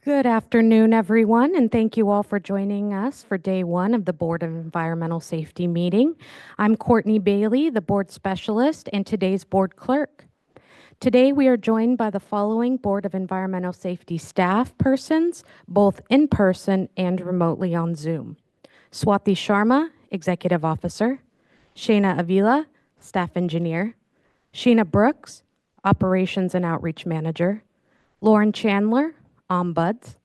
Good afternoon, everyone, and thank you all for joining us for day one of the Board of Environmental Safety meeting. I'm Courtney Bailey, the board specialist and today's board clerk. Today, we are joined by the following Board of Environmental Safety staff persons, both in person and remotely on Zoom. Swati Sharma, Executive Officer, Shayna Avila, Staff Engineer, Sheena Brooks, Operations and Outreach Manager, Lauren Chandler, Ombuds,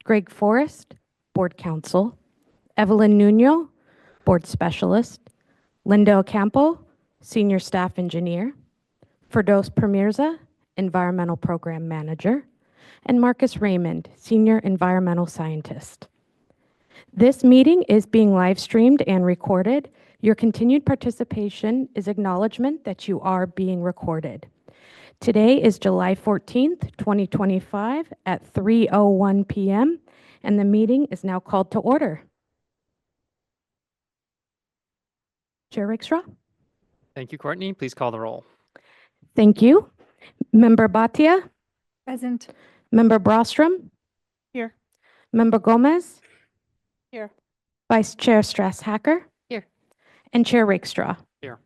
Greg Forrest, Board Counsel, Evelyn Nuno, Board Specialist, Linda Ocampo, Senior Staff Engineer, Firdos Pramirza, Environmental Program Manager, and Marcus Raymond, Senior Environmental Scientist. This meeting is being live streamed and recorded. Your continued participation is acknowledgement that you are being recorded. Today is July 14th, 2025 at 3:01 p.m., and the meeting is now called to order. Chair Rakestraw? Thank you, Courtney. Please call the roll. Thank you. Member Bhatia? Present. Member Brostrom? Here. Member Gomez? Here. Vice Chair Strass-Hacker? Here. And Chair Rakestraw? Here.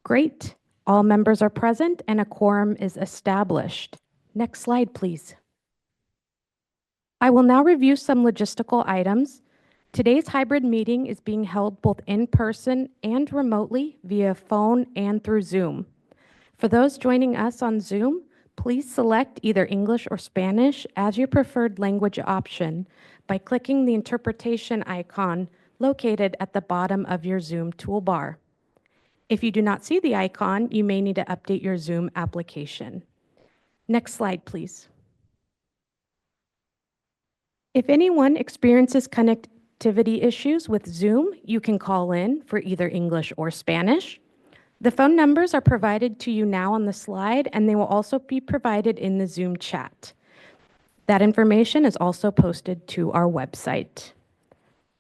Great. All members are present and a quorum is established. Next slide, please. I will now review some logistical items. Today's hybrid meeting is being held both in person and remotely via phone and through Zoom. For those joining us on Zoom, please select either English or Spanish as your preferred language option by clicking the interpretation icon located at the bottom of your Zoom toolbar. If you do not see the icon, you may need to update your Zoom application. Next slide, please. If anyone experiences connectivity issues with Zoom, you can call in for either English or Spanish. The phone numbers are provided to you now on the slide, and they will also be provided in the Zoom chat. That information is also posted to our website.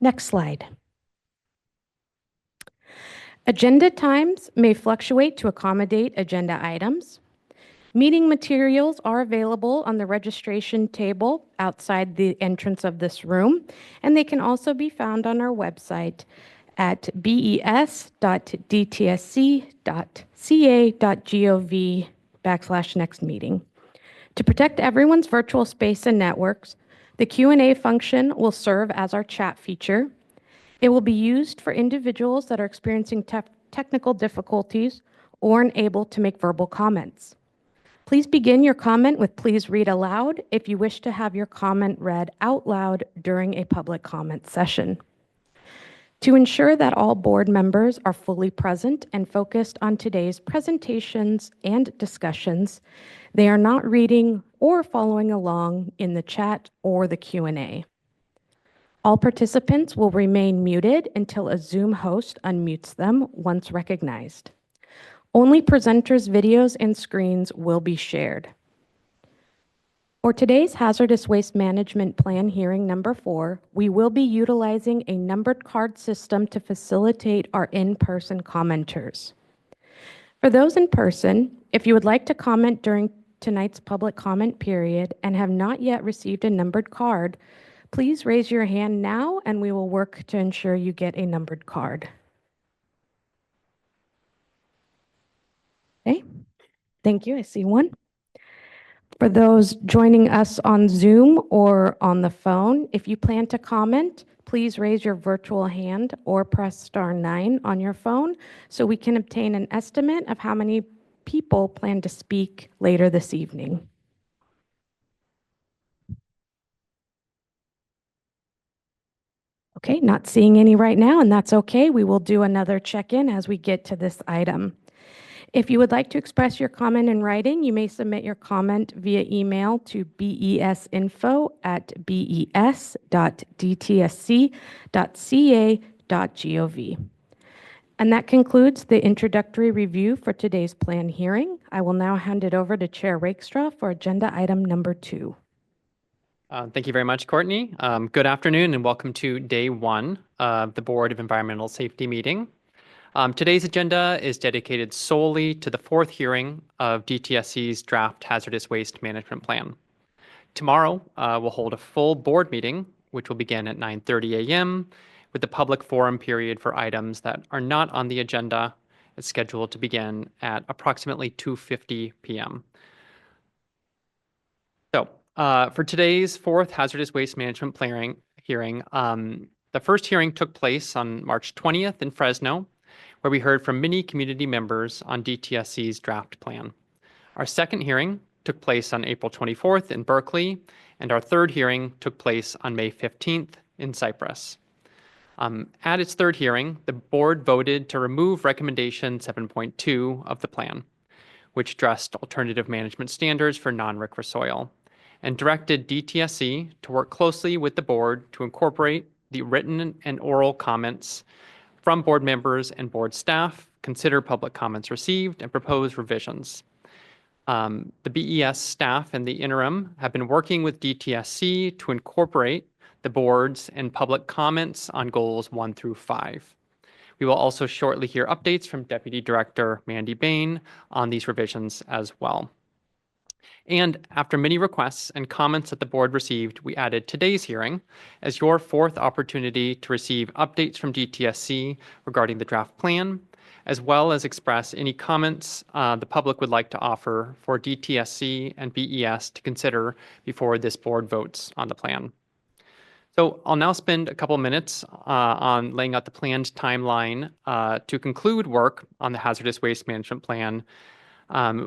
Next slide. Agenda times may fluctuate to accommodate agenda items. Meeting materials are available on the registration table outside the entrance of this room, and they can also be found on our website at bes.dtsc.ca.gov/next-meeting. To protect everyone's virtual space and networks, the Q&A function will serve as our chat feature. It will be used for individuals that are experiencing technical difficulties or unable to make verbal comments. Please begin your comment with "please read aloud" if you wish to have your comment read out loud during a public comment session. To ensure that all board members are fully present and focused on today's presentations and discussions, they are not reading or following along in the chat or the Q&A. All participants will remain muted until a Zoom host unmutes them once recognized. Only presenters' videos and screens will be shared. For today's Hazardous Waste Management Plan hearing number 4, we will be utilizing a numbered card system to facilitate our in-person commenters. For those in person, if you would like to comment during tonight's public comment period and have not yet received a numbered card, please raise your hand now and we will work to ensure you get a numbered card. Okay, thank you. I see one. For those joining us on Zoom or on the phone, if you plan to comment, please raise your virtual hand or press *9 on your phone so we can obtain an estimate of how many people plan to speak later this evening. Okay, not seeing any right now, and that's okay. We will do another check-in as we get to this item. If you would like to express your comment in writing, you may submit your comment via email to besinfo@bes.dtsc.ca.gov. And that concludes the introductory review for today's plan hearing. I will now hand it over to Chair Rakestraw for agenda item number 2. Thank you very much, Courtney. Good afternoon and welcome to day 1 of the Board of Environmental Safety meeting. Today's agenda is dedicated solely to the 4th hearing of DTSC's draft Hazardous Waste Management Plan. Tomorrow, we'll hold a full board meeting, which will begin at 9:30 a.m. with the public forum period for items that are not on the agenda. It's scheduled to begin at approximately 2:50 p.m. So for today's fourth hazardous waste management plan hearing, the first hearing took place on March 20th in Fresno, where we heard from many community members on DTSC's draft plan. Our second hearing took place on April 24th in Berkeley, and our third hearing took place on May 15th in Cypress. At its third hearing, the board voted to remove recommendation 7.2 of the plan, which addressed alternative management standards for non-RCRA soil, and directed DTSC to work closely with the board to incorporate the written and oral comments from board members and board staff, consider public comments received, and propose revisions. The BES staff in the interim have been working with DTSC to incorporate the board's and public comments on goals 1 through 5. We will also shortly hear updates from Deputy Director Mandy Bain on these revisions as well. And after many requests and comments that the board received, we added today's hearing as your fourth opportunity to receive updates from DTSC regarding the draft plan, as well as express any comments the public would like to offer for DTSC and BES to consider before this board votes on the plan. So I'll now spend a couple minutes on laying out the planned timeline to conclude work on the hazardous waste management plan.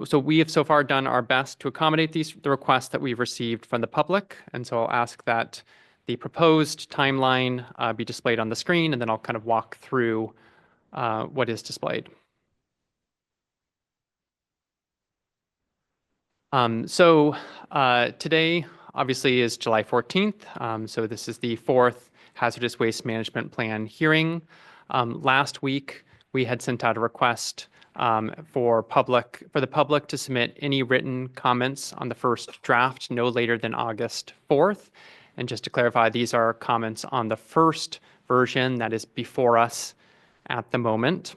So we have so far done our best to accommodate the requests that we've received from the public. And so I'll ask that the proposed timeline be displayed on the screen, and then I'll kind of walk through what is displayed. Today obviously is July 14th. So this is the fourth hazardous waste management plan hearing. Last week, we had sent out a request for the public to submit any written comments on the first draft no later than August 4th. And just to clarify, these are comments on the first version that is before us at the moment.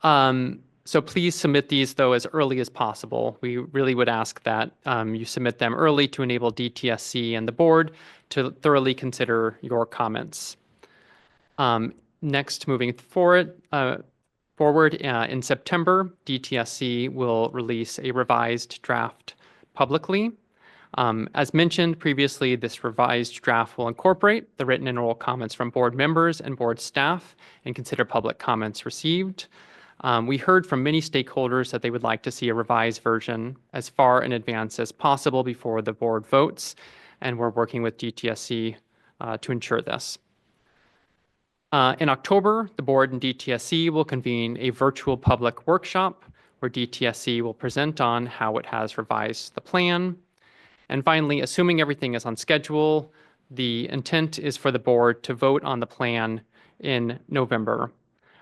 So please submit these, though, as early as possible. We really would ask that you submit them early to enable DTSC and the board to thoroughly consider your comments. Next, moving forward, in September, DTSC will release a revised draft publicly. As mentioned previously, this revised draft will incorporate the written and oral comments from board members and board staff and consider public comments received. We heard from many stakeholders that they would like to see a revised version as far in advance as possible before the board votes, and we're working with DTSC to ensure this. In October, the board and DTSC will convene a virtual public workshop where DTSC will present on how it has revised the plan. And finally, assuming everything is on schedule, the intent is for the board to vote on the plan in November.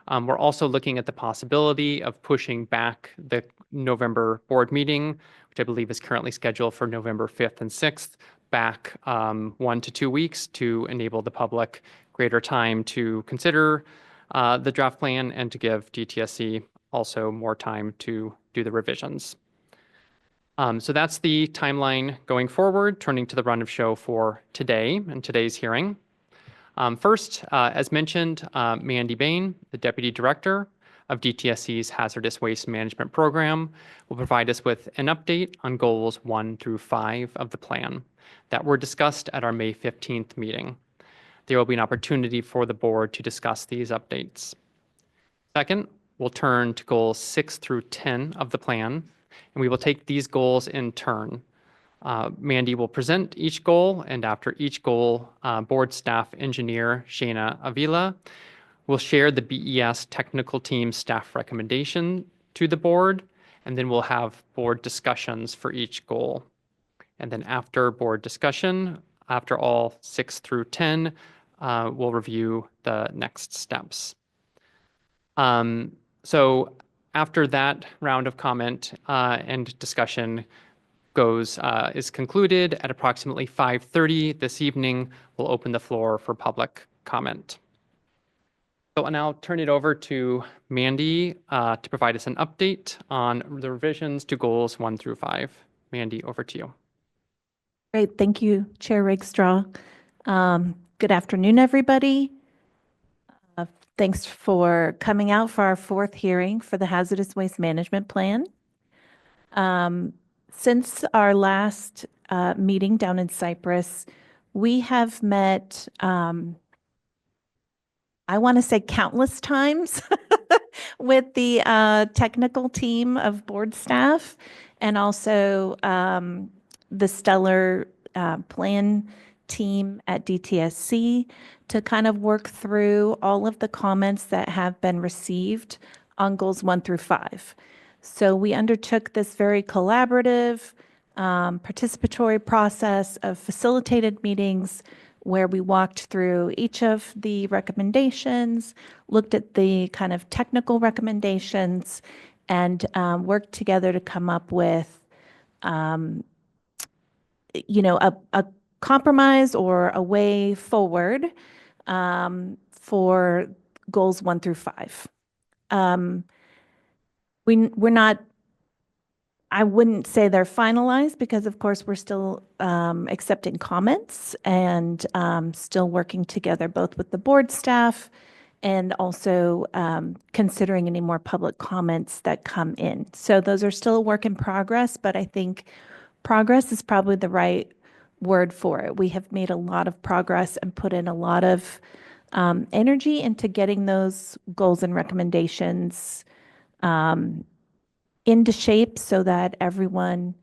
We're also looking at the possibility of pushing back the November board meeting, which I believe is currently scheduled for November 5th and 6th, back 1 to 2 weeks to enable the public greater time to consider the draft plan and to give DTSC also more time to do the revisions. So that's the timeline going forward. Turning to the run of show for today and today's hearing. First, as mentioned, Mandy Bain, the Deputy Director of DTSC's Hazardous Waste Management Program, will provide us with an update on goals 1 through 5 of the plan that were discussed at our May 15th meeting. There will be an opportunity for the board to discuss these updates. Second, we'll turn to goals 6 through 10 of the plan, and we will take these goals in turn. Mandy will present each goal, and after each goal, board staff engineer Shana Avila will share the BES technical team staff recommendation to the board, and then we'll have board discussions for each goal. And then after board discussion, after all 6 through 10, we'll review the next steps. So after that round of comment and discussion is concluded at approximately 5:30 this evening, we'll open the floor for public comment. So I'll now turn it over to Mandy to provide us an update on the revisions to goals 1 through 5. Mandy, over to you. Great. Thank you, Chair Rakestraw. Good afternoon, everybody. Thanks for coming out for our fourth hearing for the Hazardous Waste Management Plan. Since our last meeting down in Cyprus, we have met, I want to say countless times with the technical team of board staff and also the stellar plan team at DTSC to kind of work through all of the comments that have been received on goals 1 through 5. So we undertook this very collaborative, participatory process of facilitated meetings where we walked through each of the recommendations, looked at the kind of technical recommendations, and worked together to come up with, a compromise or a way forward for goals 1 through 5. We're not, I wouldn't say they're finalized because, of course, we're still accepting comments and still working together both with the board staff and also considering any more public comments that come in. So those are still a work in progress, but I think progress is probably the right word for it. We have made a lot of progress and put in a lot of energy into getting those goals and recommendations into shape so that everyone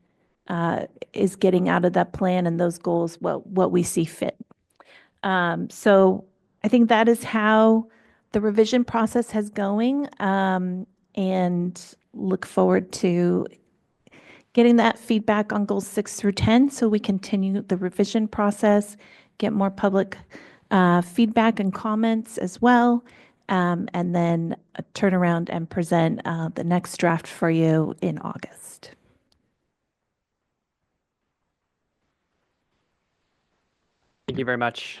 is getting out of that plan and those goals what we see fit. So I think that is how the revision process has going, and look forward to getting that feedback on goals 6 through 10 so we continue the revision process, get more public feedback and comments as well, and then turn around and present the next draft for you in August. Thank you very much,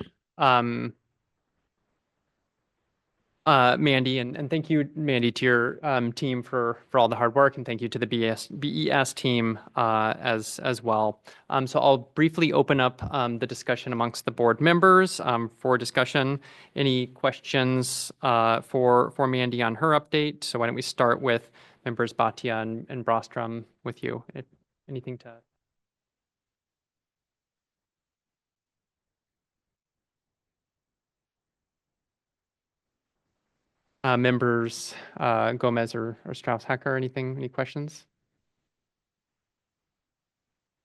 Mandy, and thank you, Mandy, to your team for all the hard work, and thank you to the BES team as well. So I'll briefly open up the discussion amongst the board members for discussion. Any questions for Mandy on her update? So why don't we start with members Bhatia and Brostrom with you? Anything to? Members Gomez or Strauss-Hacker, any questions?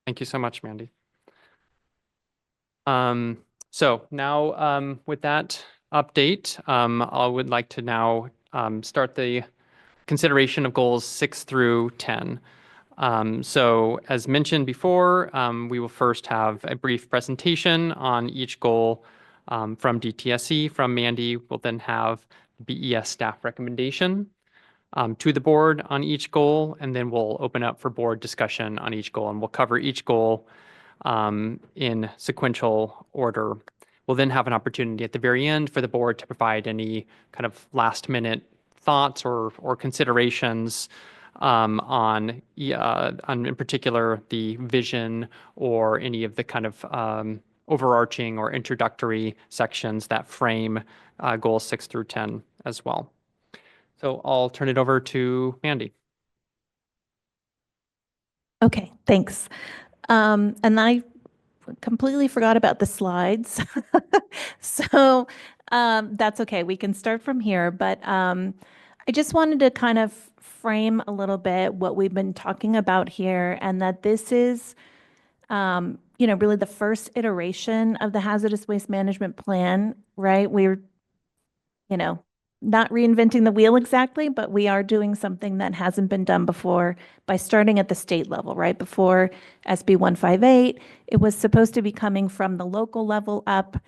Thank you so much, Mandy. So now with that update, I would like to now start the consideration of goals 6 through 10. So as mentioned before, we will first have a brief presentation on each goal from DTSC from Mandy. We'll then have BES staff recommendation to the board on each goal, and then we'll open up for board discussion on each goal, and we'll cover each goal in sequential order. We'll then have an opportunity at the very end for the board to provide any kind of last minute thoughts or considerations on in particular the vision or any of the kind of overarching or introductory sections that frame goals 6 through 10 as well. So I'll turn it over to Mandy. Okay, thanks. And I completely forgot about the slides. So that's okay. We can start from here. But I just wanted to kind of frame a little bit what we've been talking about here, and that this is, really the first iteration of the Hazardous Waste Management Plan, right? We're, not reinventing the wheel exactly, but we are doing something that hasn't been done before by starting at the state level, right? Before SB 158, it was supposed to be coming from the local level up.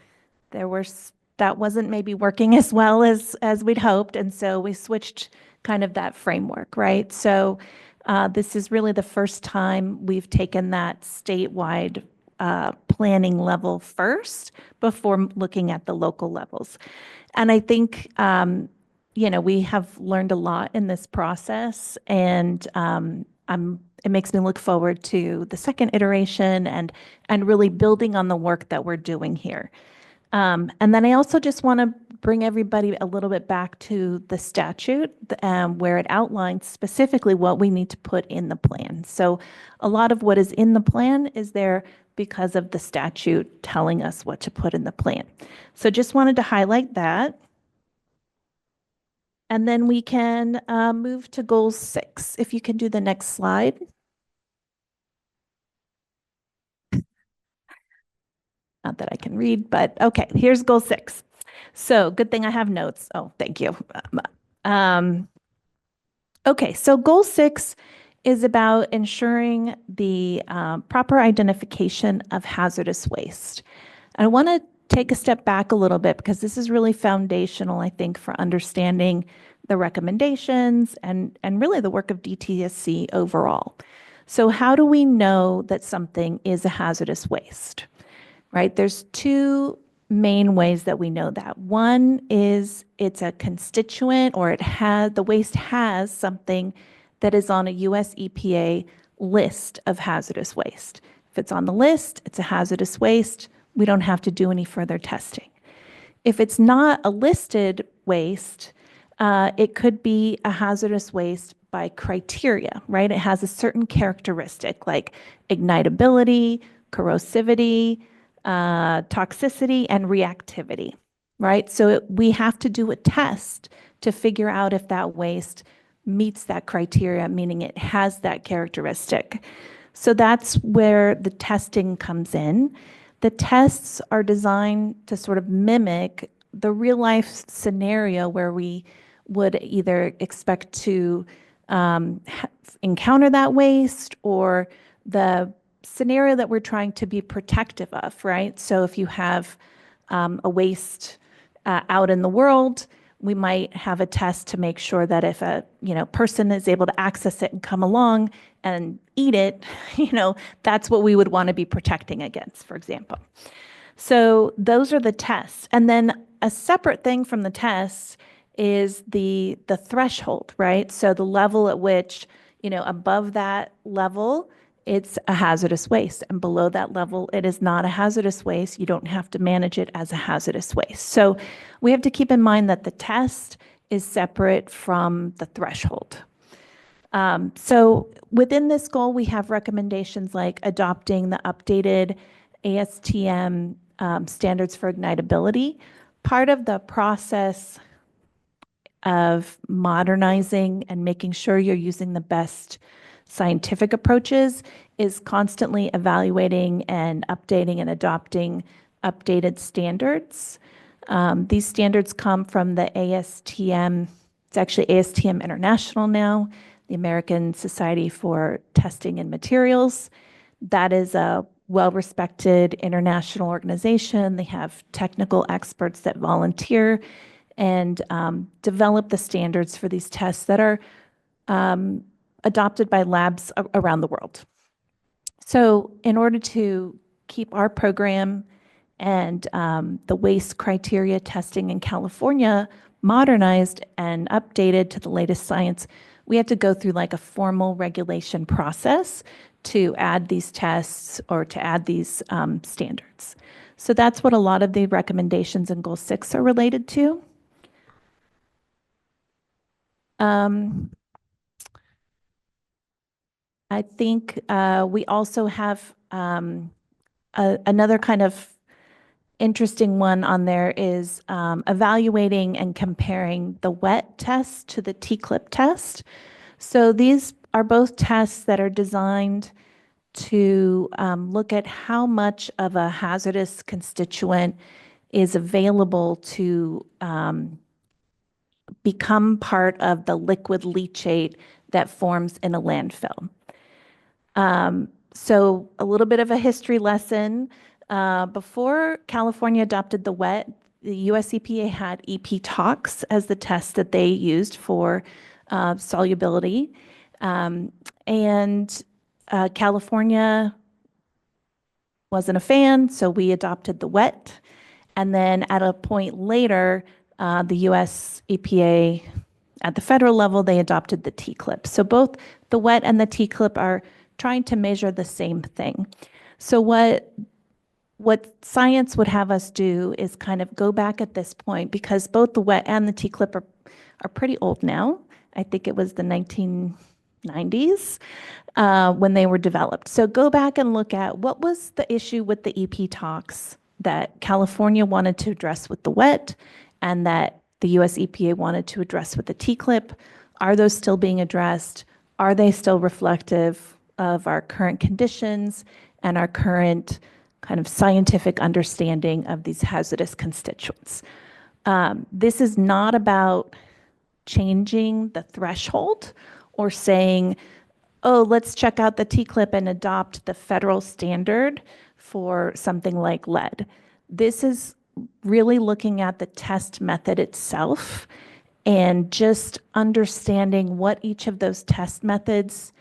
That wasn't maybe working as well as we'd hoped, and so we switched kind of that framework, right? So this is really the first time we've taken that statewide planning level first before looking at the local levels. And I think, we have learned a lot in this process, and I'm it makes me look forward to the second iteration and really building on the work that we're doing here. And then I also just want to bring everybody a little bit back to the statute where it outlines specifically what we need to put in the plan. So a lot of what is in the plan is there because of the statute telling us what to put in the plan. So just wanted to highlight that. And then we can move to goal 6. If you can do the next slide. Not that I can read, but okay, here's goal 6. So good thing I have notes. Oh, thank you. Okay, so goal 6 is about ensuring the proper identification of hazardous waste. I want to take a step back a little bit because this is really foundational, I think, for understanding the recommendations and really the work of DTSC overall. So how do we know that something is a hazardous waste? Right? There's 2 main ways that we know that. One is it's a constituent or the waste has something that is on a US EPA list of hazardous waste. If it's on the list, it's a hazardous waste. We don't have to do any further testing. If it's not a listed waste, it could be a hazardous waste by criteria, right? It has a certain characteristic like ignitability, corrosivity, toxicity, and reactivity, right? So we have to do a test to figure out if that waste meets that criteria, meaning it has that characteristic. So that's where the testing comes in. The tests are designed to sort of mimic the real life scenario where we would either expect to encounter that waste or the scenario that we're trying to be protective of, right? So if you have a waste out in the world, we might have a test to make sure that if a person is able to access it and come along and eat it, that's what we would want to be protecting against, for example. So those are the tests. And then a separate thing from the tests is the threshold, right? So the level at which, above that level, it's a hazardous waste. And below that level, it is not a hazardous waste. You don't have to manage it as a hazardous waste. So we have to keep in mind that the test is separate from the threshold. So within this goal, we have recommendations like adopting the updated ASTM standards for ignitability. Part of the process of modernizing and making sure you're using the best scientific approaches is constantly evaluating and updating and adopting updated standards. These standards come from the ASTM. It's actually ASTM International now, the American Society for Testing and Materials. That is a well-respected international organization. They have technical experts that volunteer and develop the standards for these tests that are adopted by labs around the world. So in order to keep our program and the waste criteria testing in California modernized and updated to the latest science, we have to go through like a formal regulation process to add these tests or to add these standards. So that's what a lot of the recommendations in Goal 6 are related to. I think we also have another kind of interesting one on there is evaluating and comparing the wet test to the T-clip test. So these are both tests that are designed to look at how much of a hazardous constituent is available to become part of the liquid leachate that forms in a landfill. So a little bit of a history lesson. Before California adopted the WET, the US EPA had EP-TOX as the test that they used for solubility. And California wasn't a fan, so we adopted the WET. And then at a point later, the US EPA at the federal level, they adopted the T-clip. So both the wet and the T-clip are trying to measure the same thing. So what science would have us do is kind of go back at this point, because both the wet and the T-clip are pretty old now. I think it was the 1990s when they were developed. So go back and look at what was the issue with the EP talks that California wanted to address with the wet and that the US EPA wanted to address with the T-clip. Are those still being addressed? Are they still reflective of our current conditions and our current kind of scientific understanding of these hazardous constituents? This is not about changing the threshold or saying, oh, let's check out the T-clip and adopt the federal standard for something like lead. This is really looking at the test method itself and just understanding what each of those test methods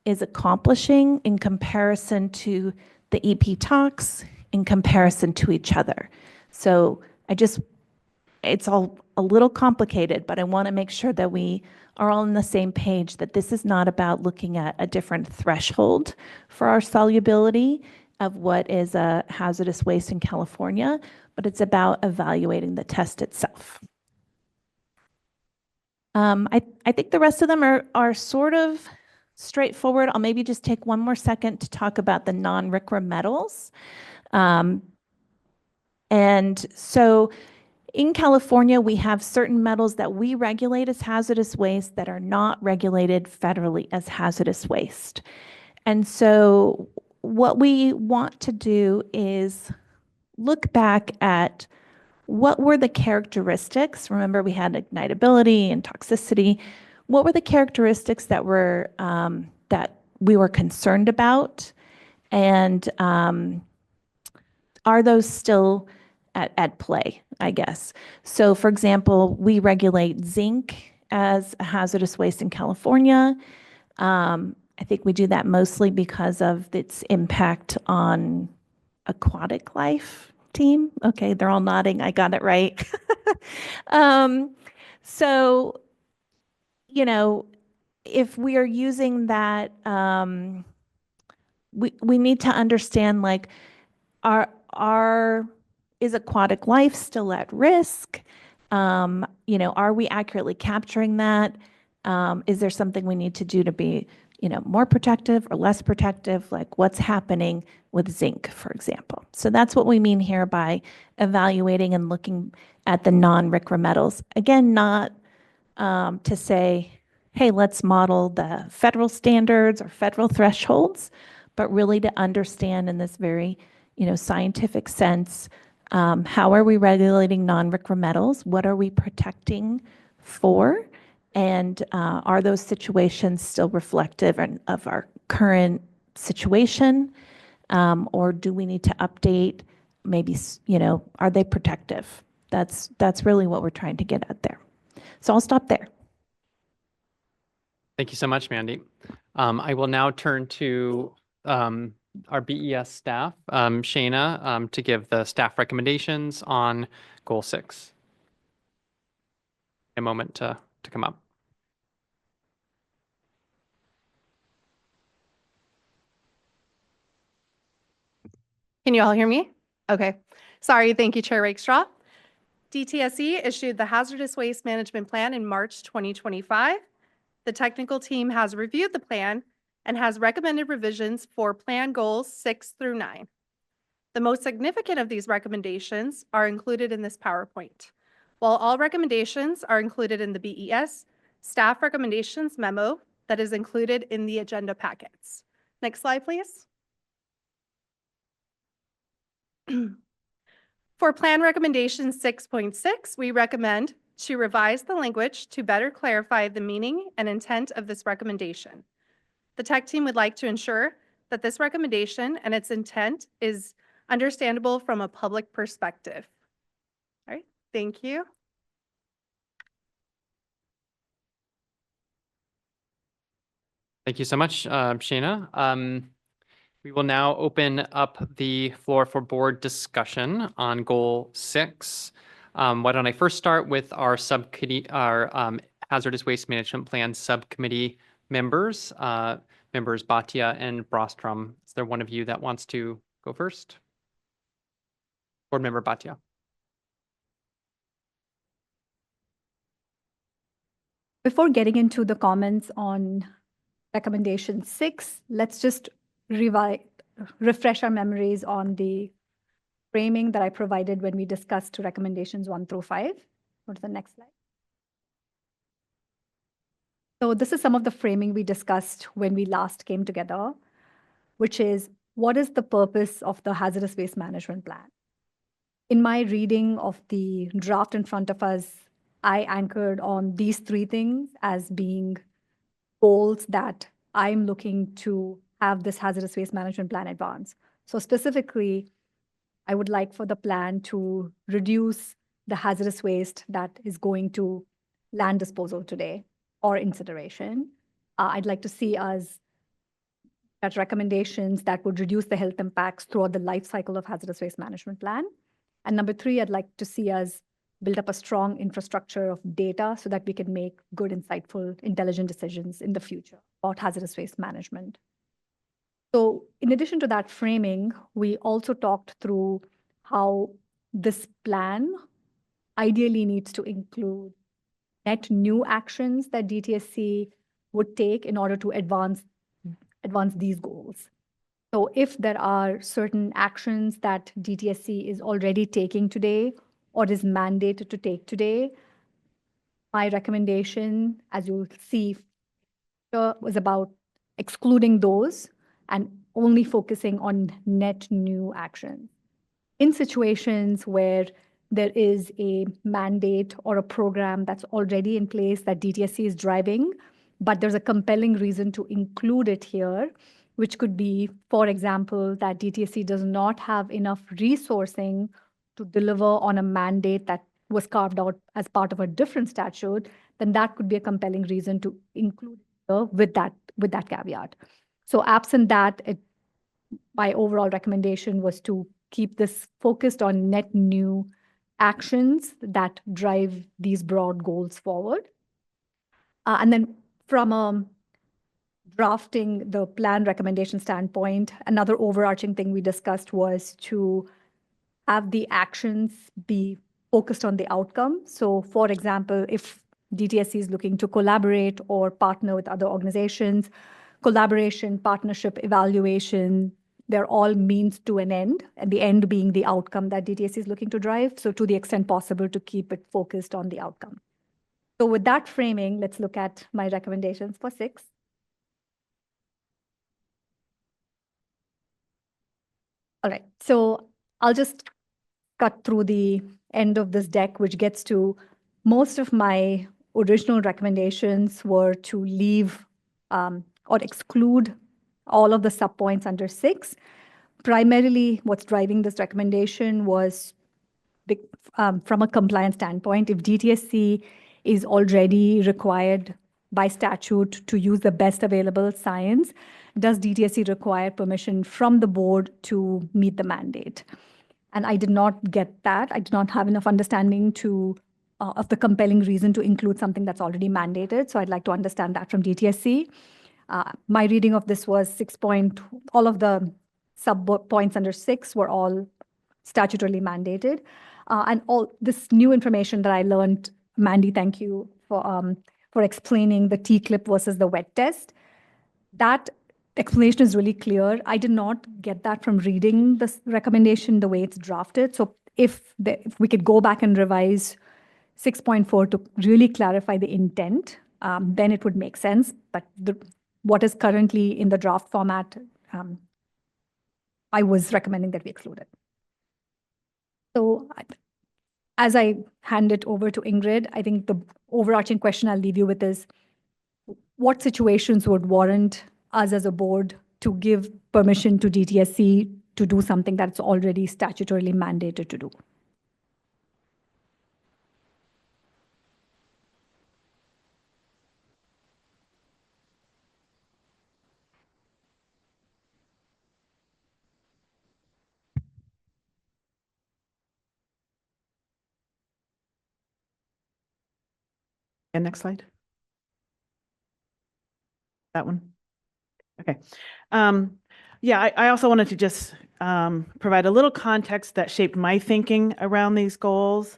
is accomplishing in comparison to the EP talks, in comparison to each other. So it's all a little complicated, but I want to make sure that we are all on the same page, that this is not about looking at a different threshold for our solubility of what is a hazardous waste in California, but it's about evaluating the test itself. I think the rest of them are sort of straightforward. I'll maybe just take one more second to talk about the non-RCRA metals. And so in California, we have certain metals that we regulate as hazardous waste that are not regulated federally as hazardous waste. And so what we want to do is look back at what were the characteristics. Remember, we had ignitability and toxicity. What were the characteristics that we were concerned about? And are those still at play, I guess? So for example, we regulate zinc as a hazardous waste in California. I think we do that mostly because of its impact on aquatic life. Team? Okay, they're all nodding. I got it right. So, you know, if we are using that, we need to understand, like, is aquatic life still at risk? You know, are we accurately capturing that? Is there something we need to do to be, you know, more protective or less protective? Like, what's happening with zinc, for example? So that's what we mean here by evaluating and looking at the non-RCRA metals. Again, not to say, hey, let's model the federal standards or federal thresholds, but really to understand in this very, you know, scientific sense, how are we regulating non-RCRA metals? What are we protecting for? And are those situations still reflective of our current situation? Or do we need to update? Maybe, you know, are they protective? That's really what we're trying to get at there. So I'll stop there. Thank you so much, Mandy. I will now turn to our BES staff, Shayna, to give the staff recommendations on Goal 6. A moment to come up. Can you all hear me? Okay. Sorry. Thank you, Chair Rakestraw. DTSE issued the Hazardous Waste Management Plan in March 2025. The technical team has reviewed the plan and has recommended revisions for plan goals 6 through 9. The most significant of these recommendations are included in this PowerPoint. While all recommendations are included in the BES staff recommendations memo that is included in the agenda packets. Next slide, please. For Plan Recommendation 6.6, we recommend to revise the language to better clarify the meaning and intent of this recommendation. The tech team would like to ensure that this recommendation and its intent is understandable from a public perspective. All right, thank you. Thank you so much, Shayna. We will now open up the floor for board discussion on Goal 6. Why don't I first start with our subcommittee, our Hazardous Waste Management Plan Subcommittee members, members Bhatia and Brostrom. Is there one of you that wants to go first? Board Member Bhatia. Before getting into the comments on recommendation 6, let's just refresh our memories on the framing that I provided when we discussed recommendations 1 through 5. Go to the next slide. So this is some of the framing we discussed when we last came together, which is what is the purpose of the hazardous waste management plan? In my reading of the draft in front of us, I anchored on these 3 things as being goals that I'm looking to have this hazardous waste management plan advance. So specifically, I would like for the plan to reduce the hazardous waste that is going to land disposal today or incineration. I'd like to see us at recommendations that would reduce the health impacts throughout the life cycle of hazardous waste management plan. And number 3, I'd like to see us build up a strong infrastructure of data so that we can make good, insightful, intelligent decisions in the future about hazardous waste management. So in addition to that framing, we also talked through how this plan ideally needs to include net new actions that DTSC would take in order to advance these goals. So if there are certain actions that DTSC is already taking today or is mandated to take today, my recommendation, as you'll see, was about excluding those and only focusing on net new actions. In situations where there is a mandate or a program that's already in place that DTSC is driving, but there's a compelling reason to include it here, which could be, for example, that DTSC does not have enough resourcing to deliver on a mandate that was carved out as part of a different statute, then that could be a compelling reason to include it with that caveat. So absent that, my overall recommendation was to keep this focused on net new actions that drive these broad goals forward. And then from drafting the plan recommendation standpoint, another overarching thing we discussed was to have the actions be focused on the outcome. So for example, if DTSC is looking to collaborate or partner with other organizations, collaboration, partnership, evaluation, they're all means to an end, and the end being the outcome that DTSC is looking to drive. So to the extent possible, to keep it focused on the outcome. So with that framing, let's look at my recommendations for 6. All right, so I'll just cut through the end of this deck, which gets to most of my original recommendations were to leave or exclude all of the subpoints under 6. Primarily, what's driving this recommendation was from a compliance standpoint, if DTSC is already required by statute to use the best available science, does DTSC require permission from the board to meet the mandate? And I did not get that. I did not have enough understanding of the compelling reason to include something that's already mandated. So I'd like to understand that from DTSC. My reading of this was all of the sub points under 6 were all statutorily mandated. And all this new information that I learned, Mandy, thank you for explaining the T-clip versus the wet test. That explanation is really clear. I did not get that from reading this recommendation the way it's drafted. So if we could go back and revise 6.4 to really clarify the intent, then it would make sense. But what is currently in the draft format, I was recommending that we exclude it. So as I hand it over to Ingrid, I think the overarching question I'll leave you with is, what situations would warrant us as a board to give permission to DTSC to do something that's already statutorily mandated to do? And next slide. That one? Okay. Yeah, I also wanted to just provide a little context that shaped my thinking around these goals.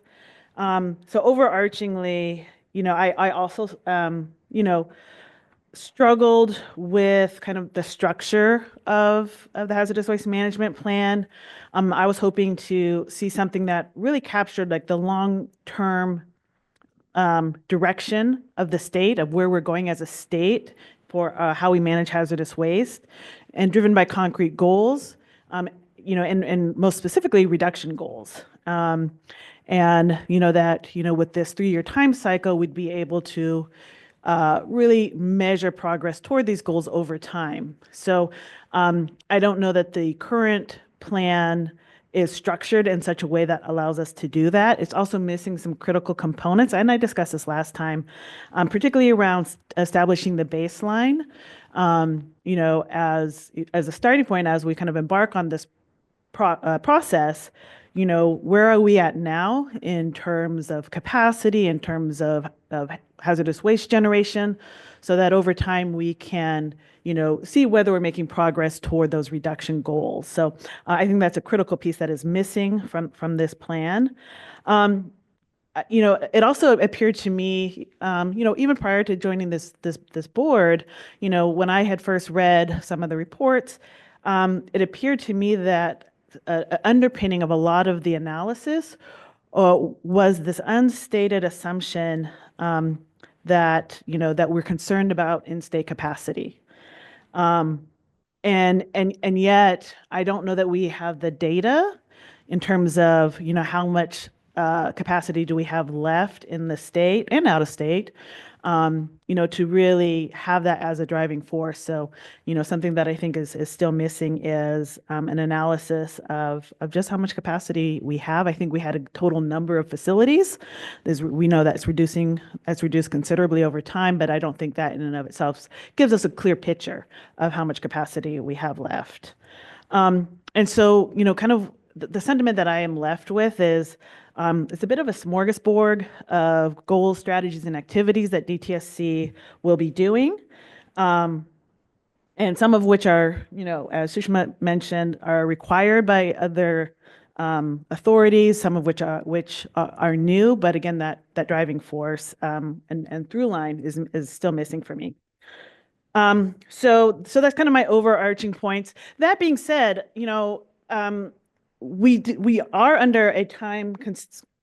So overarchingly, I also, struggled with kind of the structure of the hazardous waste management plan. I was hoping to see something that really captured like the long-term direction of the state, of where we're going as a state for how we manage hazardous waste, and driven by concrete goals, and most specifically reduction goals. And with this 3-year time cycle, we'd be able to really measure progress toward these goals over time. So I don't know that the current plan is structured in such a way that allows us to do that. It's also missing some critical components, and I discussed this last time, particularly around establishing the baseline, as a starting point, as we kind of embark on this process. Where are we at now in terms of capacity, in terms of hazardous waste generation, so that over time we can, see whether we're making progress toward those reduction goals. So I think that's a critical piece that is missing from this plan. It also appeared to me, even prior to joining this board, when I had first read some of the reports, it appeared to me that underpinning of a lot of the analysis was this unstated assumption that we're concerned about in-state capacity. And yet I don't know that we have the data in terms of, how much capacity do we have left in the state and out of state, to really have that as a driving force. So, something that I think is still missing is an analysis of just how much capacity we have. I think we had a total number of facilities. We know that it's reduced considerably over time, but I don't think that in and of itself gives us a clear picture of how much capacity we have left. And so, kind of the sentiment that I am left with is it's a bit of a smorgasbord of goals, strategies, and activities that DTSC will be doing. And some of which are, as Sushma mentioned, are required by other authorities, some of which are new, but again, that driving force and through line is still missing for me. So that's kind of my overarching points. That being said, we are under a time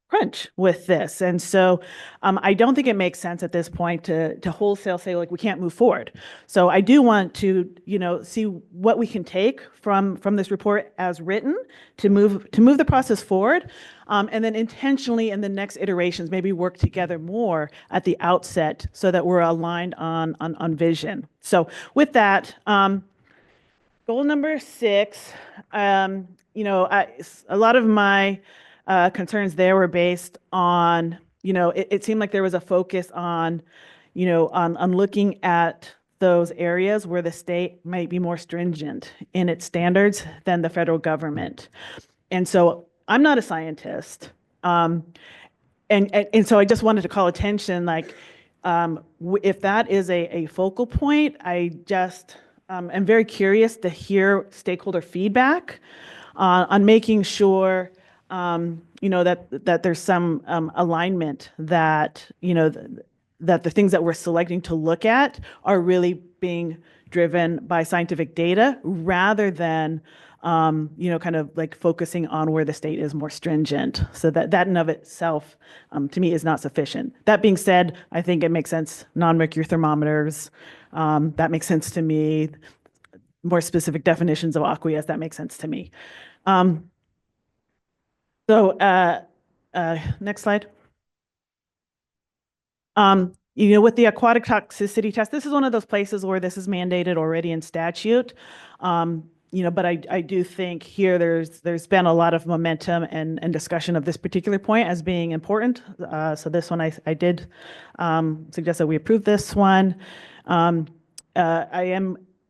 crunch with this. And so I don't think it makes sense at this point to wholesale say, like, we can't move forward. So I do want to, see what we can take from this report as written to move the process forward. And then intentionally in the next iterations, maybe work together more at the outset so that we're aligned on vision. So with that, goal number 6, a lot of my concerns there were based on, it seemed like there was a focus on, on looking at those areas where the state might be more stringent in its standards than the federal government. And so I'm not a scientist. And so I just wanted to call attention, like, if that is a focal point, I just am very curious to hear stakeholder feedback on making sure, that there's some alignment that, that the things that we're selecting to look at are really being driven by scientific data rather than, kind of like focusing on where the state is more stringent. So that in of itself, to me, is not sufficient. That being said, I think it makes sense. Non-mercury thermometers, that makes sense to me. More specific definitions of aqueous, that makes sense to me. Next slide. With the aquatic toxicity test, this is one of those places where this is mandated already in statute. But I do think here there's been a lot of momentum and discussion of this particular point as being important. So this one I did suggest that we approve this one.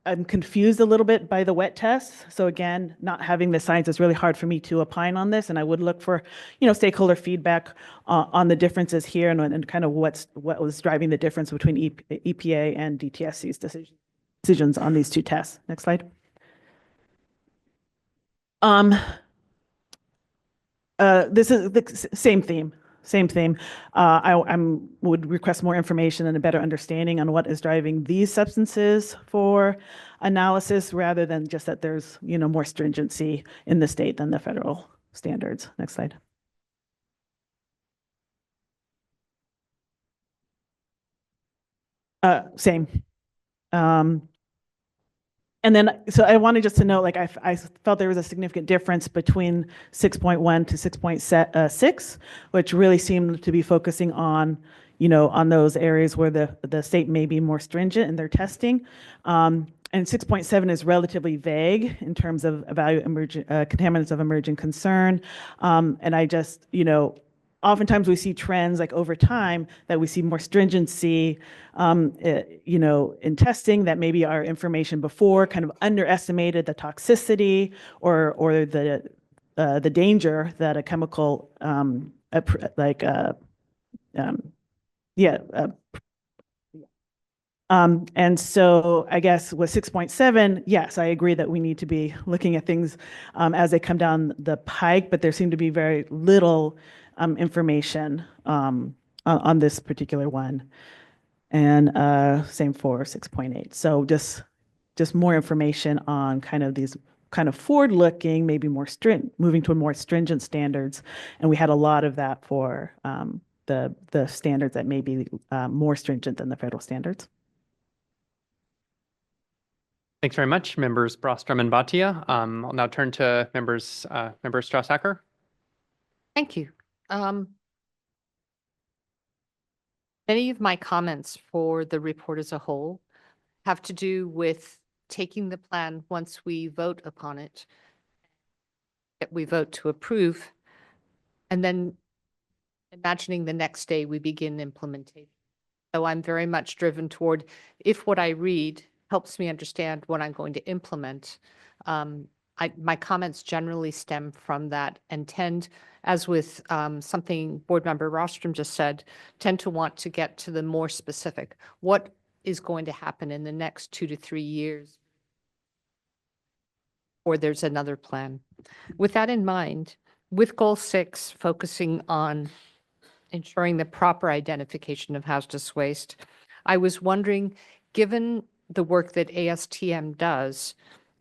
I'm confused a little bit by the wet tests. So again, not having the science, it's really hard for me to opine on this. And I would look for, stakeholder feedback on the differences here and kind of what was driving the difference between EPA and DTSC's decision. decisions on these two tests. Next slide. This is the same theme. Same theme. Would request more information and a better understanding on what is driving these substances for analysis, rather than just that there's more stringency in the state than the federal standards. Next slide. Same. And then, so I wanted just to note, like, I felt there was a significant difference between 6.1 to 6.6, which really seemed to be focusing on, on those areas where the state may be more stringent in their testing. And 6.7 is relatively vague in terms of evaluate contaminants of emerging concern. And I just, oftentimes we see trends like over time that we see more stringency, in testing, that maybe our information before kind of underestimated the toxicity or the danger that a chemical and so I guess with 6.7, yes, I agree that we need to be looking at things as they come down the pike, but there seemed to be very little information on this particular one. And same for 6.8. So just more information on kind of these kind of forward-looking, maybe more moving to more stringent standards. And we had a lot of that for the standards that may be more stringent than the federal standards. Thanks very much, members Brostrom and Bhatia. I'll now turn to member Strassacker. Thank you. Many of my comments for the report as a whole have to do with taking the plan once we vote upon it, that we vote to approve, and then imagining the next day we begin implementation. So I'm very much driven toward, if what I read helps me understand what I'm going to implement, my comments generally stem from that and tend, as with something Board Member Rostrom just said, tend to want to get to the more specific. What is going to happen in the next 2 to 3 years? Or there's another plan. With that in mind, with Goal 6 focusing on ensuring the proper identification of hazardous waste, I was wondering, given the work that ASTM does,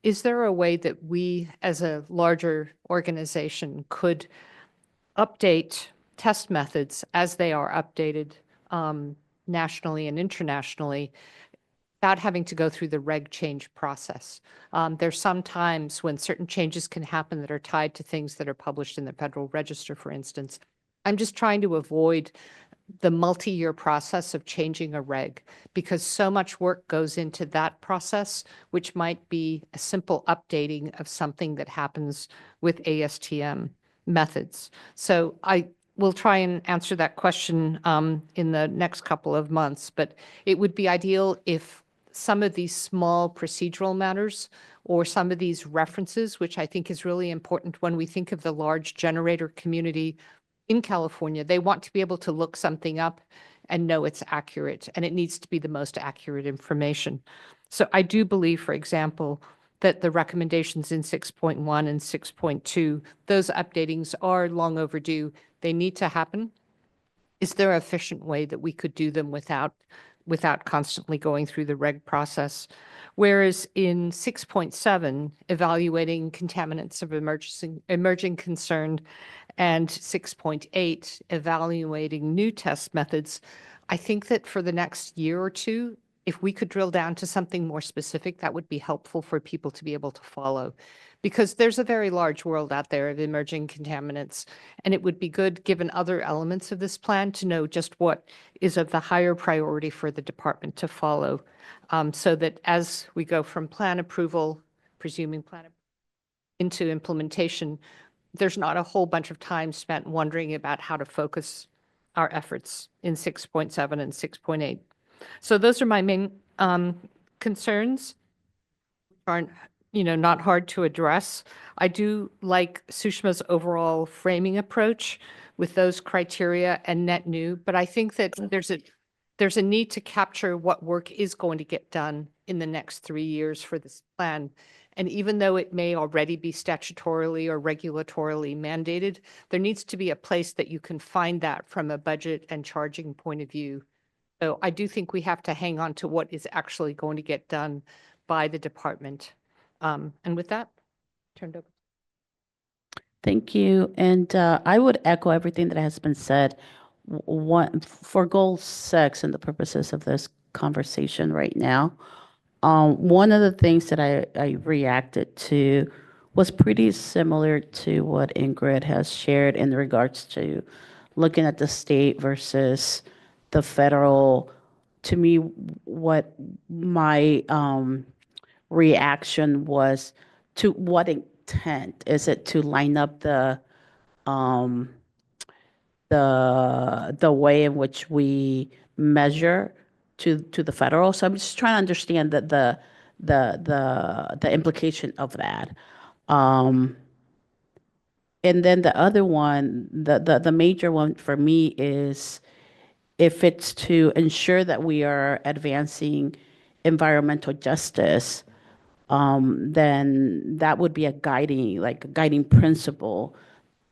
is there a way that we as a larger organization could update test methods as they are updated nationally and internationally without having to go through the reg change process? There's some times when certain changes can happen that are tied to things that are published in the Federal Register, for instance. I'm just trying to avoid the multi-year process of changing a reg, because so much work goes into that process, which might be a simple updating of something that happens with ASTM methods. So I will try and answer that question in the next couple of months, but it would be ideal if some of these small procedural matters or some of these references, which I think is really important when we think of the large generator community in California, they want to be able to look something up and know it's accurate, and it needs to be the most accurate information. So I do believe, for example, that the recommendations in 6.1 and 6.2, those updatings are long overdue. They need to happen. Is there an efficient way that we could do them without constantly going through the reg process? Whereas in 6.7, evaluating contaminants of emerging concern, and 6.8, evaluating new test methods, I think that for the next year or two, if we could drill down to something more specific, that would be helpful for people to be able to follow. Because there's a very large world out there of emerging contaminants, and it would be good, given other elements of this plan, to know just what is of the higher priority for the department to follow, so that as we go from plan approval, presuming plan into implementation, there's not a whole bunch of time spent wondering about how to focus our efforts in 6.7 and 6.8. So those are my main concerns, which aren't, not hard to address. I do like Sushma's overall framing approach with those criteria and net new, but I think that there's a need to capture what work is going to get done in the next 3 years for this plan. And even though it may already be statutorily or regulatorily mandated, there needs to be a place that you can find that from a budget and charging point of view. So I do think we have to hang on to what is actually going to get done by the department. And with that, turned over. Thank you. And I would echo everything that has been said. For goal 6 and the purposes of this conversation right now, one of the things that I reacted to was pretty similar to what Ingrid has shared in regards to looking at the state versus the federal. To me, what my reaction was, to what intent? Is it to line up um, the way in which we measure to the federal? So I'm just trying to understand the implication of that. And then the other one, the major one for me is, if it's to ensure that we are advancing environmental justice, then that would be a guiding principle.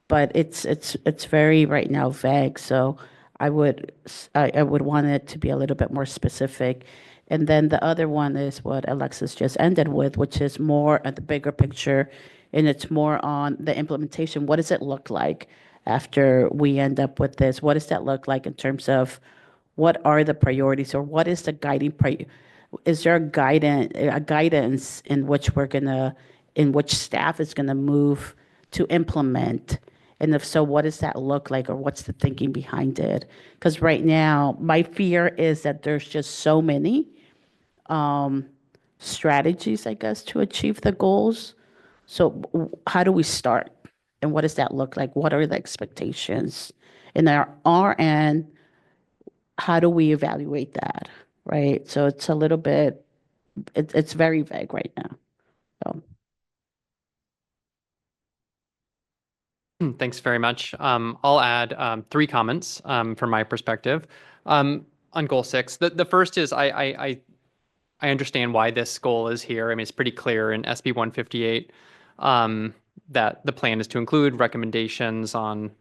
But it's very right now vague. So I would want it to be a little bit more specific. And then the other one is what Alexis just ended with, which is more at the bigger picture, and it's more on the implementation. What does it look like after we end up with this? What does that look like in terms of what are the priorities, or what is the guiding is there a guidance in which in which staff is gonna move to implement? And if so, what does that look like, or what's the thinking behind it? Because right now, my fear is that there's just so many strategies, I guess, to achieve the goals. So how do we start? And what does that look like? What are the expectations? And our end, how do we evaluate that, right? So it's a little bit, it's very vague right now. So. Thanks very much. I'll add 3 comments from my perspective. On goal 6, the first is I understand why this goal is here. I mean, it's pretty clear in SB 158 that the plan is to include recommendations on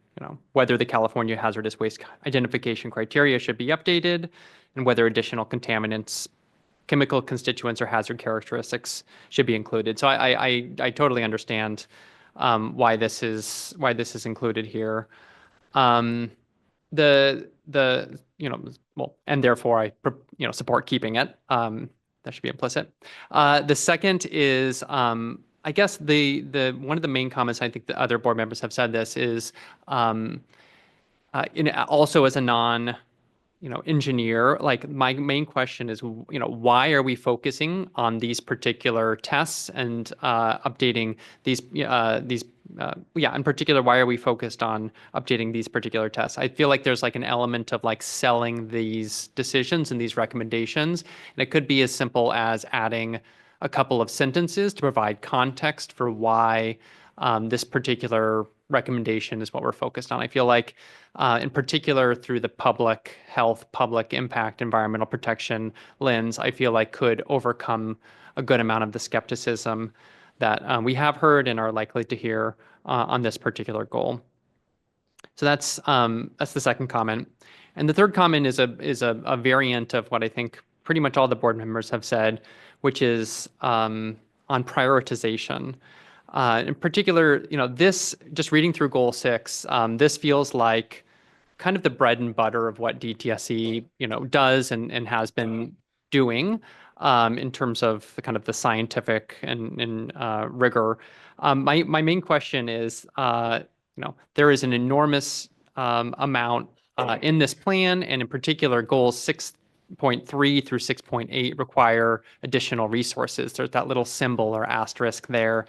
whether the California hazardous waste identification criteria should be updated, and whether additional contaminants, chemical constituents, or hazard characteristics should be included. So I totally understand why this is included here. Well, and therefore I support keeping it. That should be implicit. The second is, I guess the one of the main comments, I think the other board members have said this, is also as a non engineer, like my main question is, why are we focusing on these particular tests and updating these in particular, why are we focused on updating these particular tests? I feel like there's like an element of like selling these decisions and these recommendations, and it could be as simple as adding a couple of sentences to provide context for why this particular recommendation is what we're focused on. I feel like, in particular, through the public health, public impact, environmental protection lens, I feel like could overcome a good amount of the skepticism that we have heard and are likely to hear on this particular goal. So that's the second comment. And the third comment is a variant of what I think pretty much all the board members have said, which is on prioritization. In particular, this, just reading through goal 6, this feels like kind of the bread and butter of what DTSE, does and has been doing in terms of the kind of the scientific and rigor. My main question is, there is an enormous amount in this plan, and in particular, goals 6.3 through 6.8 require additional resources. There's that little symbol or asterisk there.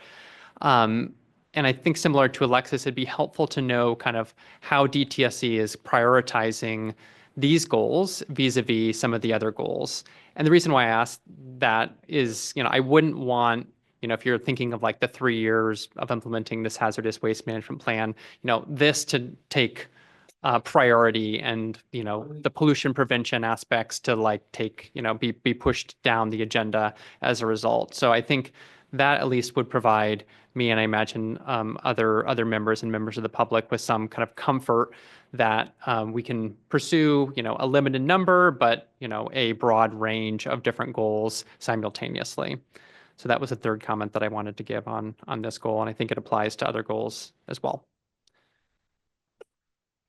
And I think, similar to Alexis, it'd be helpful to know kind of how DTSE is prioritizing these goals vis-a-vis some of the other goals. And the reason why I asked that is, I wouldn't want, if you're thinking of like the 3 years of implementing this hazardous waste management plan, this to take priority, and the pollution prevention aspects to like take be pushed down the agenda as a result. So I think that at least would provide me, and I imagine other members and members of the public, with some kind of comfort that we can pursue a limited number, but a broad range of different goals simultaneously. So that was a third comment that I wanted to give on this goal, and I think it applies to other goals as well.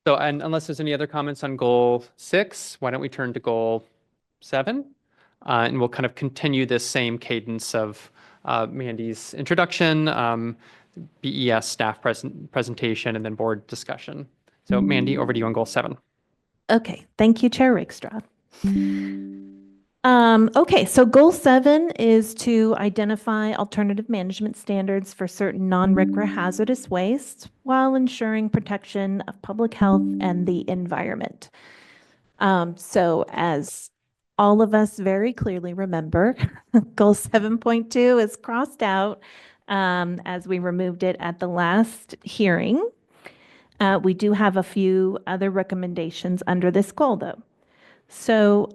So, and unless there's any other comments on goal 6, why don't we turn to goal 7? And we'll kind of continue this same cadence of Mandy's introduction, BES staff presentation, and then board discussion. So Mandy, over to you on goal 7. Okay, thank you, Chair Rakestraw. Okay, so goal 7 is to identify alternative management standards for certain non-RCRA hazardous waste while ensuring protection of public health and the environment. So as all of us very clearly remember, goal 7.2 is crossed out as we removed it at the last hearing. We do have a few other recommendations under this goal, though. So,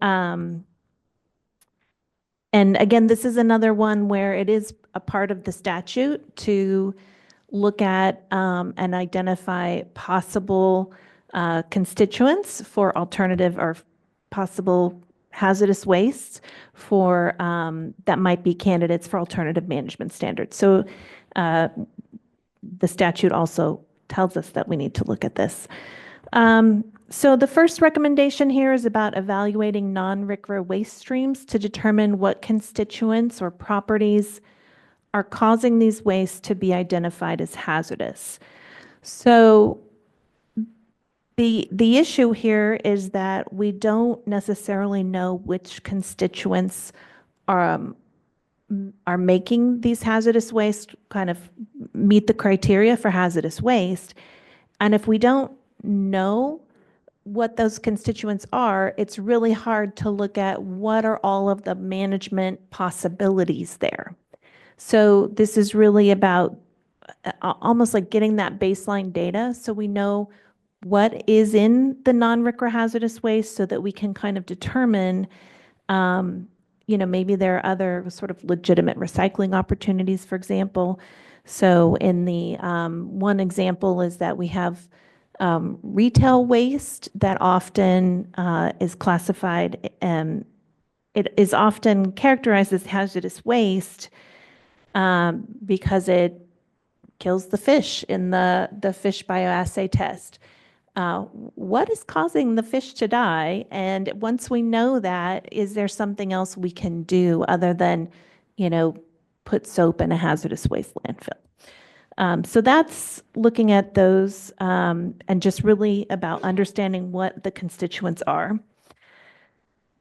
and again, this is another one where it is a part of the statute to look at and identify possible constituents for alternative or possible hazardous wastes for that might be candidates for alternative management standards. So the statute also tells us that we need to look at this. So the first recommendation here is about evaluating non-RCRA waste streams to determine what constituents or properties are causing these wastes to be identified as hazardous. So the issue here is that we don't necessarily know which constituents are making these hazardous waste kind of meet the criteria for hazardous waste. And if we don't know what those constituents are, it's really hard to look at what are all of the management possibilities there. So this is really about almost like getting that baseline data so we know what is in the non-RCRA hazardous waste so that we can kind of determine, maybe there are other sort of legitimate recycling opportunities, for example. So in the one example is that we have retail waste that often is classified and it is often characterized as hazardous waste because it kills the fish in the fish bioassay test. What is causing the fish to die? And once we know that, is there something else we can do other than, put soap in a hazardous waste landfill? So that's looking at those and just really about understanding what the constituents are.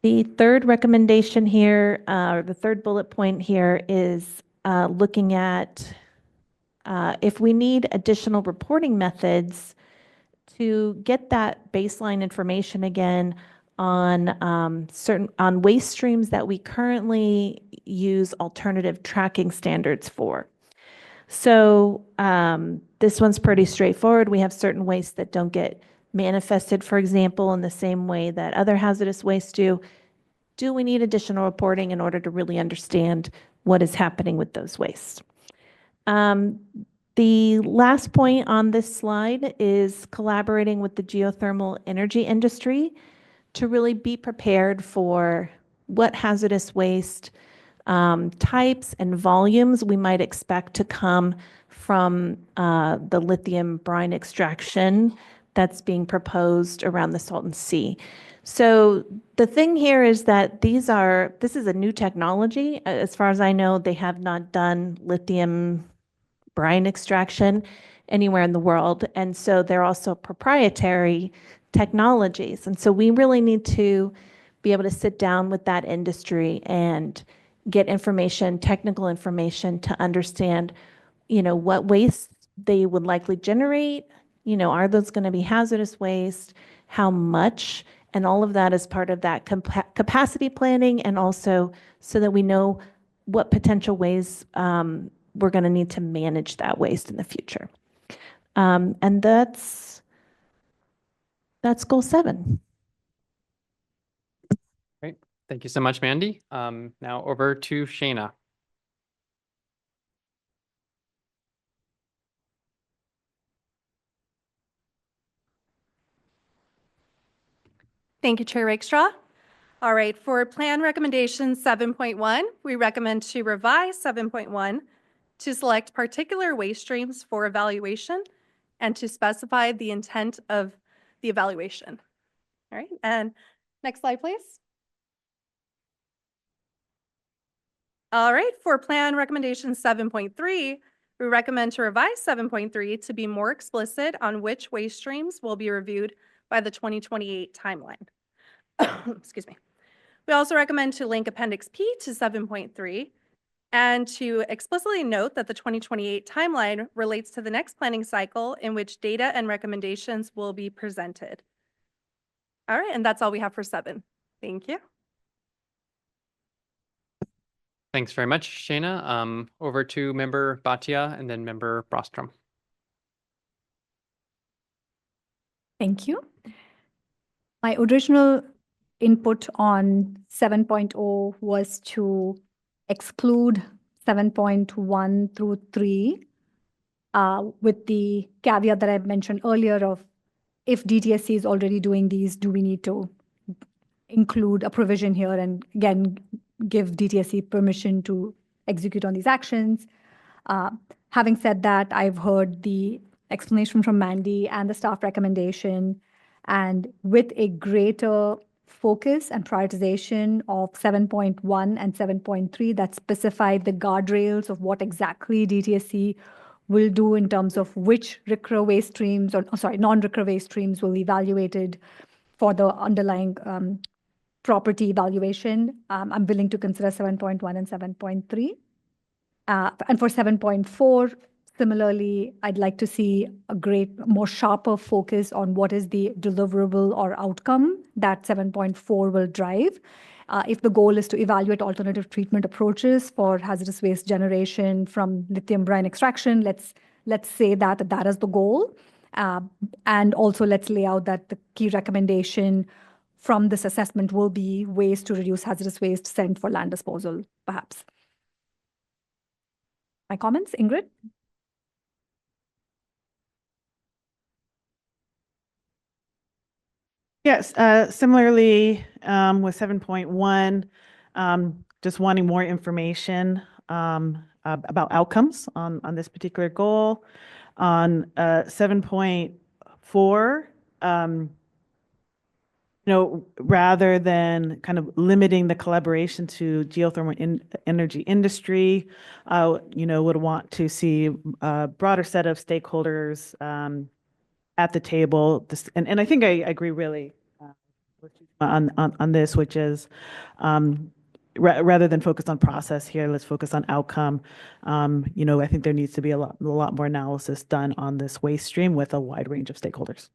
The third recommendation here, or the third bullet point here is looking at if we need additional reporting methods to get that baseline information again on on waste streams that we currently use alternative tracking standards for. So this one's pretty straightforward. We have certain wastes that don't get manifested, for example, in the same way that other hazardous wastes do. Do we need additional reporting in order to really understand what is happening with those wastes? The last point on this slide is collaborating with the geothermal energy industry to really be prepared for what hazardous waste types and volumes we might expect to come from the lithium brine extraction that's being proposed around the Salton Sea. So the thing here is that this is a new technology. As far as I know, they have not done lithium brine extraction anywhere in the world. And so they're also proprietary technologies. And so we really need to be able to sit down with that industry and get information, technical information to understand, what waste they would likely generate. Are those going to be hazardous waste? How much? And all of that is part of that capacity planning, and also so that we know what potential ways we're going to need to manage that waste in the future. And that's That's goal 7. Great. Thank you so much, Mandy. Now over to Shayna. Thank you, Chair Rakestraw. All right, for Plan Recommendation 7.1, we recommend to revise 7.1 to select particular waste streams for evaluation and to specify the intent of the evaluation. All right, and next slide, please. All right, for Plan Recommendation 7.3, we recommend to revise 7.3 to be more explicit on which waste streams will be reviewed by the 2028 timeline. Excuse me. We also recommend to link Appendix P to 7.3 and to explicitly note that the 2028 timeline relates to the next planning cycle in which data and recommendations will be presented. All right, and that's all we have for 7. Thank you. Thanks very much, Shayna. Over to Member Bhatia and then Member Brostrom. Thank you. My original input on 7.0 was to exclude 7.1 through 3 with the caveat that I mentioned earlier of if DTSC is already doing these, do we need to include a provision here and again give DTSC permission to execute on these actions? Having said that, I've heard the explanation from Mandy and the staff recommendation, and with a greater focus and prioritization of 7.1 and 7.3 that specify the guardrails of what exactly DTSC will do in terms of which recur waste streams, or sorry, non-recur waste streams will be evaluated for the underlying property evaluation. I'm willing to consider 7.1 and 7.3. And for 7.4, similarly, I'd like to see a more sharper focus on what is the deliverable or outcome that 7.4 will drive. If the goal is to evaluate alternative treatment approaches for hazardous waste generation from lithium brine extraction, let's say that that is the goal. And also let's lay out that the key recommendation from this assessment will be ways to reduce hazardous waste sent for land disposal, perhaps. My comments, Ingrid? Yes, similarly, with 7.1, just wanting more information about outcomes on this particular goal. On 7.4, rather than kind of limiting the collaboration to geothermal energy industry, would want to see a broader set of stakeholders at the table. And I think I agree really on this, which is rather than focus on process here, let's focus on outcome. I think there needs to be a lot more analysis done on this waste stream with a wide range of stakeholders.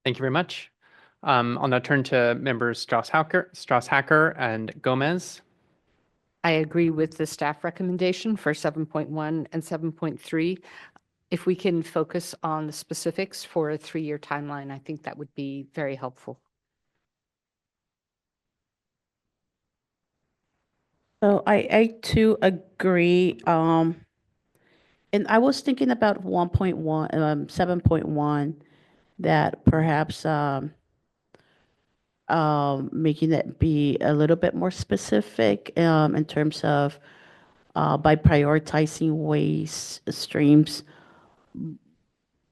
Thank you very much. I'll now turn to members Strauss-Hacker and Gomez. I agree with the staff recommendation for 7.1 and 7.3. If we can focus on the specifics for a 3-year timeline, I think that would be very helpful. So I too agree. And I was thinking about 1.1, 7.1, that perhaps making it be a little bit more specific in terms of by prioritizing waste streams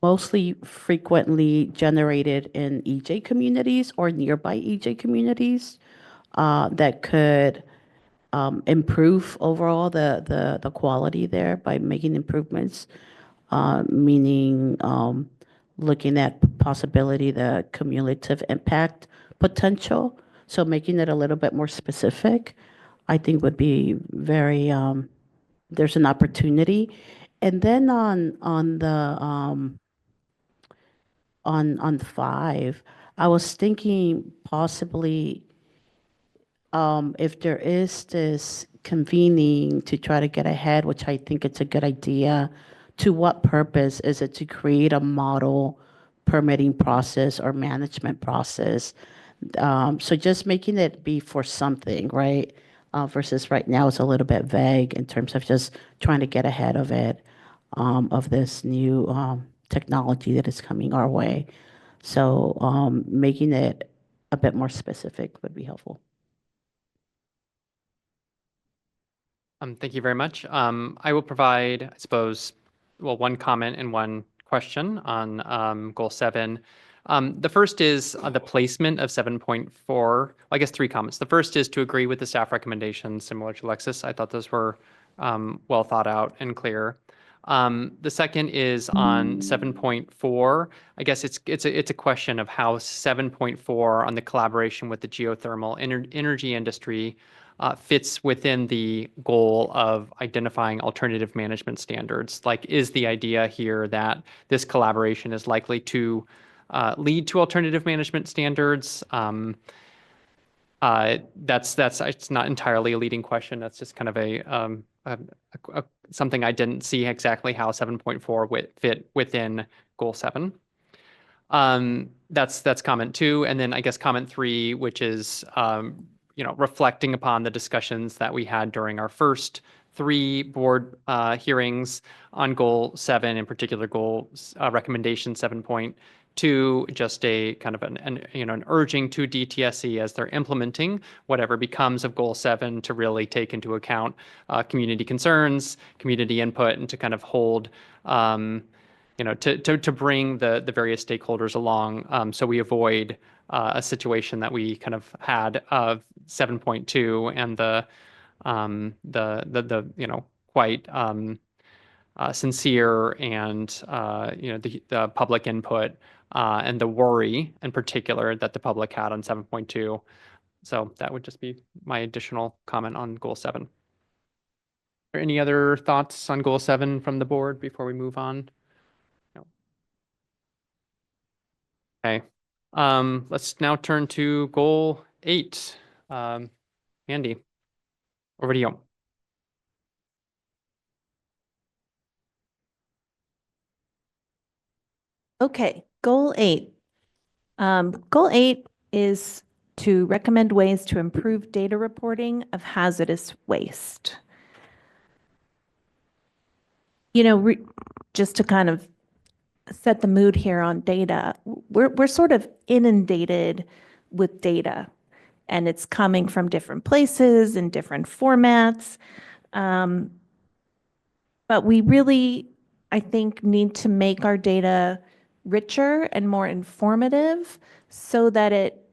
mostly frequently generated in EJ communities or nearby EJ communities that could improve overall the quality there by making improvements, meaning looking at possibility, the cumulative impact potential. So making it a little bit more specific, I think would be very, there's an opportunity. And then on the on 5, I was thinking possibly if there is this convening to try to get ahead, which I think it's a good idea, to what purpose? Is it to create a model permitting process or management process? So just making it be for something, right? Versus right now it's a little bit vague in terms of just trying to get ahead of it, of this new technology that is coming our way. So making it a bit more specific would be helpful. Thank you very much. I will provide, I suppose, well, one comment and one question on Goal 7. The first is the placement of 7.4. I guess 3 comments. The first is to agree with the staff recommendations, similar to Lexis. I thought those were well thought out and clear. The second is on 7.4. I guess it's a question of how 7.4 on the collaboration with the geothermal energy industry fits within the goal of identifying alternative management standards. Like, is the idea here that this collaboration is likely to lead to alternative management standards? It's not entirely a leading question. That's just kind of something I didn't see exactly how 7.4 fit within Goal 7. That's comment 2, and then I guess comment 3, which is reflecting upon the discussions that we had during our first 3 board hearings on Goal 7, in particular recommendation 7.2, just a kind of an urging to DTSC as they're implementing whatever becomes of Goal 7 to really take into account community concerns, community input, and to kind of hold to bring the various stakeholders along, so we avoid a situation that we kind of had of 7.2 and the quite sincere and the public input and the worry in particular that the public had on 7.2. So that would just be my additional comment on Goal 7. Are there any other thoughts on Goal 7 from the board before we move on? No. Okay. Let's now turn to Goal 8. Andy, over to you. Okay, Goal 8. Goal 8 is to recommend ways to improve data reporting of hazardous waste. Just to kind of set the mood here on data, we're sort of inundated with data, and it's coming from different places and different formats. But we really, I think, need to make our data richer and more informative so that it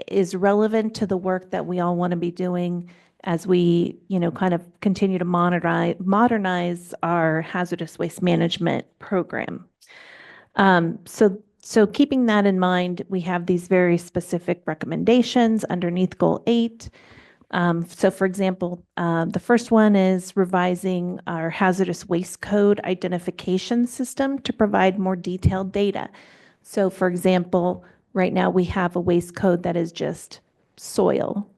is relevant to the work that we all want to be doing as we, kind of continue to modernize our hazardous waste management program. So keeping that in mind, we have these very specific recommendations underneath Goal 8. So for example, the first one is revising our hazardous waste code identification system to provide more detailed data. So for example, right now we have a waste code that is just soil.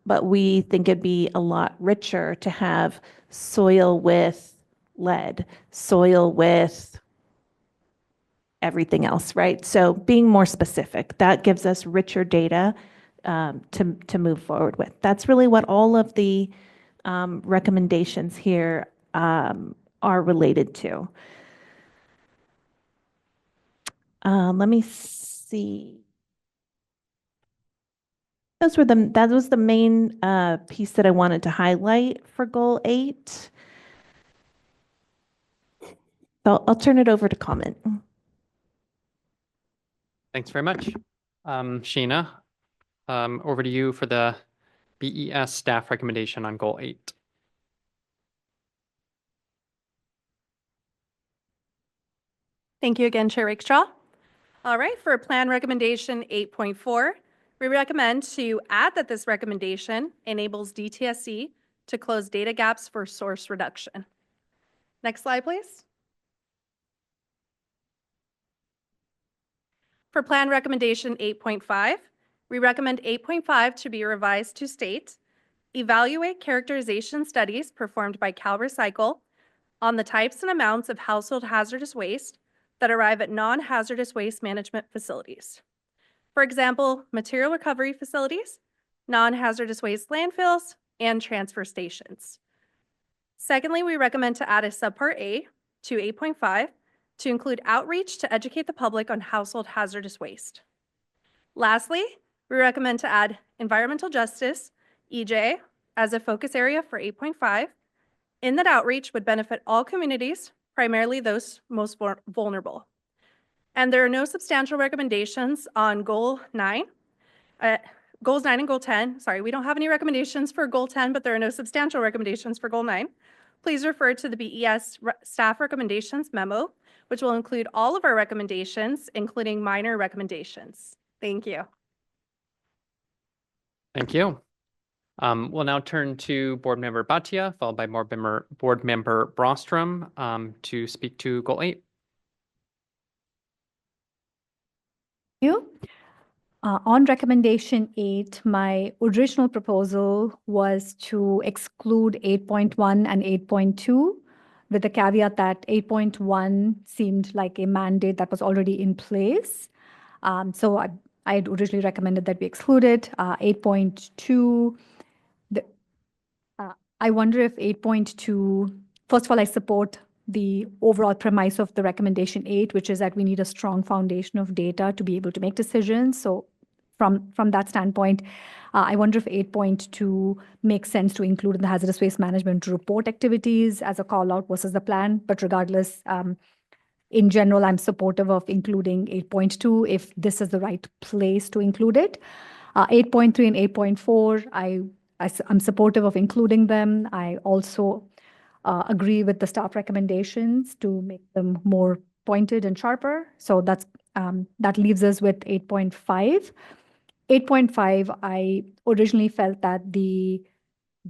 But we think it'd be a lot richer to have soil with lead, soil with everything else, right? So being more specific, that gives us richer data to move forward with. That's really what all of the recommendations here are related to. Let me see. That was the main piece that I wanted to highlight for Goal 8. So I'll turn it over to comment. Thanks very much. Sheena, over to you for the BES staff recommendation on Goal 8. Thank you again, Chair Rakestraw. All right, for Plan Recommendation 8.4, we recommend to add that this recommendation enables DTSC to close data gaps for source reduction. Next slide, please. For Plan Recommendation 8.5, we recommend 8.5 to be revised to state, evaluate characterization studies performed by CalRecycle on the types and amounts of household hazardous waste that arrive at non-hazardous waste management facilities. For example, material recovery facilities, non-hazardous waste landfills, and transfer stations. Secondly, we recommend to add a subpart A to 8.5 to include outreach to educate the public on household hazardous waste. Lastly, we recommend to add environmental justice, EJ, as a focus area for 8.5, in that outreach would benefit all communities, primarily those most vulnerable. And there are no substantial recommendations on Goal 9. Goals 9 and Goal 10, sorry, we don't have any recommendations for Goal 10, but there are no substantial recommendations for Goal 9. Please refer to the BES staff recommendations memo, which will include all of our recommendations, including minor recommendations. Thank you. Thank you. We'll now turn to Board Member Bhatia, followed by Board Member Brostrom to speak to Goal 8. You. On recommendation 8, my original proposal was to exclude 8.1 and 8.2 with the caveat that 8.1 seemed like a mandate that was already in place. So I had originally recommended that we exclude it. 8.2, I wonder if 8.2, first of all, I support the overall premise of the recommendation 8, which is that we need a strong foundation of data to be able to make decisions. So from that standpoint, I wonder if 8.2 makes sense to include in the hazardous waste management report activities as a call out versus the plan. But regardless, in general, I'm supportive of including 8.2 if this is the right place to include it. 8.3 and 8.4, I'm supportive of including them. I also agree with the staff recommendations to make them more pointed and sharper. So that leaves us with 8.5. 8.5, I originally felt that the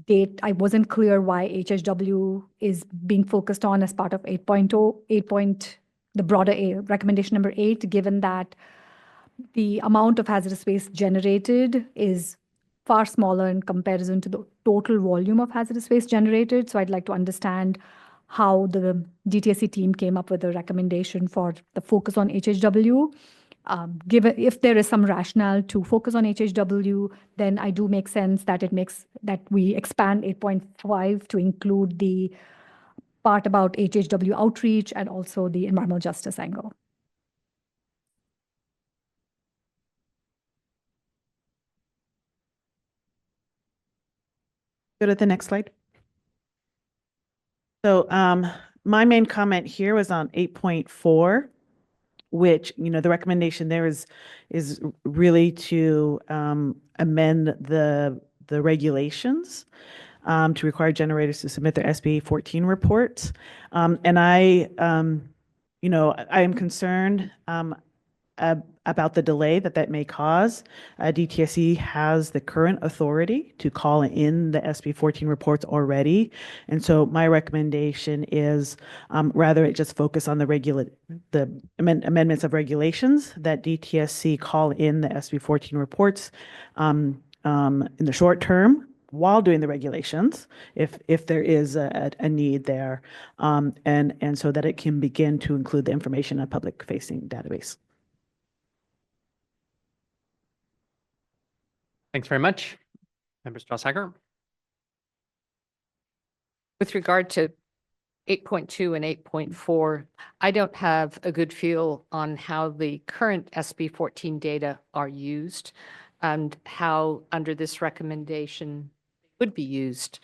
date, I wasn't clear why HHW is being focused on as part of 8.0, the broader recommendation number 8, given that the amount of hazardous waste generated is far smaller in comparison to the total volume of hazardous waste generated. So I'd like to understand how the DTSC team came up with a recommendation for the focus on HHW. Given if there is some rationale to focus on HHW, then I do make sense that that we expand 8.5 to include the part about HHW outreach and also the environmental justice angle. Go to the next slide. So my main comment here was on 8.4, which, the recommendation there is really to amend the regulations to require generators to submit their SB 14 reports. And I am concerned about the delay that may cause. DTSC has the current authority to call in the SB 14 reports already. And so my recommendation is rather it just focus on the amendments of regulations that DTSC call in the SB 14 reports in the short term while doing the regulations, if there is a need there, and so that it can begin to include the information in a public-facing database. Thanks very much. Member Strauss-Hager. With regard to 8.2 and 8.4, I don't have a good feel on how the current SB 14 data are used and how under this recommendation would be used.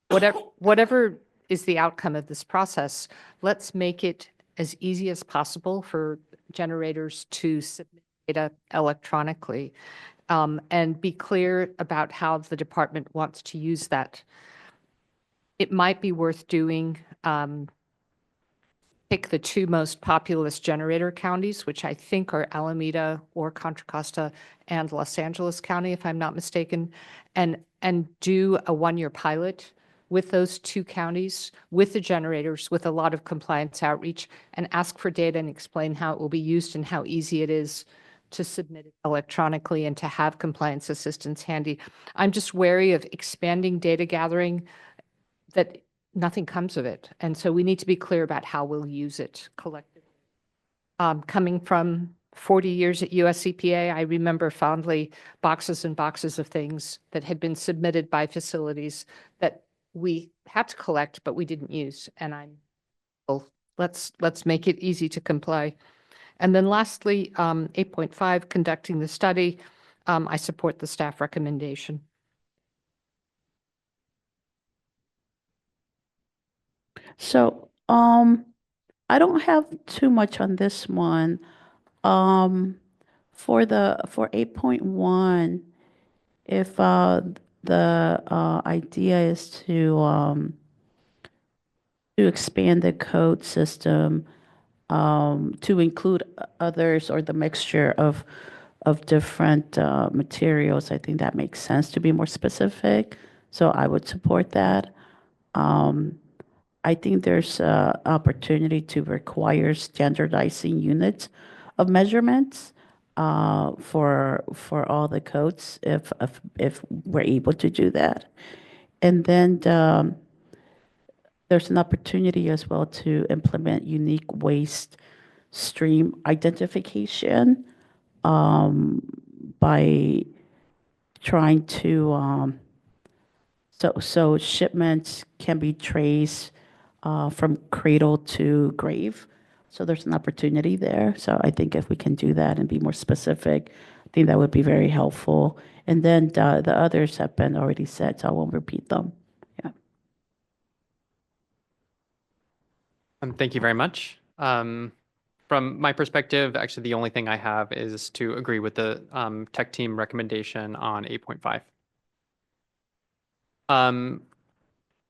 Whatever is the outcome of this process, let's make it as easy as possible for generators to submit data electronically. And be clear about how the department wants to use that. It might be worth doing, pick the 2 most populous generator counties, which I think are Alameda or Contra Costa and Los Angeles County, if I'm not mistaken, and do a 1-year pilot with those 2 counties, with the generators, with a lot of compliance outreach, and ask for data and explain how it will be used and how easy it is to submit it electronically and to have compliance assistance handy. I'm just wary of expanding data gathering that nothing comes of it. And so we need to be clear about how we'll use it collectively. Coming from 40 years at US EPA, I remember fondly boxes and boxes of things that had been submitted by facilities that we had to collect, but we didn't use. And well, let's make it easy to comply. And then lastly, 8.5, conducting the study. I support the staff recommendation. So, I don't have too much on this one. For 8.1, if the idea is to expand the code system to include others or the mixture of different materials, I think that makes sense to be more specific. So I would support that. I think there's an opportunity to require standardizing units of measurements for all the codes if we're able to do that. And then there's an opportunity as well to implement unique waste stream identification by trying to so shipments can be traced from cradle to grave. So there's an opportunity there. So I think if we can do that and be more specific, I think that would be very helpful. And then the others have been already said, so I won't repeat them. Yeah. Thank you very much. From my perspective, actually, the only thing I have is to agree with the tech team recommendation on 8.5.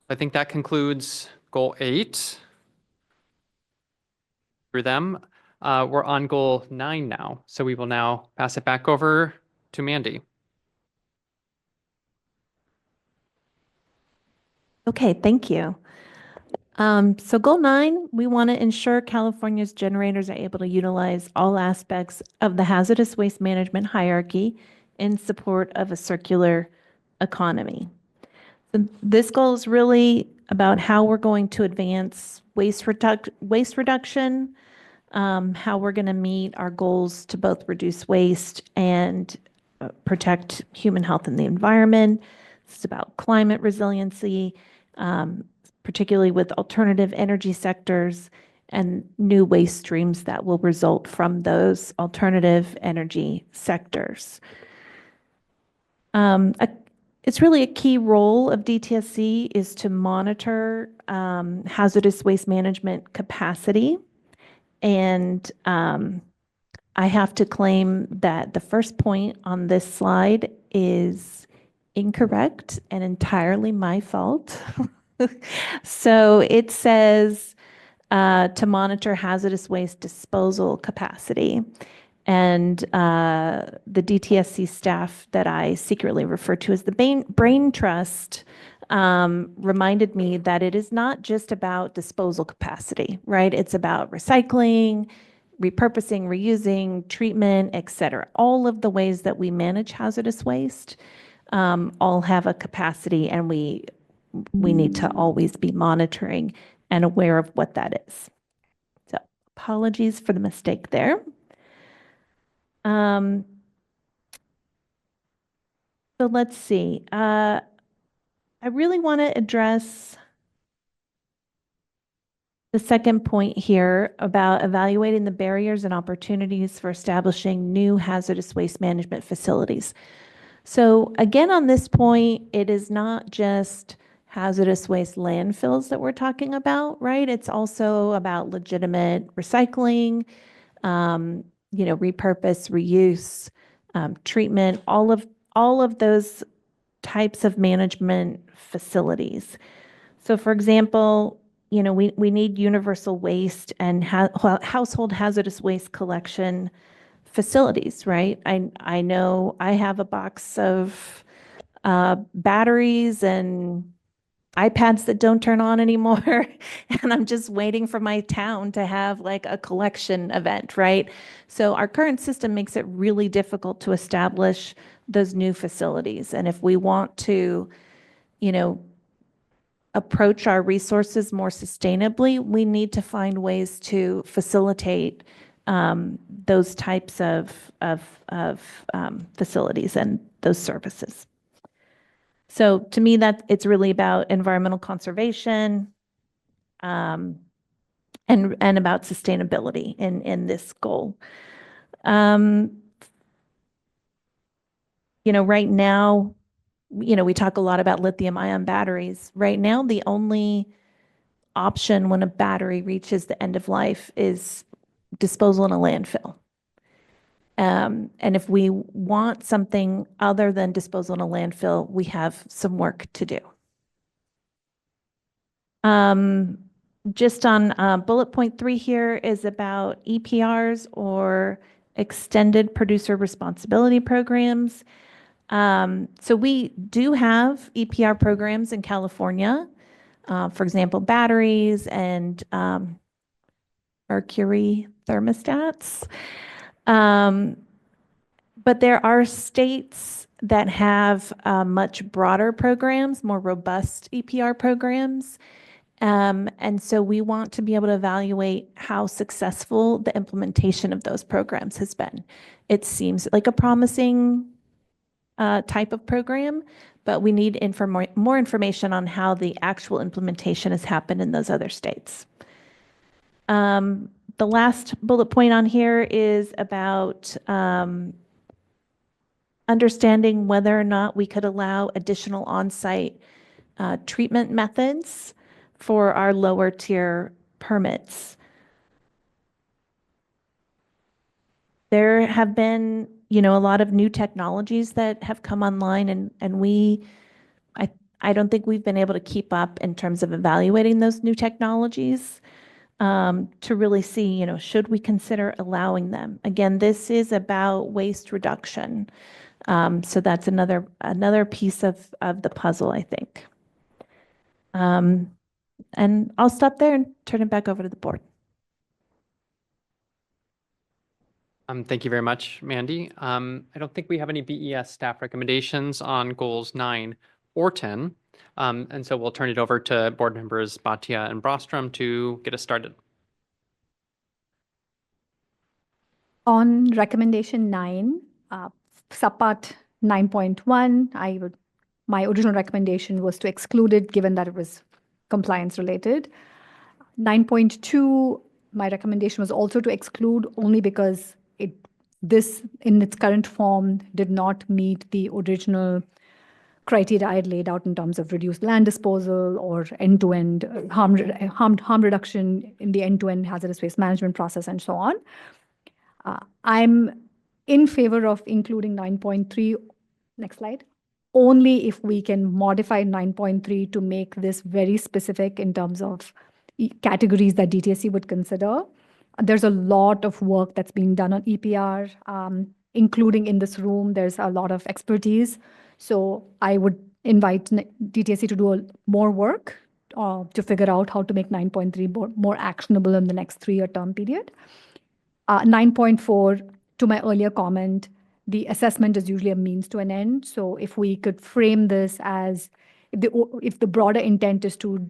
I think that concludes goal 8 for them. We're on goal 9 now, so we will now pass it back over to Mandy. Okay, thank you. So goal 9, we want to ensure California's generators are able to utilize all aspects of the hazardous waste management hierarchy in support of a circular economy. So this goal is really about how we're going to advance waste reduction, how we're going to meet our goals to both reduce waste and protect human health and the environment. It's about climate resiliency, particularly with alternative energy sectors and new waste streams that will result from those alternative energy sectors. It's really a key role of DTSC is to monitor hazardous waste management capacity. And I have to claim that the first point on this slide is incorrect and entirely my fault. So it says to monitor hazardous waste disposal capacity. And the DTSC staff that I secretly refer to as the Brain Trust reminded me that it is not just about disposal capacity, right? It's about recycling, repurposing, reusing, treatment, et cetera. All of the ways that we manage hazardous waste all have a capacity, and we need to always be monitoring and aware of what that is. So apologies for the mistake there. So let's see. I really want to address the second point here about evaluating the barriers and opportunities for establishing new hazardous waste management facilities. So again, on this point, it is not just hazardous waste landfills that we're talking about, right? It's also about legitimate recycling, repurpose, reuse, treatment, all of those types of management facilities. So for example, we need universal waste and household hazardous waste collection facilities, right? I know I have a box of batteries and iPads that don't turn on anymore. And I'm just waiting for my town to have like a collection event, right? So our current system makes it really difficult to establish those new facilities. And if we want to, approach our resources more sustainably, we need to find ways to facilitate those types of facilities and those services. So to me, that it's really about environmental conservation and about sustainability in this goal. Right now, we talk a lot about lithium ion batteries. Right now, the only option when a battery reaches the end of life is disposal in a landfill. And if we want something other than disposal in a landfill, we have some work to do. Just on bullet point 3 here is about EPRs, or extended producer responsibility programs. So we do have EPR programs in California, for example, batteries and mercury thermostats. But there are states that have much broader programs, more robust EPR programs. And so we want to be able to evaluate how successful the implementation of those programs has been. It seems like a promising type of program, but we need more information on how the actual implementation has happened in those other states. The last bullet point on here is about understanding whether or not we could allow additional on-site treatment methods for our lower tier permits. There have been, a lot of new technologies that have come online, and I don't think we've been able to keep up in terms of evaluating those new technologies to really see, should we consider allowing them? Again, this is about waste reduction. So that's another piece of the puzzle, I think. And I'll stop there and turn it back over to the board. Thank you very much, Mandy. I don't think we have any BES staff recommendations on goals 9 or 10. And so we'll turn it over to board members Bhatia and Brostrom to get us started. On recommendation 9, subpart 9.1, my original recommendation was to exclude it given that it was compliance related. 9.2, my recommendation was also to exclude only because this in its current form did not meet the original criteria I had laid out in terms of reduced land disposal or end-to-end harm reduction in the end-to-end hazardous waste management process and so on. I'm in favor of including 9.3, next slide, only if we can modify 9.3 to make this very specific in terms of categories that DTSC would consider. There's a lot of work that's being done on EPR, including in this room. There's a lot of expertise. So I would invite DTSC to do more work to figure out how to make 9.3 more actionable in the next 3-year term period. 9.4, to my earlier comment, the assessment is usually a means to an end. So if we could frame this as, if the broader intent is to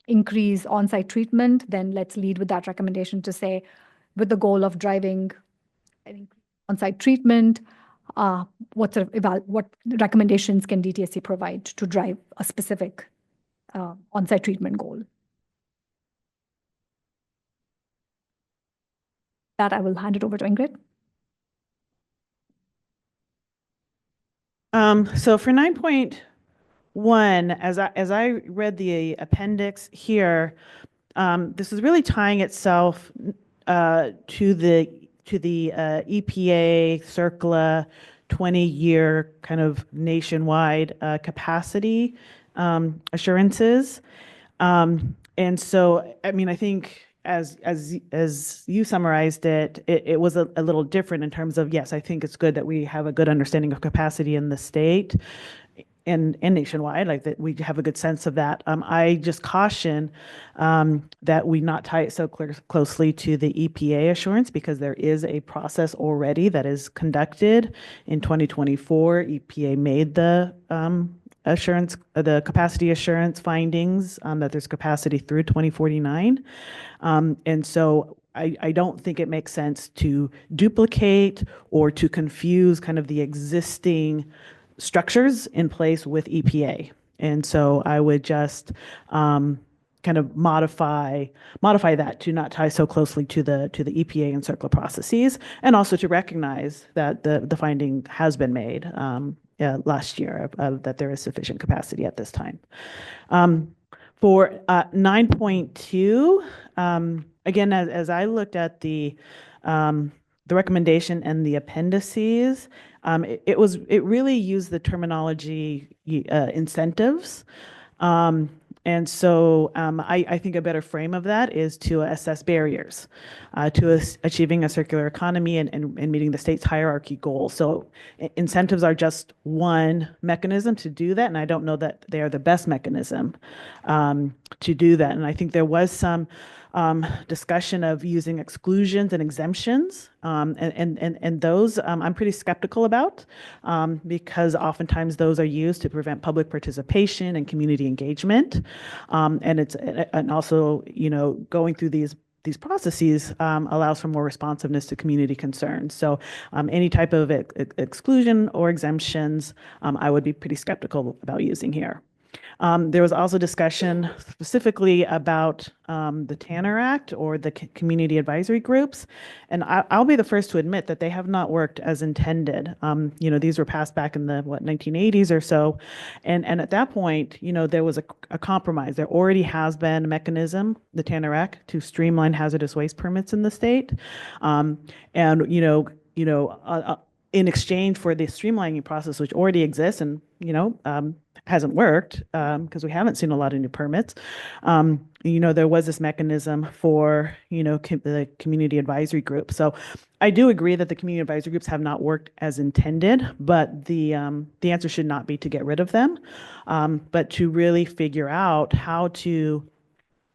increase on-site treatment, then let's lead with that recommendation to say, with the goal of driving on-site treatment, what recommendations can DTSC provide to drive a specific on-site treatment goal? That I will hand it over to Ingrid. So for 9.1, as I read the appendix here, this is really tying itself to the EPA CERCLA 20-year kind of nationwide capacity assurances. And so, I mean, I think as you summarized it, it was a little different in terms of, yes, I think it's good that we have a good understanding of capacity in the state. and nationwide, like that we have a good sense of that. I just caution that we not tie it so closely to the EPA assurance, because there is a process already that is conducted in 2024. EPA made the assurance, the capacity assurance findings that there's capacity through 2049. And so I don't think it makes sense to duplicate or to confuse kind of the existing structures in place with EPA. And so I would just kind of modify that to not tie so closely to the EPA and CERCLA processes, and also to recognize that the finding has been made last year that there is sufficient capacity at this time. For 9.2, again, as I looked at the recommendation and the appendices, it really used the terminology incentives. And so I think a better frame of that is to assess barriers to achieving a circular economy and meeting the state's hierarchy goals. So incentives are just one mechanism to do that, and I don't know that they are the best mechanism to do that. And I think there was some discussion of using exclusions and exemptions, and those I'm pretty skeptical about, because oftentimes those are used to prevent public participation and community engagement, and also, you know, going through these processes allows for more responsiveness to community concerns. So any type of exclusion or exemptions, I would be pretty skeptical about using here. There was also discussion specifically about the Tanner Act or the community advisory groups. And I'll be the first to admit that they have not worked as intended. You know, these were passed back in the 1980s or so. And at that point, you know, there was a compromise. There already has been a mechanism, the Tanner Act, to streamline hazardous waste permits in the state. And, in exchange for the streamlining process, which already exists and, hasn't worked because we haven't seen a lot of new permits. There was this mechanism for, the community advisory group. So I do agree that the community advisory groups have not worked as intended, but the answer should not be to get rid of them, but to really figure out how to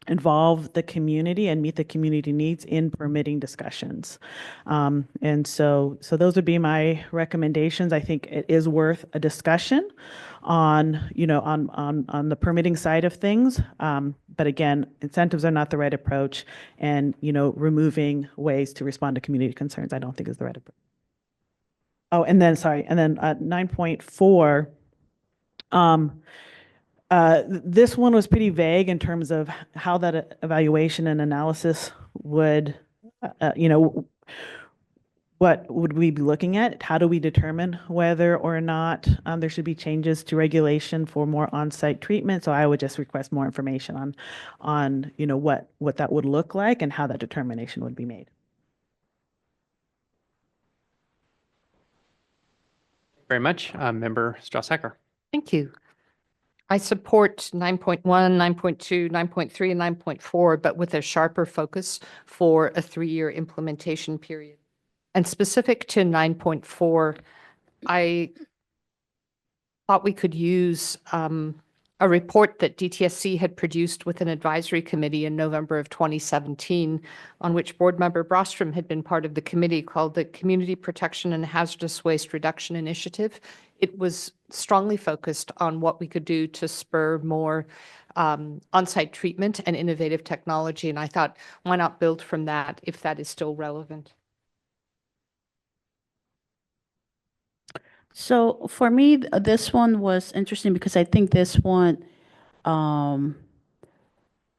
involve the community and meet the community needs in permitting discussions. And so those would be my recommendations. I think it is worth a discussion on the permitting side of things. But again, incentives are not the right approach, and, removing ways to respond to community concerns, I don't think is the right approach. Oh, and then 9.4, this one was pretty vague in terms of how that evaluation and analysis would, what would we be looking at? How do we determine whether or not there should be changes to regulation for more on-site treatment? So I would just request more information on what that would look like and how that determination would be made. Very much. Member Strauss-Hecker. Thank you. I support 9.1, 9.2, 9.3, and 9.4, but with a sharper focus for a 3-year implementation period. And specific to 9.4, I thought we could use a report that DTSC had produced with an advisory committee in November of 2017, on which board member Brostrom had been part of the committee, called the Community Protection and Hazardous Waste Reduction Initiative. It was strongly focused on what we could do to spur more on-site treatment and innovative technology. And I thought, why not build from that if that is still relevant? So for me, this one was interesting because I think this one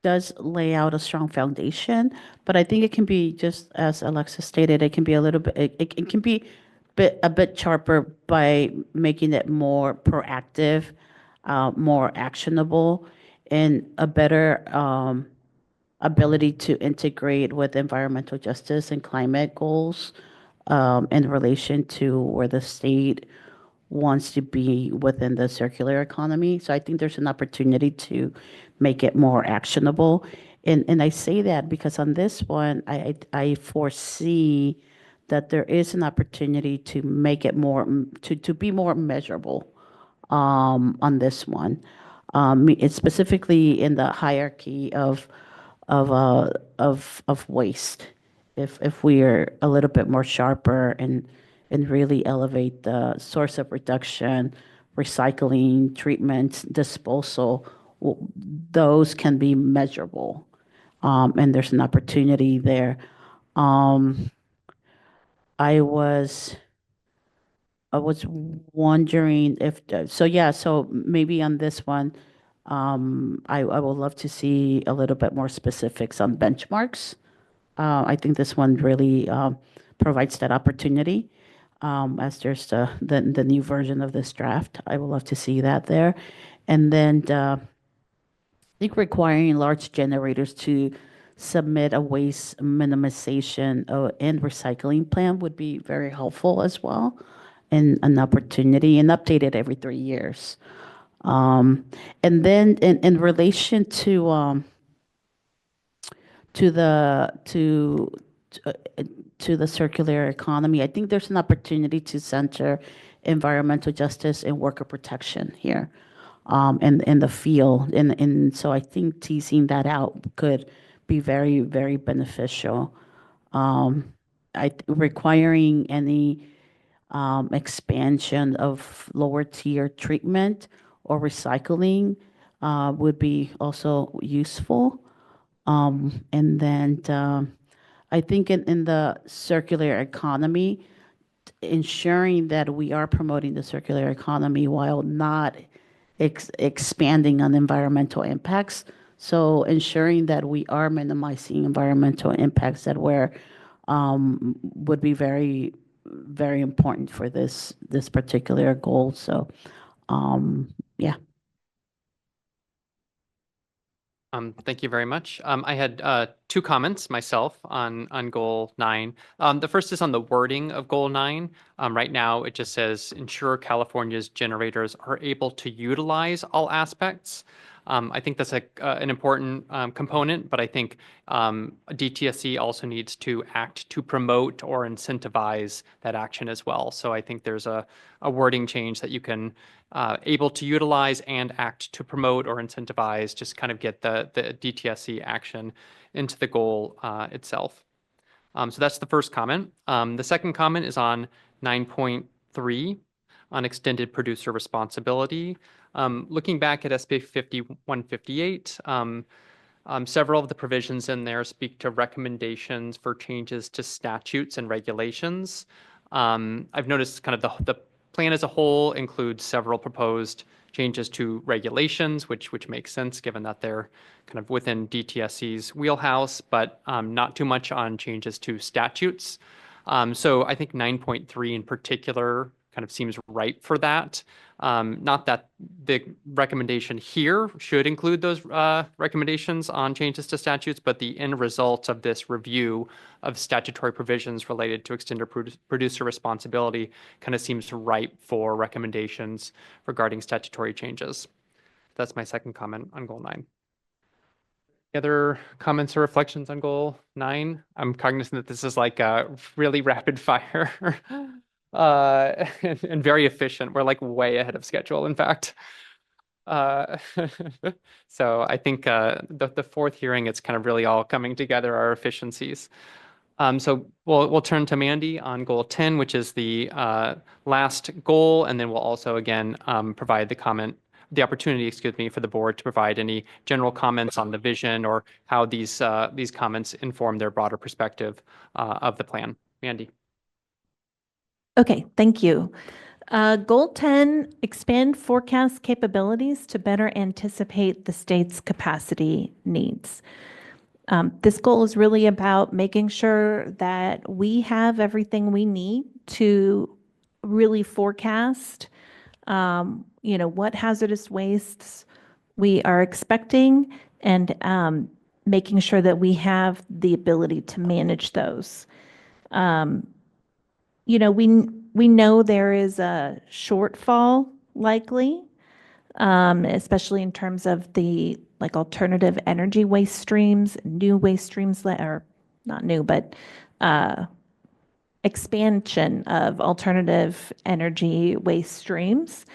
does lay out a strong foundation, but I think it can be, just as Alexis stated, it can be a little bit, it can be a bit sharper by making it more proactive, more actionable, and a better ability to integrate with environmental justice and climate goals in relation to where the state wants to be within the circular economy. So I think there's an opportunity to make it more actionable. And I say that because on this one, I foresee that there is an opportunity to make it more, to be more measurable on this one. It's specifically in the hierarchy of waste. If we are a little bit more sharper and really elevate the source of reduction, recycling, treatment, disposal, those can be measurable. And there's an opportunity there. Um, I was I was wondering if, so yeah, so maybe on this one, I would love to see a little bit more specifics on benchmarks. I think this one really provides that opportunity. As there's the new version of this draft, I would love to see that there. And then I think requiring large generators to submit a waste minimization and recycling plan would be very helpful as well, and an opportunity, and update it every 3 years. And then in relation to the to, uh, to the circular economy, I think there's an opportunity to center environmental justice and worker protection here, in the field. And so I think teasing that out could be very, very beneficial. Requiring any expansion of lower tier treatment or recycling would be also useful. And then I think in the circular economy, ensuring that we are promoting the circular economy while not expanding on environmental impacts. So ensuring that we are minimizing environmental impacts that would be very, very important for this particular goal. So, yeah. Thank you very much. I had two comments myself on goal 9. The first is on the wording of goal 9. Right now, it just says ensure California's generators are able to utilize all aspects. I think that's an important component, but I think DTSC also needs to act to promote or incentivize that action as well. So I think there's a wording change that you can able to utilize and act to promote or incentivize, just kind of get the DTSC action into the goal itself. So that's the first comment. The second comment is on 9.3 on extended producer responsibility. Looking back at SB 5158, several of the provisions in there speak to recommendations for changes to statutes and regulations. I've noticed kind of the plan as a whole includes several proposed changes to regulations, which makes sense given that they're kind of within DTSC's wheelhouse, but not too much on changes to statutes. So I think 9.3 in particular kind of seems right for that. Not that the recommendation here should include those recommendations on changes to statutes, but the end result of this review of statutory provisions related to extended producer responsibility kind of seems ripe for recommendations regarding statutory changes. That's my second comment on goal 9. Other comments or reflections on goal 9? I'm cognizant that this is like a really rapid fire and very efficient. We're like way ahead of schedule, in fact. So I think the fourth hearing, it's kind of really all coming together, our efficiencies. So we'll turn to Mandy on goal 10, which is the last goal, and then we'll also again provide the opportunity, for the board to provide any general comments on the vision or how these comments inform their broader perspective of the plan. Mandy. Okay, thank you. Goal 10, expand forecast capabilities to better anticipate the state's capacity needs. This goal is really about making sure that we have everything we need to really forecast, what hazardous wastes we are expecting, and making sure that we have the ability to manage those. We know there is a shortfall likely, especially in terms of the alternative energy waste streams, new waste streams that are not new, but expansion of alternative energy waste streams.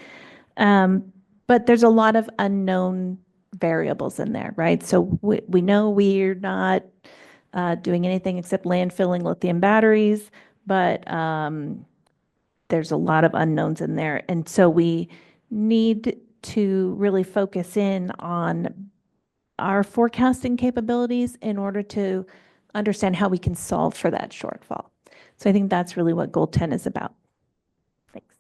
But there's a lot of unknown variables in there, right? So we know we're not doing anything except landfilling lithium batteries, but there's a lot of unknowns in there. And so we need to really focus in on our forecasting capabilities in order to understand how we can solve for that shortfall. So I think that's really what Goal 10 is about. Thanks.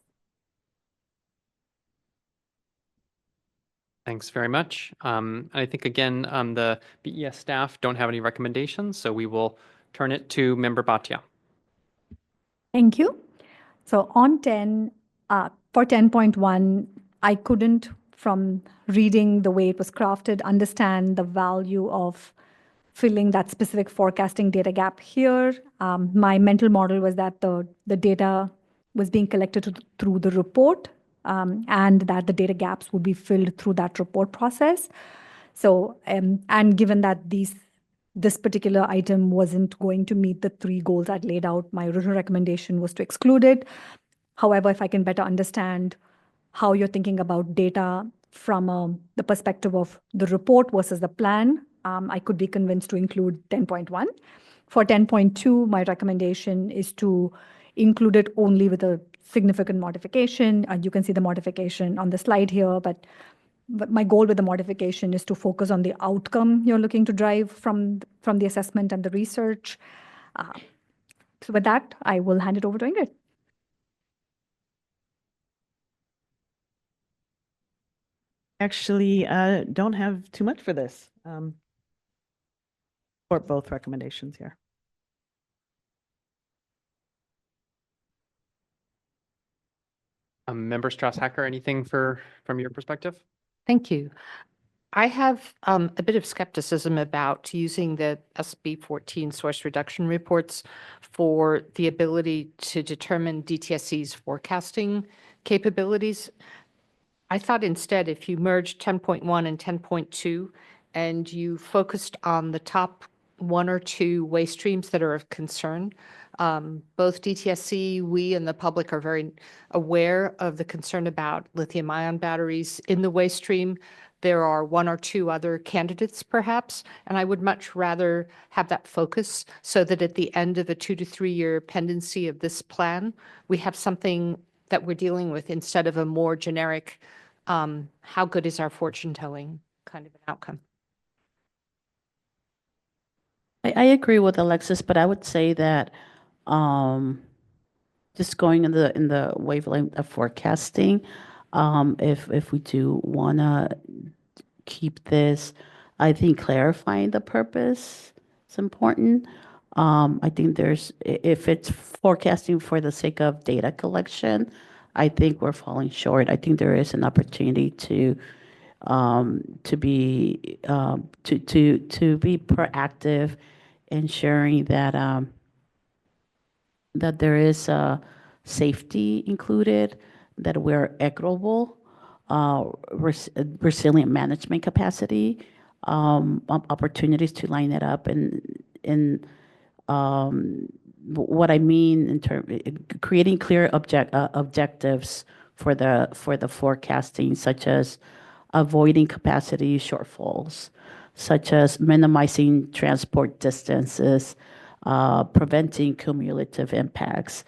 Thanks very much. I think, again, the BES staff don't have any recommendations, so we will turn it to Member Bhatia. Thank you. So on 10, for 10.1, I couldn't, from reading the way it was crafted, understand the value of filling that specific forecasting data gap here. My mental model was that the data was being collected through the report, and that the data gaps would be filled through that report process. So, and given that this particular item wasn't going to meet the 3 goals I'd laid out, my original recommendation was to exclude it. However, if I can better understand how you're thinking about data from the perspective of the report versus the plan, I could be convinced to include 10.1. For 10.2, my recommendation is to include it only with a significant modification. You can see the modification on the slide here, but my goal with the modification is to focus on the outcome you're looking to drive from the assessment and the research. So with that, I will hand it over to Ingrid. Actually, don't have too much for this. Support both recommendations here. Member Strauss-Hacker, anything from your perspective? Thank you. I have a bit of skepticism about using the SB 14 source reduction reports for the ability to determine DTSC's forecasting capabilities. I thought instead if you merged 10.1 and 10.2 and you focused on the top 1 or 2 waste streams that are of concern, both DTSC, we and the public are very aware of the concern about lithium ion batteries in the waste stream. There are 1 or 2 other candidates perhaps, and I would much rather have that focus so that at the end of a 2 to 3 year pendency of this plan, we have something that we're dealing with instead of a more generic, how good is our fortune telling kind of an outcome. I agree with Alexis, but I would say that just going in the wavelength of forecasting, if we do want to keep this, I think clarifying the purpose is important. I think if it's forecasting for the sake of data collection, I think we're falling short. I think there is an opportunity to be proactive, ensuring that that there is safety included, that we're equitable, resilient management capacity, opportunities to line it up, and what I mean in terms creating clear objectives for the forecasting, such as avoiding capacity shortfalls, such as minimizing transport distances, preventing cumulative impacts,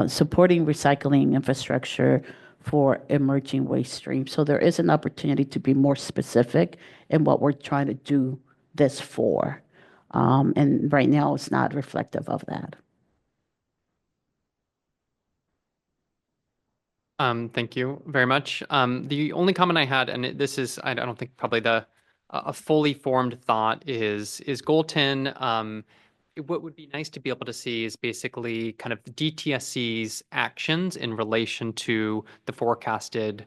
supporting recycling infrastructure for emerging waste streams. So there is an opportunity to be more specific in what we're trying to do this for. And right now, it's not reflective of that. Thank you very much. The only comment I had, and this is, I don't think probably a fully formed thought is Goal 10. What would be nice to be able to see is basically kind of DTSC's actions in relation to the forecasted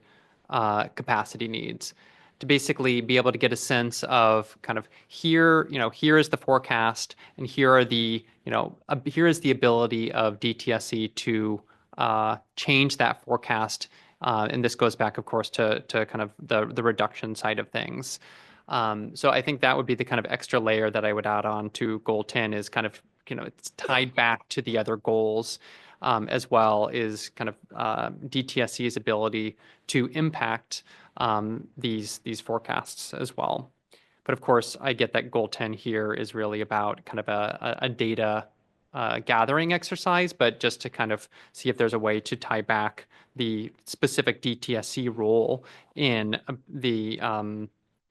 capacity needs. To basically be able to get a sense of kind of here is the forecast, and here are here is the ability of DTSC to change that forecast. And this goes back, of course, to kind of the reduction side of things. So I think that would be the kind of extra layer that I would add on to Goal 10 is kind of, it's tied back to the other goals. as well is kind of DTSC's ability to impact these forecasts as well. But of course, I get that goal 10 here is really about kind of a data gathering exercise, but just to kind of see if there's a way to tie back the specific DTSC role in the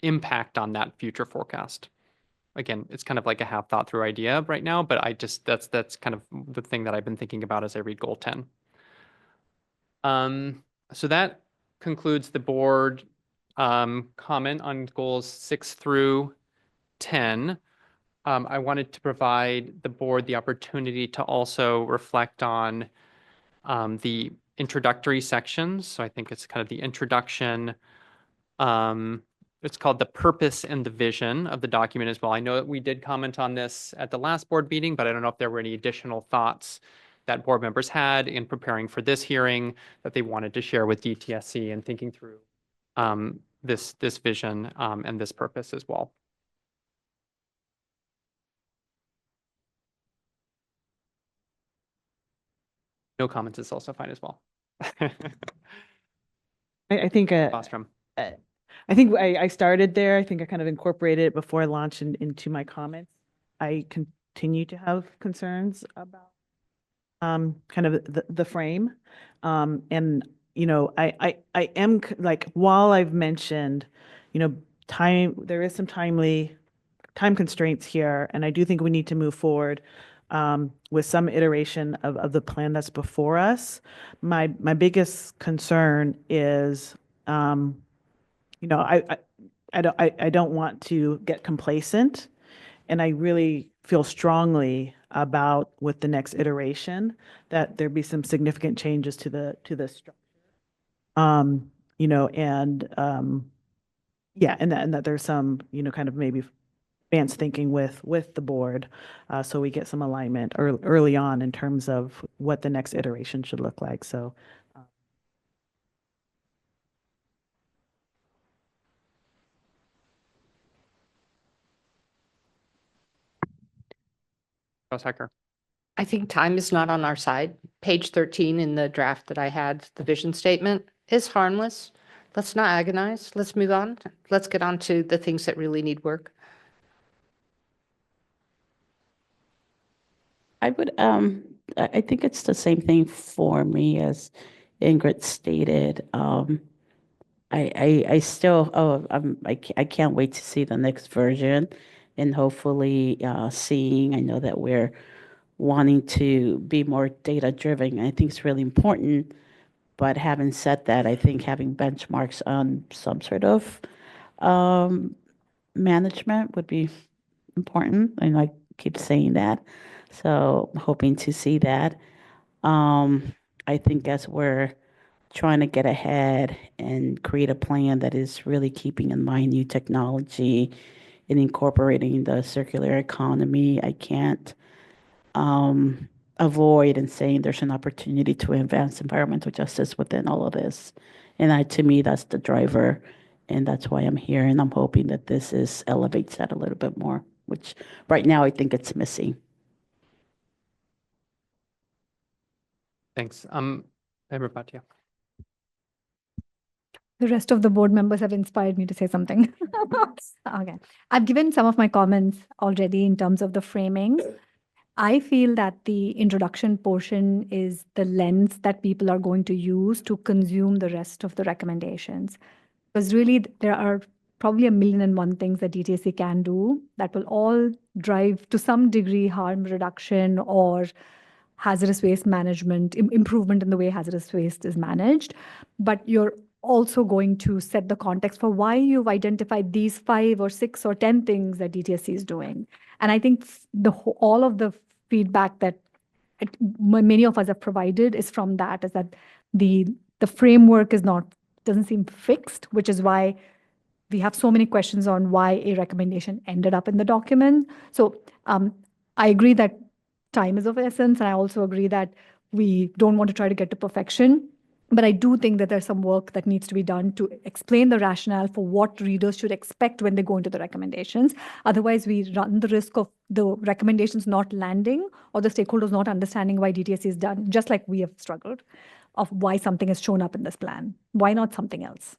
impact on that future forecast. Again, it's kind of like a half thought through idea right now, but that's kind of the thing that I've been thinking about as I read goal 10. So that concludes the board comment on goals 6 through 10. I wanted to provide the board the opportunity to also reflect on the introductory sections. So I think it's kind of the introduction. It's called the purpose and the vision of the document as well. I know that we did comment on this at the last board meeting, but I don't know if there were any additional thoughts that board members had in preparing for this hearing that they wanted to share with DTSC and thinking through this vision and this purpose as well. No comments is also fine as well. I think Ostrom. I think I started there. I think I kind of incorporated it before I launched into my comments. I continue to have concerns about kind of the frame. And, you know, I am like, while I've mentioned, you know, there is some time constraints here, and I do think we need to move forward with some iteration of the plan that's before us. My biggest concern is, you know, I don't want to get complacent, and I really feel strongly about with the next iteration that there be some significant changes to the structure. You know, and yeah, and that there's some, you know, kind of maybe advanced thinking with the board, so we get some alignment early on in terms of what the next iteration should look like. So. Hacker. I think time is not on our side. Page 13 in the draft that I had, the vision statement, is harmless. Let's not agonize. Let's move on. Let's get on to the things that really need work. I would, I think it's the same thing for me as Ingrid stated. I still, I can't wait to see the next version and hopefully seeing, I know that we're wanting to be more data driven. I think it's really important. But having said that, I think having benchmarks on some sort of management would be important. And I keep saying that. So I'm hoping to see that. I think as we're trying to get ahead and create a plan that is really keeping in mind new technology and incorporating the circular economy, I can't avoid and saying there's an opportunity to advance environmental justice within all of this. And to me, that's the driver. And that's why I'm here. And I'm hoping that this elevates that a little bit more, which right now I think it's missing. Thanks. Everybody. The rest of the board members have inspired me to say something. Okay. I've given some of my comments already in terms of the framing. I feel that the introduction portion is the lens that people are going to use to consume the rest of the recommendations. Because really, there are probably 1,000,001 things that DTSC can do that will all drive to some degree harm reduction or hazardous waste management, improvement in the way hazardous waste is managed. But you're also going to set the context for why you've identified these 5 or 6 or 10 things that DTSC is doing. And I think all of the feedback that many of us have provided is from that, is that the framework doesn't seem fixed, which is why we have so many questions on why a recommendation ended up in the document. So I agree that time is of essence, and I also agree that we don't want to try to get to perfection. But I do think that there's some work that needs to be done to explain the rationale for what readers should expect when they go into the recommendations. Otherwise, we run the risk of the recommendations not landing or the stakeholders not understanding why DTSC is done, just like we have struggled, of why something has shown up in this plan. Why not something else?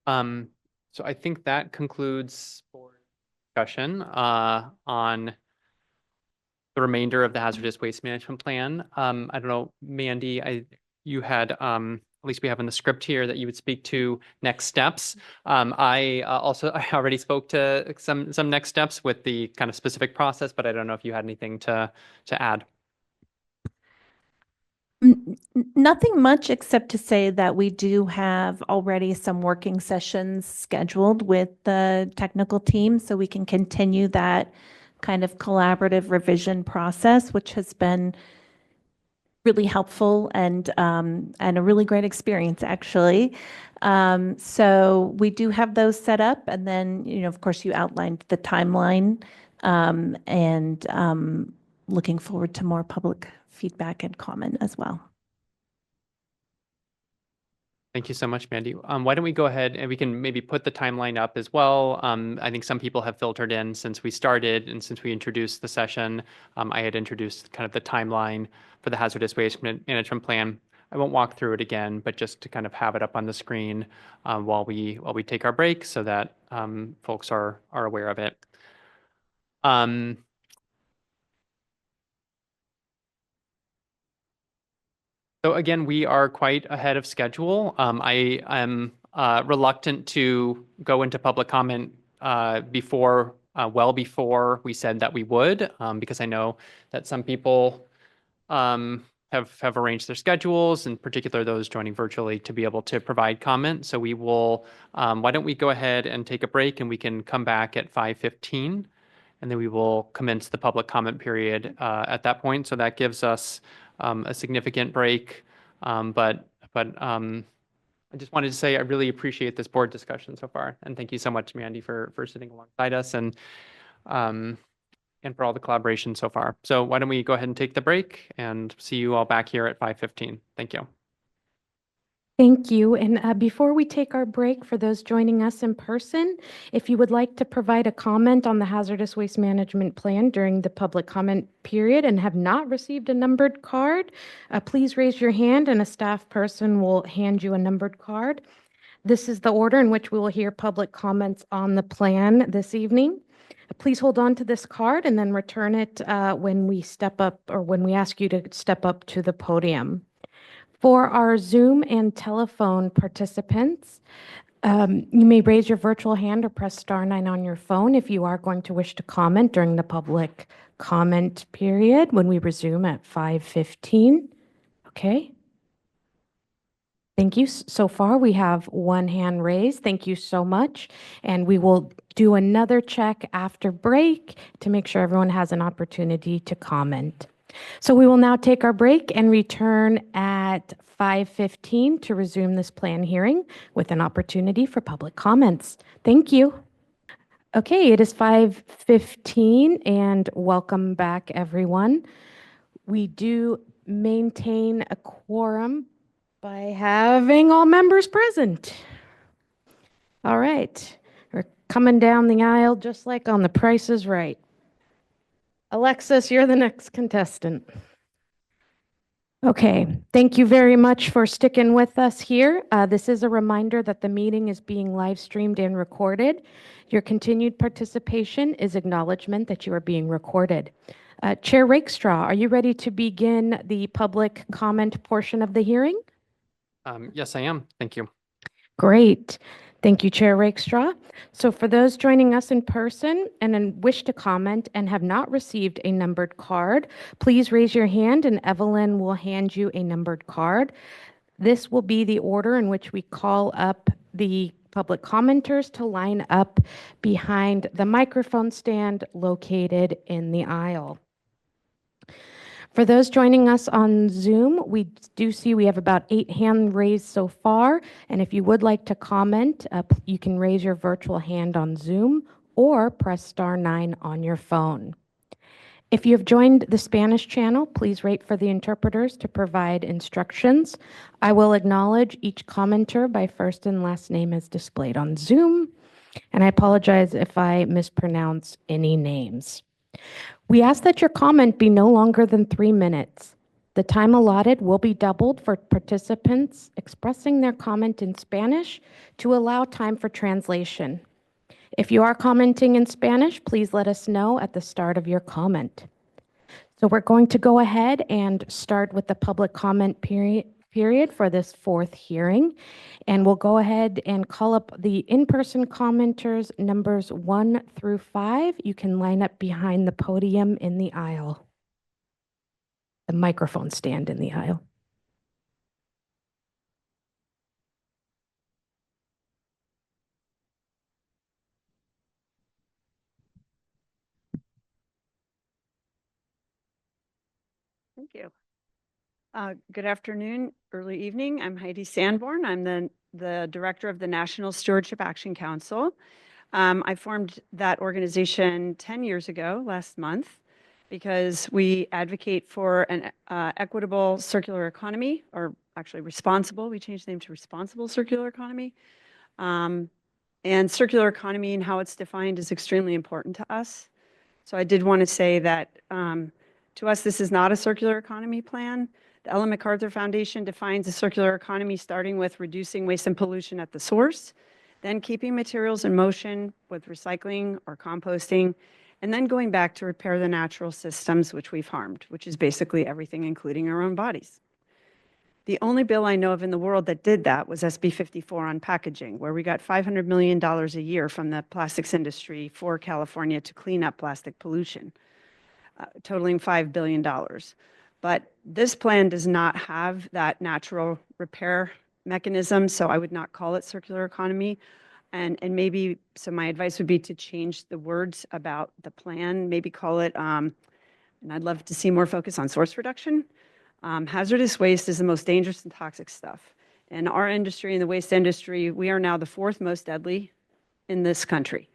So I think that concludes board discussion on the remainder of the hazardous waste management plan. I don't know, Mandy, you had, at least we have in the script here that you would speak to next steps. I already spoke to some next steps with the kind of specific process, but I don't know if you had anything to add. Nothing much except to say that we do have already some working sessions scheduled with the technical team, so we can continue that kind of collaborative revision process, which has been really helpful and a really great experience, actually. So we do have those set up, and then, of course, you outlined the timeline, and looking forward to more public feedback and comment as well. Thank you so much, Mandy. Why don't we go ahead and we can maybe put the timeline up as well. I think some people have filtered in since we started and since we introduced the session. I had introduced kind of the timeline for the hazardous waste management plan. I won't walk through it again, but just to kind of have it up on the screen while we take our break so that folks are aware of it. So again, we are quite ahead of schedule. I am reluctant to go into public comment well before we said that we would, because I know that some people have arranged their schedules, in particular those joining virtually, to be able to provide comment. So we will, why don't we go ahead and take a break and we can come back at 5:15, and then we will commence the public comment period at that point. So that gives us a significant break. But I just wanted to say I really appreciate this board discussion so far. And thank you so much, Mandy, for sitting alongside us and for all the collaboration so far. So why don't we go ahead and take the break and see you all back here at 5:15. Thank you. Thank you. And before we take our break, for those joining us in person, if you would like to provide a comment on the hazardous waste management plan during the public comment period and have not received a numbered card, please raise your hand and a staff person will hand you a numbered card. This is the order in which we will hear public comments on the plan this evening. Please hold on to this card and then return it when we step up or when we ask you to step up to the podium. For our Zoom and telephone participants, you may raise your virtual hand or press *9 on your phone if you are going to wish to comment during the public comment period when we resume at 5:15. Okay. Thank you. So far, we have one hand raised. Thank you so much. And we will do another check after break to make sure everyone has an opportunity to comment. So we will now take our break and return at 5:15 to resume this plan hearing with an opportunity for public comments. Thank you. Okay, it is 5:15 and welcome back, everyone. We do maintain a quorum by having all members present. All right, we're coming down the aisle just like on The Price is Right. Alexis, you're the next contestant. Okay, thank you very much for sticking with us here. This is a reminder that the meeting is being live streamed and recorded. Your continued participation is acknowledgement that you are being recorded. Chair Rakestraw, are you ready to begin the public comment portion of the hearing? Yes, I am. Thank you. Great. Thank you, Chair Rakestraw. So for those joining us in person and wish to comment and have not received a numbered card, please raise your hand and Evelyn will hand you a numbered card. This will be the order in which we call up the public commenters to line up behind the microphone stand located in the aisle. For those joining us on Zoom, we do see we have about 8 hands raised so far. And if you would like to comment, you can raise your virtual hand on Zoom or press star 9 on your phone. If you have joined the Spanish channel, please wait for the interpreters to provide instructions. I will acknowledge each commenter by first and last name as displayed on Zoom, and I apologize if I mispronounce any names. We ask that your comment be no longer than 3 minutes. The time allotted will be doubled for participants expressing their comment in Spanish to allow time for translation. If you are commenting in Spanish, please let us know at the start of your comment. So we're going to go ahead and start with the public comment period for this 4th hearing. And we'll go ahead and call up the in-person commenters, numbers 1 through 5. You can line up behind the podium in the aisle, the microphone stand in the aisle. Thank you. Good afternoon, early evening. I'm Heidi Sanborn. I'm the director of the National Stewardship Action Council. I formed that organization 10 years ago, last month, because we advocate for an equitable circular economy, or actually responsible. We changed the name to responsible circular economy. And circular economy and how it's defined is extremely important to us. So I did want to say that to us, this is not a circular economy plan. The Ellen MacArthur Foundation defines a circular economy starting with reducing waste and pollution at the source, then keeping materials in motion with recycling or composting, and then going back to repair the natural systems which we've harmed, which is basically everything, including our own bodies. The only bill I know of in the world that did that was SB 54 on packaging, where we got $500 million a year from the plastics industry for California to clean up plastic pollution, totaling $5 billion. But this plan does not have that natural repair mechanism, so I would not call it circular economy. And maybe, so my advice would be to change the words about the plan, maybe call it, and I'd love to see more focus on source reduction. Hazardous waste is the most dangerous and toxic stuff. In our industry, in the waste industry, we are now the 4th most deadly in this country.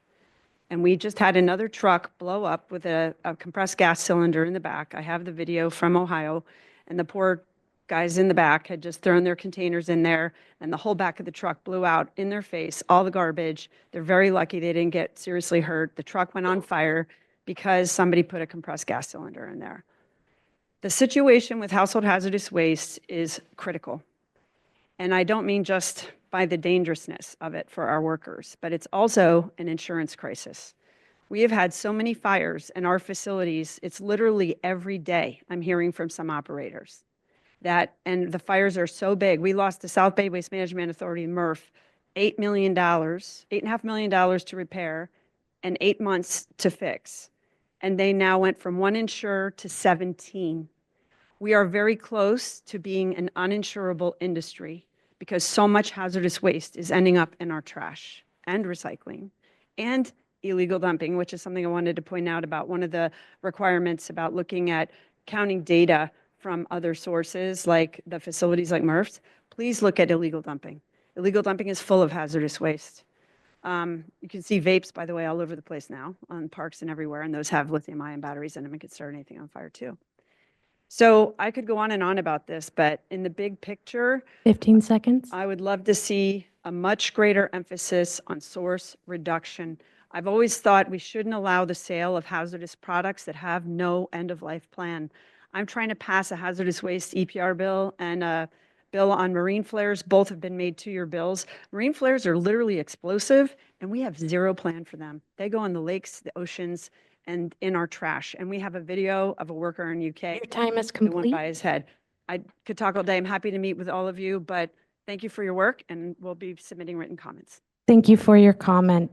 And we just had another truck blow up with a compressed gas cylinder in the back. I have the video from Ohio, and the poor guys in the back had just thrown their containers in there, and the whole back of the truck blew out in their face, all the garbage. They're very lucky they didn't get seriously hurt. The truck went on fire because somebody put a compressed gas cylinder in there. The situation with household hazardous waste is critical. And I don't mean just by the dangerousness of it for our workers, but it's also an insurance crisis. We have had so many fires in our facilities, it's literally every day I'm hearing from some operators that, and the fires are so big. We lost the South Bay Waste Management Authority, MRF, $8 million, $8.5 million to repair and 8 months to fix. And they now went from 1 insurer to 17. We are very close to being an uninsurable industry because so much hazardous waste is ending up in our trash and recycling and illegal dumping, which is something I wanted to point out about one of the requirements about looking at counting data from other sources like the facilities like MRFs. Please look at illegal dumping. Illegal dumping is full of hazardous waste. You can see vapes, by the way, all over the place now on parks and everywhere, and those have lithium-ion batteries in them and could start anything on fire too. So I could go on and on about this, but in the big picture, 15 seconds. I would love to see a much greater emphasis on source reduction. I've always thought we shouldn't allow the sale of hazardous products that have no end-of-life plan. I'm trying to pass a hazardous waste EPR bill and a bill on marine flares. Both have been made 2-year bills. Marine flares are literally explosive, and we have zero plan for them. They go in the lakes, the oceans, and in our trash. And we have a video of a worker in UK. Your time is that went complete. by his head. I could talk all day. I'm happy to meet with all of you, but thank you for your work, and we'll be submitting written comments. Thank you for your comment.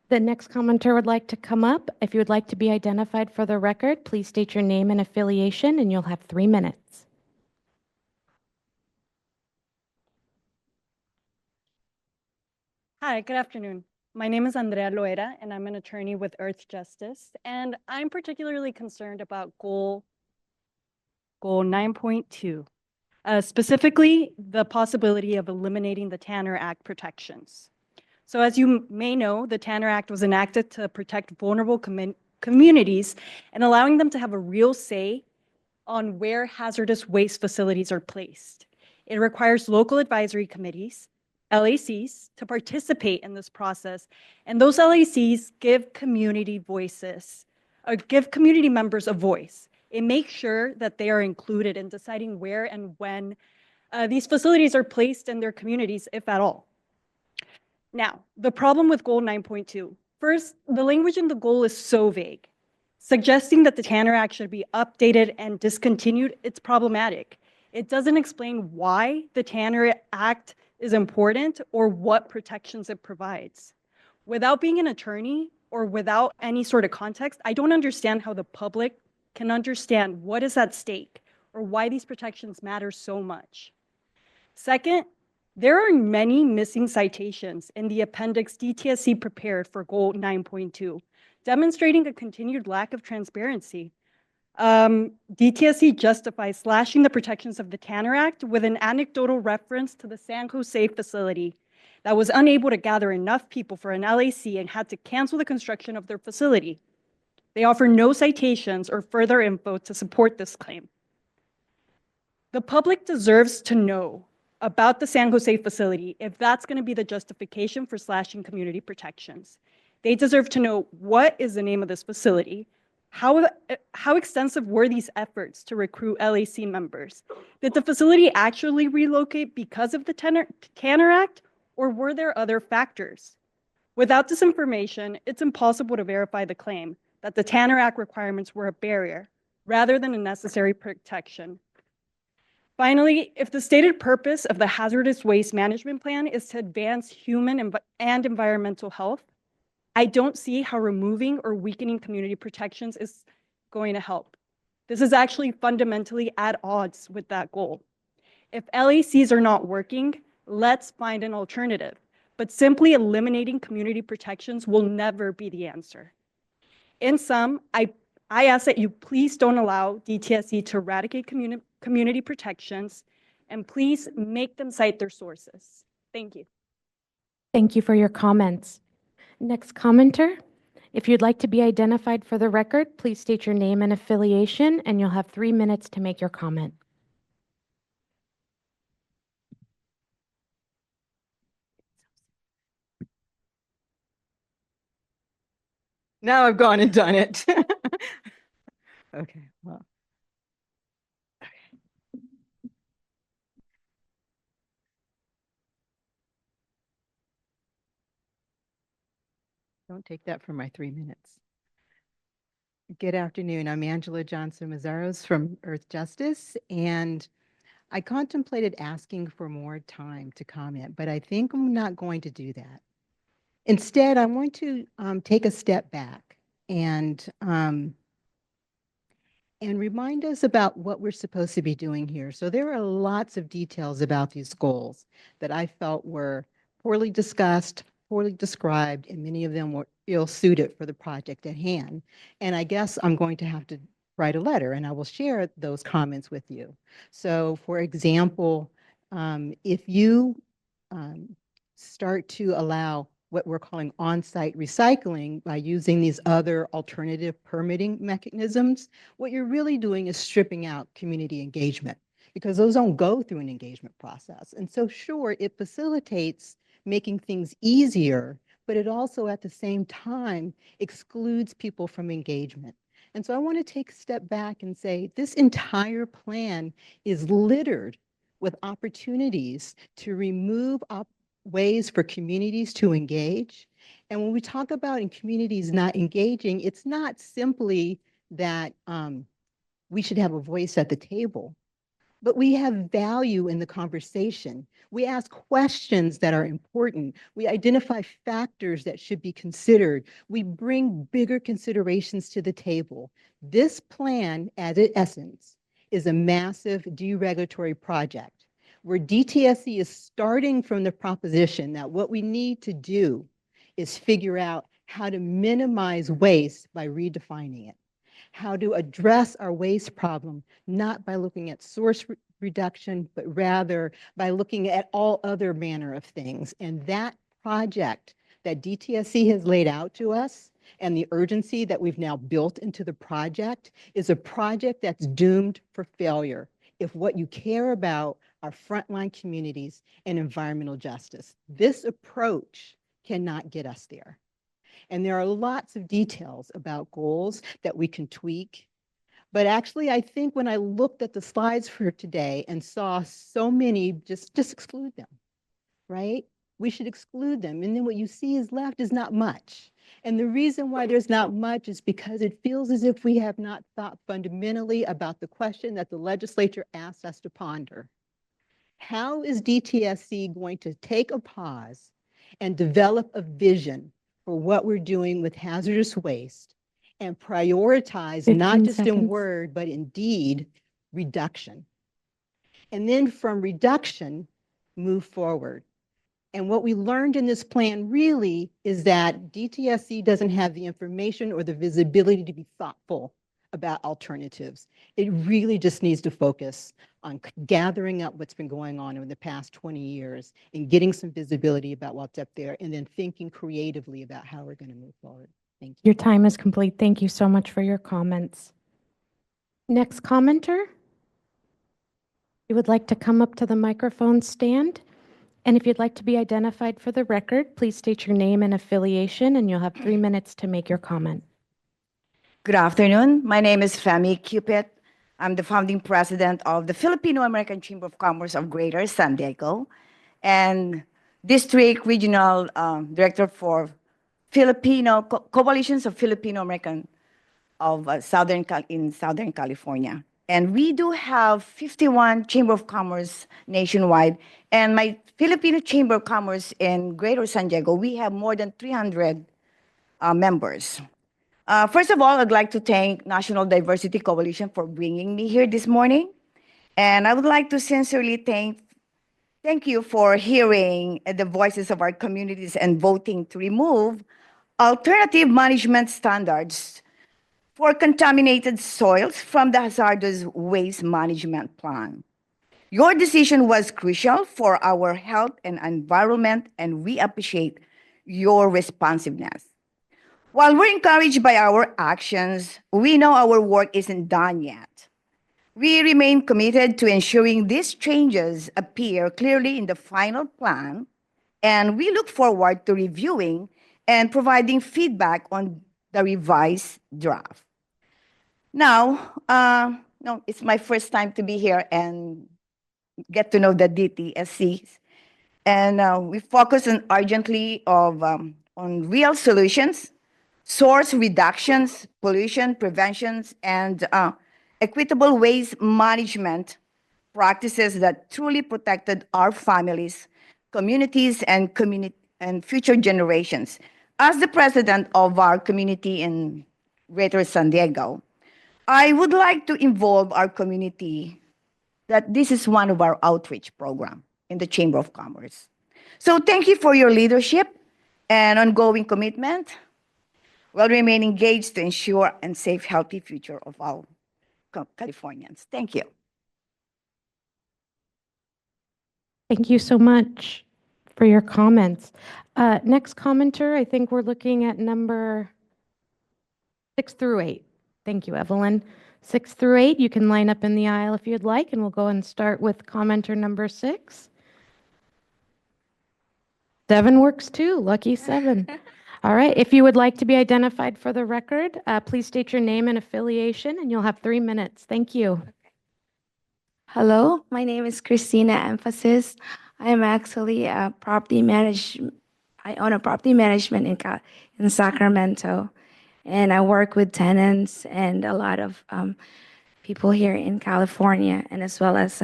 The next commenter would like to come up. If you would like to be identified for the record, please state your name and affiliation, and you'll have 3 minutes. Hi, good afternoon. My name is Andrea Loera, and I'm an attorney with Earth Justice, and I'm particularly concerned about goal 9.2, specifically the possibility of eliminating the Tanner Act protections. So as you may know, the Tanner Act was enacted to protect vulnerable communities and allowing them to have a real say on where hazardous waste facilities are placed. It requires local advisory committees, LACs, to participate in this process, and those LACs give community voices, or give community members a voice. It makes sure that they are included in deciding where and when these facilities are placed in their communities, if at all. Now, the problem with Goal 9.2. First, the language in the goal is so vague. Suggesting that the Tanner Act should be updated and discontinued, it's problematic. It doesn't explain why the Tanner Act is important or what protections it provides. Without being an attorney or without any sort of context, I don't understand how the public can understand what is at stake or why these protections matter so much. Second, there are many missing citations in the appendix DTSC prepared for Goal 9.2, demonstrating a continued lack of transparency. DTSC justifies slashing the protections of the Tanner Act with an anecdotal reference to the San Jose facility that was unable to gather enough people for an LAC and had to cancel the construction of their facility. They offer no citations or further info to support this claim. The public deserves to know about the San Jose facility if that's going to be the justification for slashing community protections. They deserve to know what is the name of this facility, how extensive were these efforts to recruit LAC members? Did the facility actually relocate because of the Tanner Act, or were there other factors? Without this information, it's impossible to verify the claim that the Tanner Act requirements were a barrier rather than a necessary protection. Finally, if the stated purpose of the Hazardous Waste Management Plan is to advance human and environmental health, I don't see how removing or weakening community protections is going to help. This is actually fundamentally at odds with that goal. If LACs are not working, let's find an alternative. But simply eliminating community protections will never be the answer. In sum, I ask that you please don't allow DTSC to eradicate community protections, and please make them cite their sources. Thank you. Thank you for your comments. Next commenter, if you'd like to be identified for the record, please state your name and affiliation, and you'll have 3 minutes to make your comment. Now I've gone and done it. Okay, well. Okay. Don't take that for my 3 minutes. Good afternoon. I'm Angela Johnson-Mazzaros from Earth Justice, and I contemplated asking for more time to comment, but I think I'm not going to do that. Instead, I want to take a step back and remind us about what we're supposed to be doing here. So there are lots of details about these goals that I felt were poorly discussed, poorly described, and many of them were ill-suited for the project at hand. And I guess I'm going to have to write a letter, and I will share those comments with you. So for example, if you start to allow what we're calling on-site recycling by using these other alternative permitting mechanisms, what you're really doing is stripping out community engagement, because those don't go through an engagement process. And so sure, it facilitates making things easier, but it also at the same time excludes people from engagement. And so I want to take a step back and say this entire plan is littered with opportunities to remove ways for communities to engage. And when we talk about in communities not engaging, it's not simply that we should have a voice at the table, but we have value in the conversation. We ask questions that are important. We identify factors that should be considered. We bring bigger considerations to the table. This plan, at its essence, is a massive deregulatory project where DTSC is starting from the proposition that what we need to do is figure out how to minimize waste by redefining it, how to address our waste problem, not by looking at source reduction, but rather by looking at all other manner of things. And that project that DTSC has laid out to us and the urgency that we've now built into the project is a project that's doomed for failure if what you care about are frontline communities and environmental justice. This approach cannot get us there. And there are lots of details about goals that we can tweak. But actually, I think when I looked at the slides for today and saw so many, just exclude them, right? We should exclude them. And then what you see is left is not much. And the reason why there's not much is because it feels as if we have not thought fundamentally about the question that the legislature asked us to ponder. How is DTSC going to take a pause and develop a vision for what we're doing with hazardous waste and prioritize not 15 just in seconds. word, but in deed, reduction? And then from reduction, move forward. And what we learned in this plan really is that DTSC doesn't have the information or the visibility to be thoughtful about alternatives. It really just needs to focus on gathering up what's been going on over the past 20 years and getting some visibility about what's up there and then thinking creatively about how we're going to move forward. Thank you. Your time is complete. Thank you so much for your comments. Next commenter. You would like to come up to the microphone stand. And if you'd like to be identified for the record, please state your name and affiliation, and you'll have 3 minutes to make your comment. Good afternoon. My name is Femi Cupid. I'm the founding president of the Filipino American Chamber of Commerce of Greater San Diego and district regional director for coalitions of Filipino American of Southern California. And we do have 51 Chamber of Commerce nationwide. And my Filipino Chamber of Commerce in Greater San Diego, we have more than 300 members. First of all, I'd like to thank National Diversity Coalition for bringing me here this morning. And I would like to sincerely thank you for hearing the voices of our communities and voting to remove alternative management standards for contaminated soils from the Hazardous Waste Management Plan. Your decision was crucial for our health and environment, and we appreciate your responsiveness. While we're encouraged by our actions, we know our work isn't done yet. We remain committed to ensuring these changes appear clearly in the final plan, and we look forward to reviewing and providing feedback on the revised draft. Now, it's my first time to be here and get to know the DTSCs. And we focus urgently on real solutions, source reductions, pollution preventions, and equitable waste management practices that truly protected our families, communities, and future generations. As the president of our community in Greater San Diego, I would like to involve our community that this is one of our outreach programs in the Chamber of Commerce. So thank you for your leadership and ongoing commitment. We'll remain engaged to ensure a safe, healthy future of all Californians. Thank you. Thank you so much for your comments. Next commenter, I think we're looking at number 6 through 8. Thank you, Evelyn. 6 through 8, you can line up in the aisle if you'd like, and we'll go and start with commenter number 6. 7 works too, lucky 7. All right, if you would like to be identified for the record, please state your name and affiliation, and you'll have 3 minutes. Thank you. Hello, my name is Christina Emphasis. I am actually a property management. I own a property management in Sacramento, and I work with tenants and a lot of people here in California, and as well as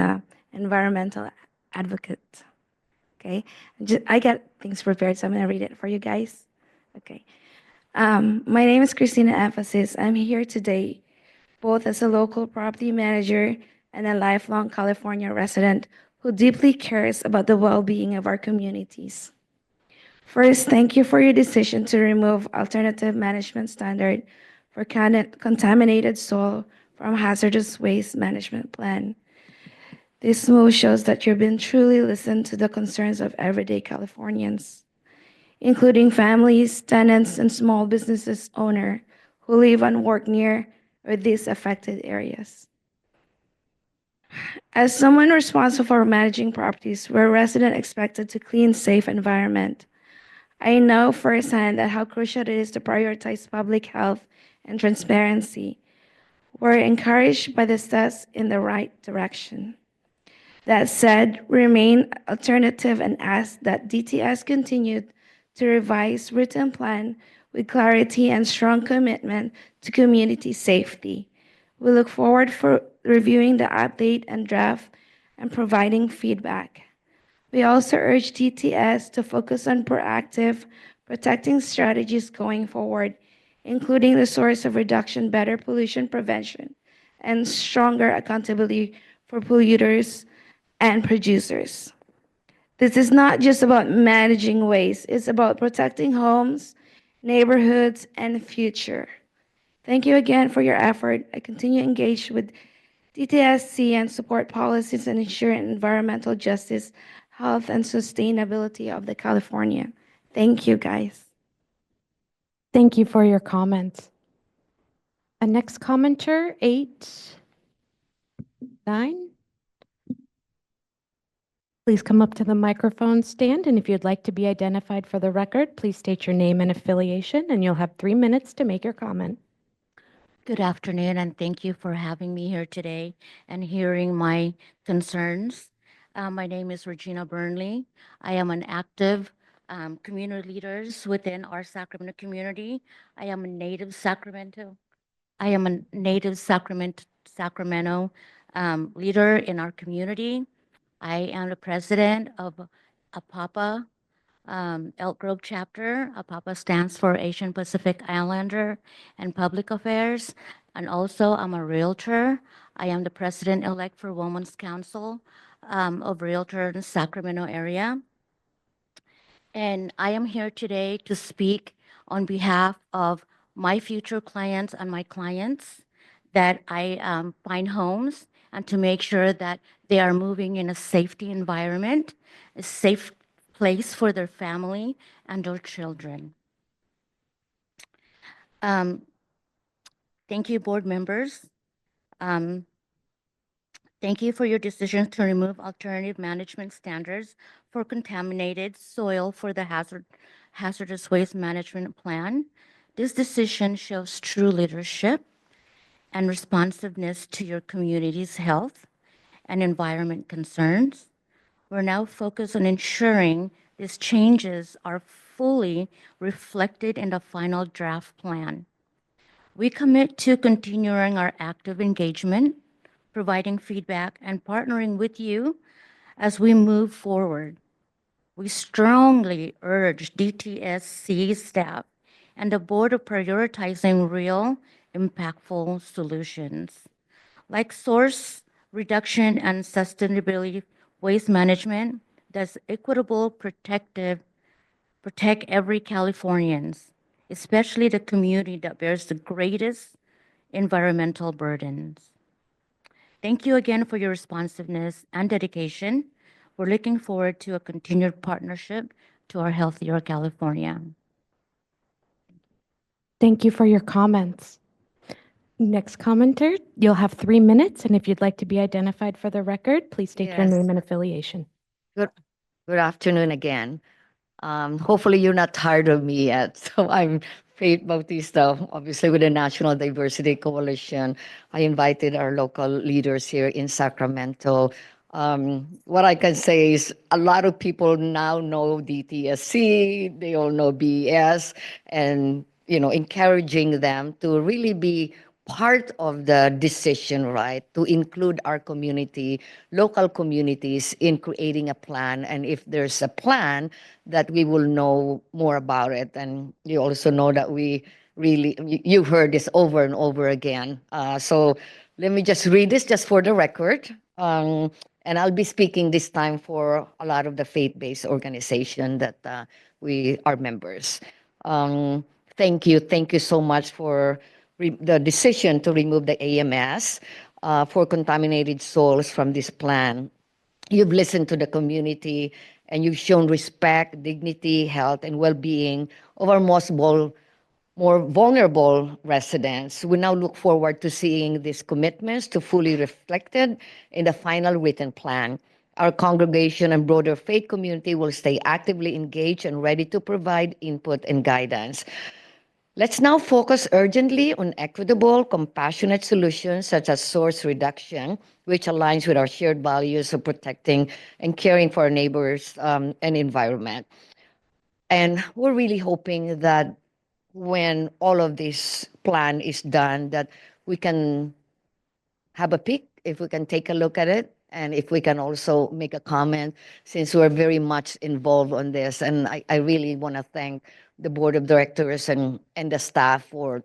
environmental advocates. Okay, I got things prepared, so I'm going to read it for you guys. Okay, my name is Christina Emphasis. I'm here today both as a local property manager and a lifelong California resident who deeply cares about the well-being of our communities. First, thank you for your decision to remove alternative management standard for contaminated soil from hazardous waste management plan. This move shows that you've been truly listened to the concerns of everyday Californians. including families, tenants, and small businesses owner who live and work near or these affected areas. As someone responsible for managing properties where residents expected to clean, safe environment, I know firsthand that how crucial it is to prioritize public health and transparency. We're encouraged by the steps in the right direction. That said, remain alternative and ask that DTS continue to revise written plan with clarity and strong commitment to community safety. We look forward for reviewing the update and draft and providing feedback. We also urge DTS to focus on proactive protecting strategies going forward, including the source of reduction, better pollution prevention, and stronger accountability for polluters and producers. This is not just about managing waste, it's about protecting homes, neighborhoods, and future. Thank you again for your effort. I continue engaged with DTSC and support policies and ensure environmental justice, health, and sustainability of the California. Thank you, guys. Thank you for your comments. A next commenter, 8-9. Please come up to the microphone stand, and if you'd like to be identified for the record, please state your name and affiliation, and you'll have 3 minutes to make your comment. Good afternoon, and thank you for having me here today and hearing my concerns. My name is Regina Burnley. I am an active community leader within our Sacramento community. I am a native Sacramento. I am a native Sacramento leader in our community. I am the president of APAPA Elk Grove chapter. APAPA stands for Asian Pacific Islander and Public Affairs. And also, I'm a realtor. I am the president-elect for Women's Council of Realtor in the Sacramento area. And I am here today to speak on behalf of my future clients and my clients that I find homes and to make sure that they are moving in a safety environment, a safe place for their family and their children. Thank you, board members. Thank you for your decision to remove alternative management standards for contaminated soil for the hazardous waste management plan. This decision shows true leadership and responsiveness to your community's health and environment concerns. We're now focused on ensuring these changes are fully reflected in the final draft plan. We commit to continuing our active engagement, providing feedback, and partnering with you as we move forward. We strongly urge DTSC staff and the board of prioritizing real, impactful solutions, like source reduction and sustainability waste management that's equitable, protect every Californians, especially the community that bears the greatest environmental burdens. Thank you again for your responsiveness and dedication. We're looking forward to a continued partnership to our healthier California. Thank you for your comments. Next commenter, you'll have 3 minutes, and if you'd like to be identified for the record, please state your Yes. name and affiliation. Good afternoon again. Hopefully you're not tired of me yet. So I'm Faith Bautista, obviously with the National Diversity Coalition. I invited our local leaders here in Sacramento. What I can say is a lot of people now know DTSC, they all know BES, and encouraging them to really be part of the decision, right, to include our community, local communities in creating a plan. And if there's a plan, that we will know more about it. And you also know that you've heard this over and over again. So let me just read this just for the record. And I'll be speaking this time for a lot of the faith-based organization that we are members. Thank you so much for the decision to remove the AMS for contaminated soils from this plan. You've listened to the community and you've shown respect, dignity, health, and well-being of our more vulnerable residents. We now look forward to seeing these commitments to fully reflected in the final written plan. Our congregation and broader faith community will stay actively engaged and ready to provide input and guidance. Let's now focus urgently on equitable, compassionate solutions such as source reduction, which aligns with our shared values of protecting and caring for our neighbors and environment. And we're really hoping that when all of this plan is done, that we can have a peek, if we can take a look at it, and if we can also make a comment, since we're very much involved on this. And I really want to thank the board of directors and the staff for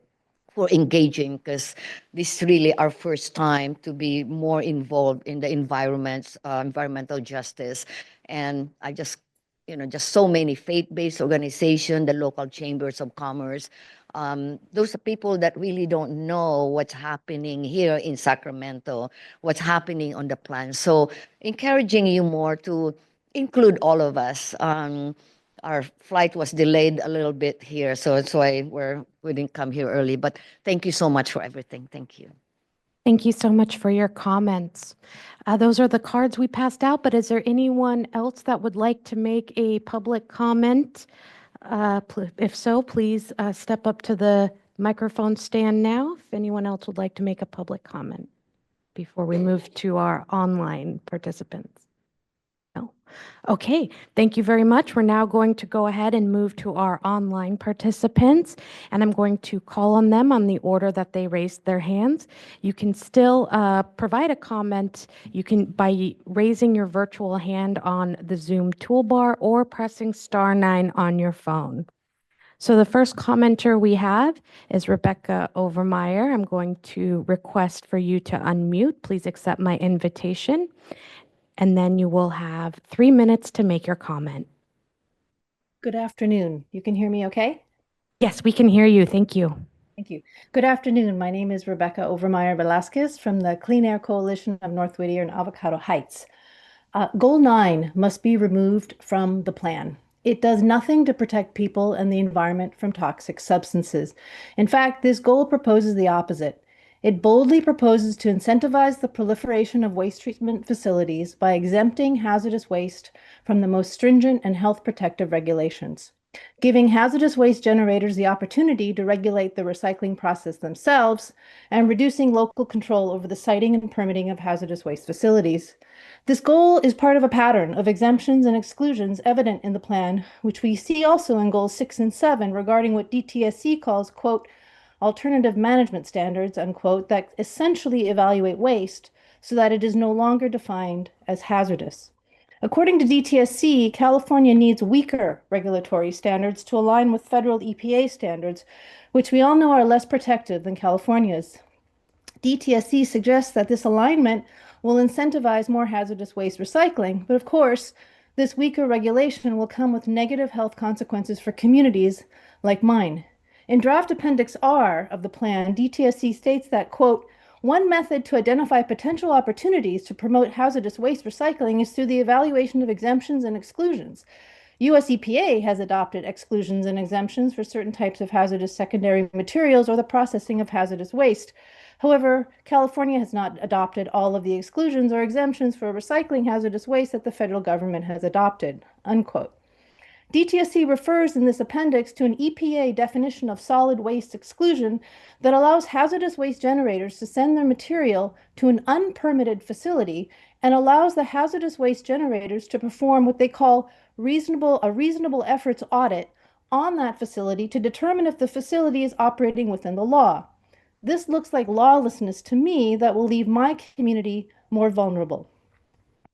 engaging, because this is really our first time to be more involved in the environmental justice. And I just, just so many faith-based organizations, the local chambers of commerce, those are people that really don't know what's happening here in Sacramento, what's happening on the plan. So encouraging you more to include all of us. Our flight was delayed a little bit here, so that's why we didn't come here early. But thank you so much for everything. Thank you. Thank you so much for your comments. Those are the cards we passed out, but is there anyone else that would like to make a public comment? If so, please step up to the microphone stand now if anyone else would like to make a public comment before we move to our online participants. No. Okay, thank you very much. We're now going to go ahead and move to our online participants, and I'm going to call on them on the order that they raised their hands. You can still provide a comment. You can by raising your virtual hand on the Zoom toolbar or pressing *9 on your phone. So the first commenter we have is Rebecca Overmeyer. I'm going to request for you to unmute. Please accept my invitation. And then you will have 3 minutes to make your comment. Good afternoon. You can hear me okay? Yes, we can hear you. Thank you. Thank you. Good afternoon. My name is Rebecca Overmeyer Velasquez from the Clean Air Coalition of North Whittier and Avocado Heights. Goal 9 must be removed from the plan. It does nothing to protect people and the environment from toxic substances. In fact, this goal proposes the opposite. It boldly proposes to incentivize the proliferation of waste treatment facilities by exempting hazardous waste from the most stringent and health protective regulations, giving hazardous waste generators the opportunity to regulate the recycling process themselves, and reducing local control over the siting and permitting of hazardous waste facilities. This goal is part of a pattern of exemptions and exclusions evident in the plan, which we see also in goals 6 and 7 regarding what DTSC calls, quote, alternative management standards, unquote, that essentially evaluate waste so that it is no longer defined as hazardous. According to DTSC, California needs weaker regulatory standards to align with federal EPA standards, which we all know are less protective than California's. DTSC suggests that this alignment will incentivize more hazardous waste recycling, but of course, this weaker regulation will come with negative health consequences for communities like mine. In draft Appendix R of the plan, DTSC states that, quote, one method to identify potential opportunities to promote hazardous waste recycling is through the evaluation of exemptions and exclusions. US EPA has adopted exclusions and exemptions for certain types of hazardous secondary materials or the processing of hazardous waste. However, California has not adopted all of the exclusions or exemptions for recycling hazardous waste that the federal government has adopted, unquote. DTSC refers in this appendix to an EPA definition of solid waste exclusion that allows hazardous waste generators to send their material to an unpermitted facility and allows the hazardous waste generators to perform what they call a reasonable efforts audit on that facility to determine if the facility is operating within the law. This looks like lawlessness to me that will leave my community more vulnerable.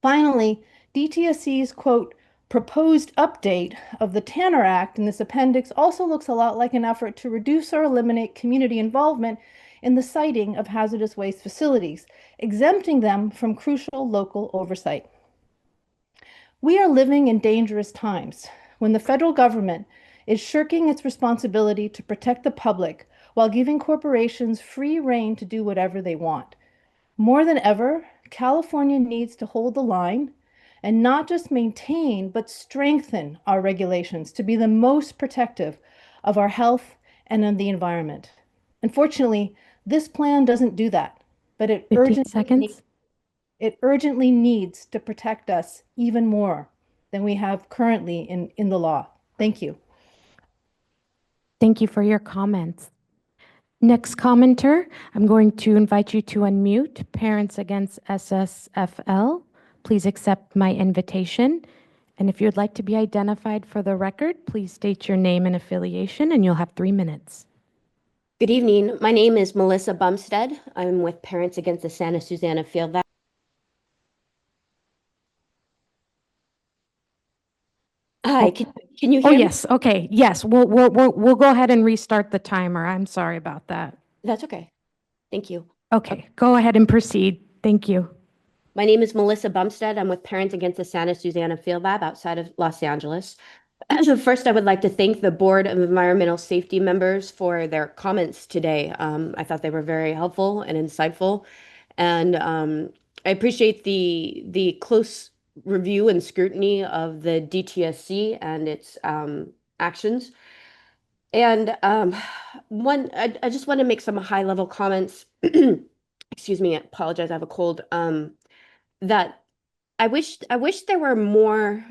Finally, DTSC's, quote, proposed update of the Tanner Act in this appendix also looks a lot like an effort to reduce or eliminate community involvement in the siting of hazardous waste facilities, exempting them from crucial local oversight. We are living in dangerous times when the federal government is shirking its responsibility to protect the public while giving corporations free rein to do whatever they want. More than ever, California needs to hold the line, and not just maintain, but strengthen our regulations to be the most protective of our health and of the environment. Unfortunately, this plan doesn't do that, but it 15 seconds. urgently needs to protect us even more than we have currently in the law. Thank you. Thank you for your comments. Next commenter, I'm going to invite you to unmute. Parents Against SSFL, please accept my invitation. And if you'd like to be identified for the record, please state your name and affiliation, and you'll have 3 minutes. Good evening. My name is Melissa Bumstead. I'm with Parents Against the Santa Susana Field Lab. Hi, can you hear Oh, me? yes. Okay. Yes. We'll go ahead and restart the timer. I'm sorry about that. That's okay. Thank you. Okay. Go ahead and proceed. Thank you. My name is Melissa Bumstead. I'm with Parents Against the Santa Susana Field Lab outside of Los Angeles. So first, I would like to thank the Board of Environmental Safety members for their comments today. I thought they were very helpful and insightful, and I appreciate the close review and scrutiny of the DTSC and its actions. And I just want to make some high-level comments. Excuse me, I apologize, I have a cold. That I wish there were more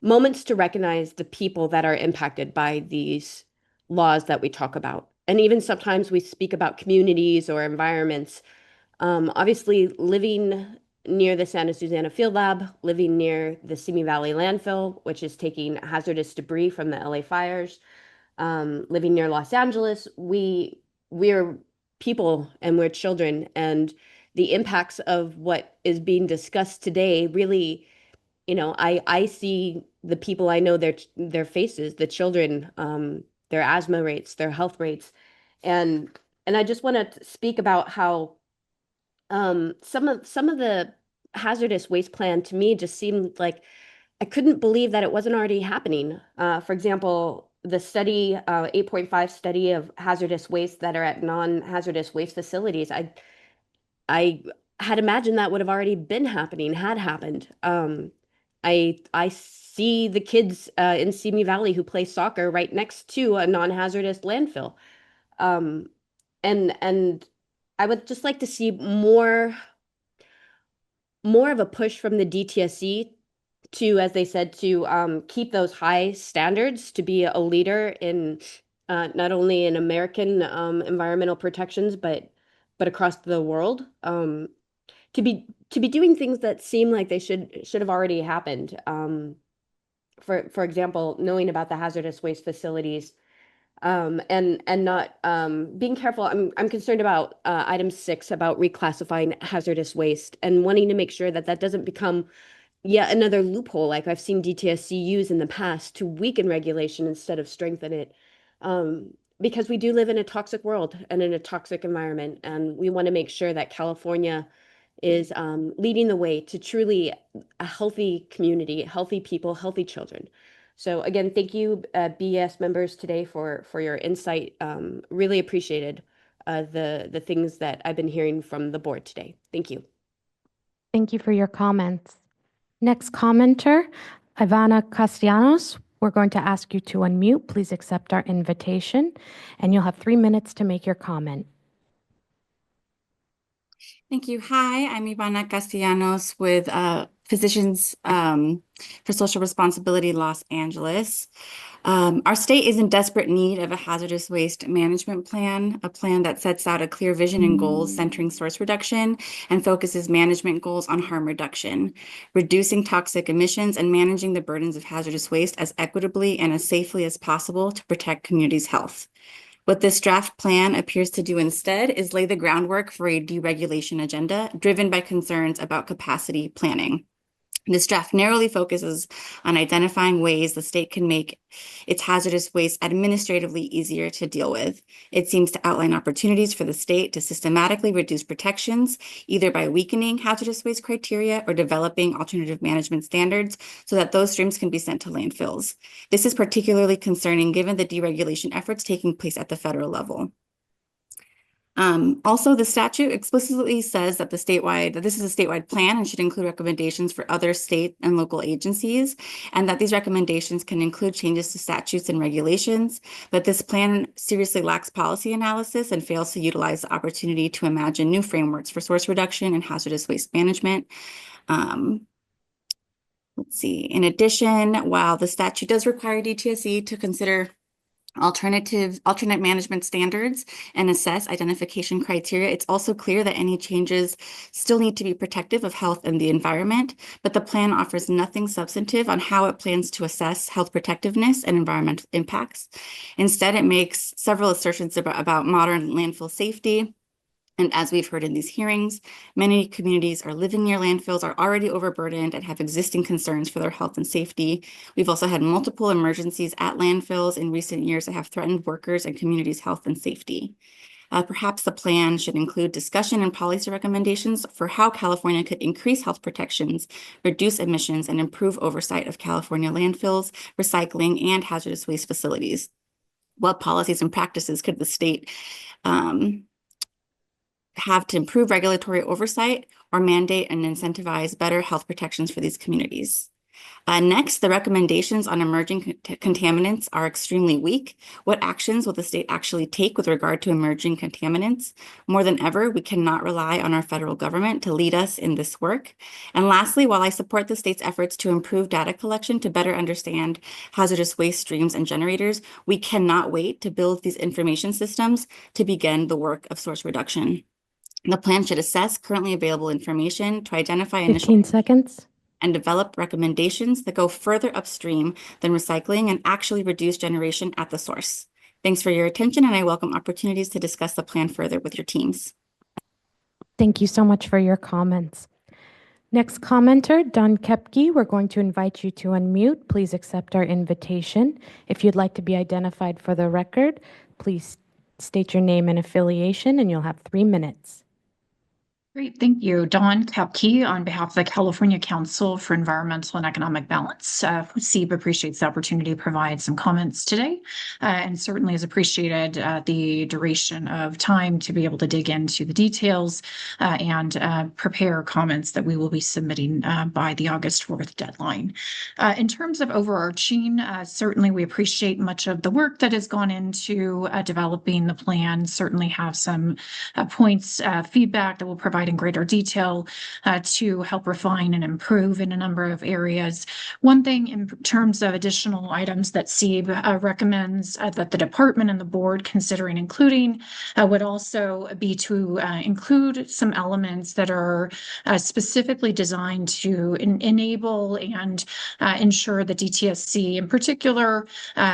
moments to recognize the people that are impacted by these laws that we talk about. And even sometimes we speak about communities or environments. Obviously, living near the Santa Susana Field Lab, living near the Simi Valley landfill, which is taking hazardous debris from the LA fires, living near Los Angeles, we're people and we're children, and the impacts of what is being discussed today really, I see the people I know, their faces, the children, their asthma rates, their health rates, and I just want to speak about how some of the hazardous waste plan to me just seemed like I couldn't believe that it wasn't already happening. For example, the study, 8.5 study of hazardous waste that are at non-hazardous waste facilities, I had imagined that would have already been happening, had happened. I see the kids in Simi Valley who play soccer right next to a non-hazardous landfill. And I would just like to see more of a push from the DTSC to, as they said, to keep those high standards, to be a leader in not only in American environmental protections, but across the world. To be doing things that seem like they should have already happened. For example, knowing about the hazardous waste facilities, and not being careful. I'm concerned about item 6 about reclassifying hazardous waste and wanting to make sure that that doesn't become yet another loophole like I've seen DTSC use in the past to weaken regulation instead of strengthen it. Because we do live in a toxic world and in a toxic environment, and we want to make sure that California is leading the way to truly a healthy community, healthy people, healthy children. So again, thank you, BES members today for your insight. Really appreciated the things that I've been hearing from the board today. Thank you. Thank you for your comments. Next commenter, Ivana Castellanos. We're going to ask you to unmute. Please accept our invitation, and you'll have 3 minutes to make your comment. Thank you. Hi, I'm Ivana Castellanos with Physicians for Social Responsibility Los Angeles. Our state is in desperate need of a hazardous waste management plan, a plan that sets out a clear vision and goals centering source reduction and focuses management goals on harm reduction, reducing toxic emissions and managing the burdens of hazardous waste as equitably and as safely as possible to protect communities' health. What this draft plan appears to do instead is lay the groundwork for a deregulation agenda driven by concerns about capacity planning. This draft narrowly focuses on identifying ways the state can make its hazardous waste administratively easier to deal with. It seems to outline opportunities for the state to systematically reduce protections, either by weakening hazardous waste criteria or developing alternative management standards so that those streams can be sent to landfills. This is particularly concerning given the deregulation efforts taking place at the federal level. Also, the statute explicitly says that this is a statewide plan and should include recommendations for other state and local agencies, and that these recommendations can include changes to statutes and regulations. But this plan seriously lacks policy analysis and fails to utilize the opportunity to imagine new frameworks for source reduction and hazardous waste management. Let's see. In addition, while the statute does require DTSE to consider alternate management standards and assess identification criteria, it's also clear that any changes still need to be protective of health and the environment, but the plan offers nothing substantive on how it plans to assess health protectiveness and environmental impacts. Instead, it makes several assertions about modern landfill safety. And as we've heard in these hearings, many communities are living near landfills, are already overburdened, and have existing concerns for their health and safety. We've also had multiple emergencies at landfills in recent years that have threatened workers and communities' health and safety. Perhaps the plan should include discussion and policy recommendations for how California could increase health protections, reduce emissions, and improve oversight of California landfills, recycling, and hazardous waste facilities. What policies and practices could the state have to improve regulatory oversight or mandate and incentivize better health protections for these communities? Next, the recommendations on emerging contaminants are extremely weak. What actions will the state actually take with regard to emerging contaminants? More than ever, we cannot rely on our federal government to lead us in this work. And lastly, while I support the state's efforts to improve data collection to better understand hazardous waste streams and generators, we cannot wait to build these information systems to begin the work of source reduction. The plan should assess currently available information to identify 15 seconds. and develop recommendations that go further upstream than recycling and actually reduce generation at the source. Thanks for your attention, and I welcome opportunities to discuss the plan further with your teams. Thank you so much for your comments. Next commenter, Don Kepke, we're going to invite you to unmute. Please accept our invitation. If you'd like to be identified for the record, please state your name and affiliation, and you'll have 3 minutes. Great, thank you. Dawn Kapke on behalf of the California Council for Environmental and Economic Balance. CEB appreciates the opportunity to provide some comments today and certainly has appreciated the duration of time to be able to dig into the details and prepare comments that we will be submitting by the August 4th deadline. In terms of overarching, certainly we appreciate much of the work that has gone into developing the plan, certainly have some points, feedback that will provide in greater detail to help refine and improve in a number of areas. One thing in terms of additional items that CEB recommends that the department and the board considering including would also be to include some elements that are specifically designed to enable and ensure the DTSC in particular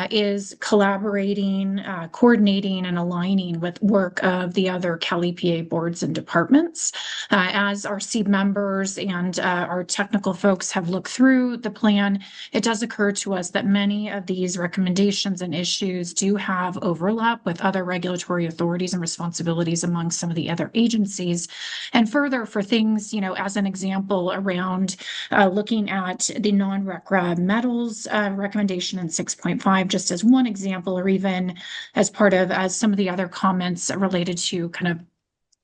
is collaborating, coordinating, and aligning with work of the other Cal EPA boards and departments. As our CEB members and our technical folks have looked through the plan, it does occur to us that many of these recommendations and issues do have overlap with other regulatory authorities and responsibilities among some of the other agencies. And further, for things, as an example around looking at the non-rec metals recommendation in 6.5, just as one example, or even as part of some of the other comments related to kind of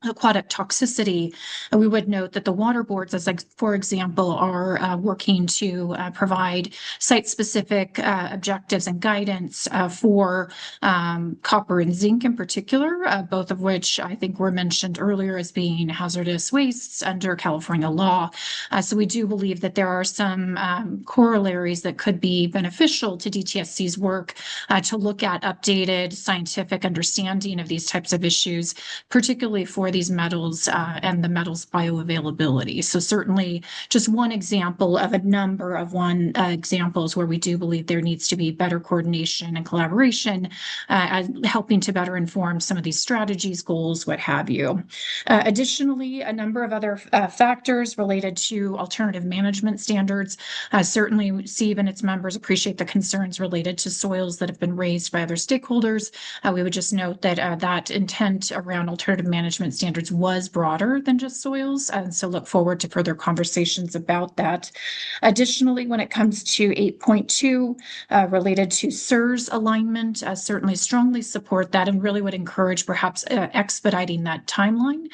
aquatic toxicity, we would note that the water boards, for example, are working to provide site-specific objectives and guidance for copper and zinc in particular, both of which I think were mentioned earlier as being hazardous wastes under California law. So we do believe that there are some corollaries that could be beneficial to DTSC's work to look at updated scientific understanding of these types of issues, particularly for these metals and the metals bioavailability. So certainly just one example of a number of examples where we do believe there needs to be better coordination and collaboration, helping to better inform some of these strategies, goals, what have you. Additionally, a number of other factors related to alternative management standards. Certainly CEB and its members appreciate the concerns related to soils that have been raised by other stakeholders. We would just note that that intent around alternative management standards was broader than just soils. And so look forward to further conversations about that. Additionally, when it comes to 8.2 related to SERS alignment, certainly strongly support that and really would encourage perhaps expediting that timeline,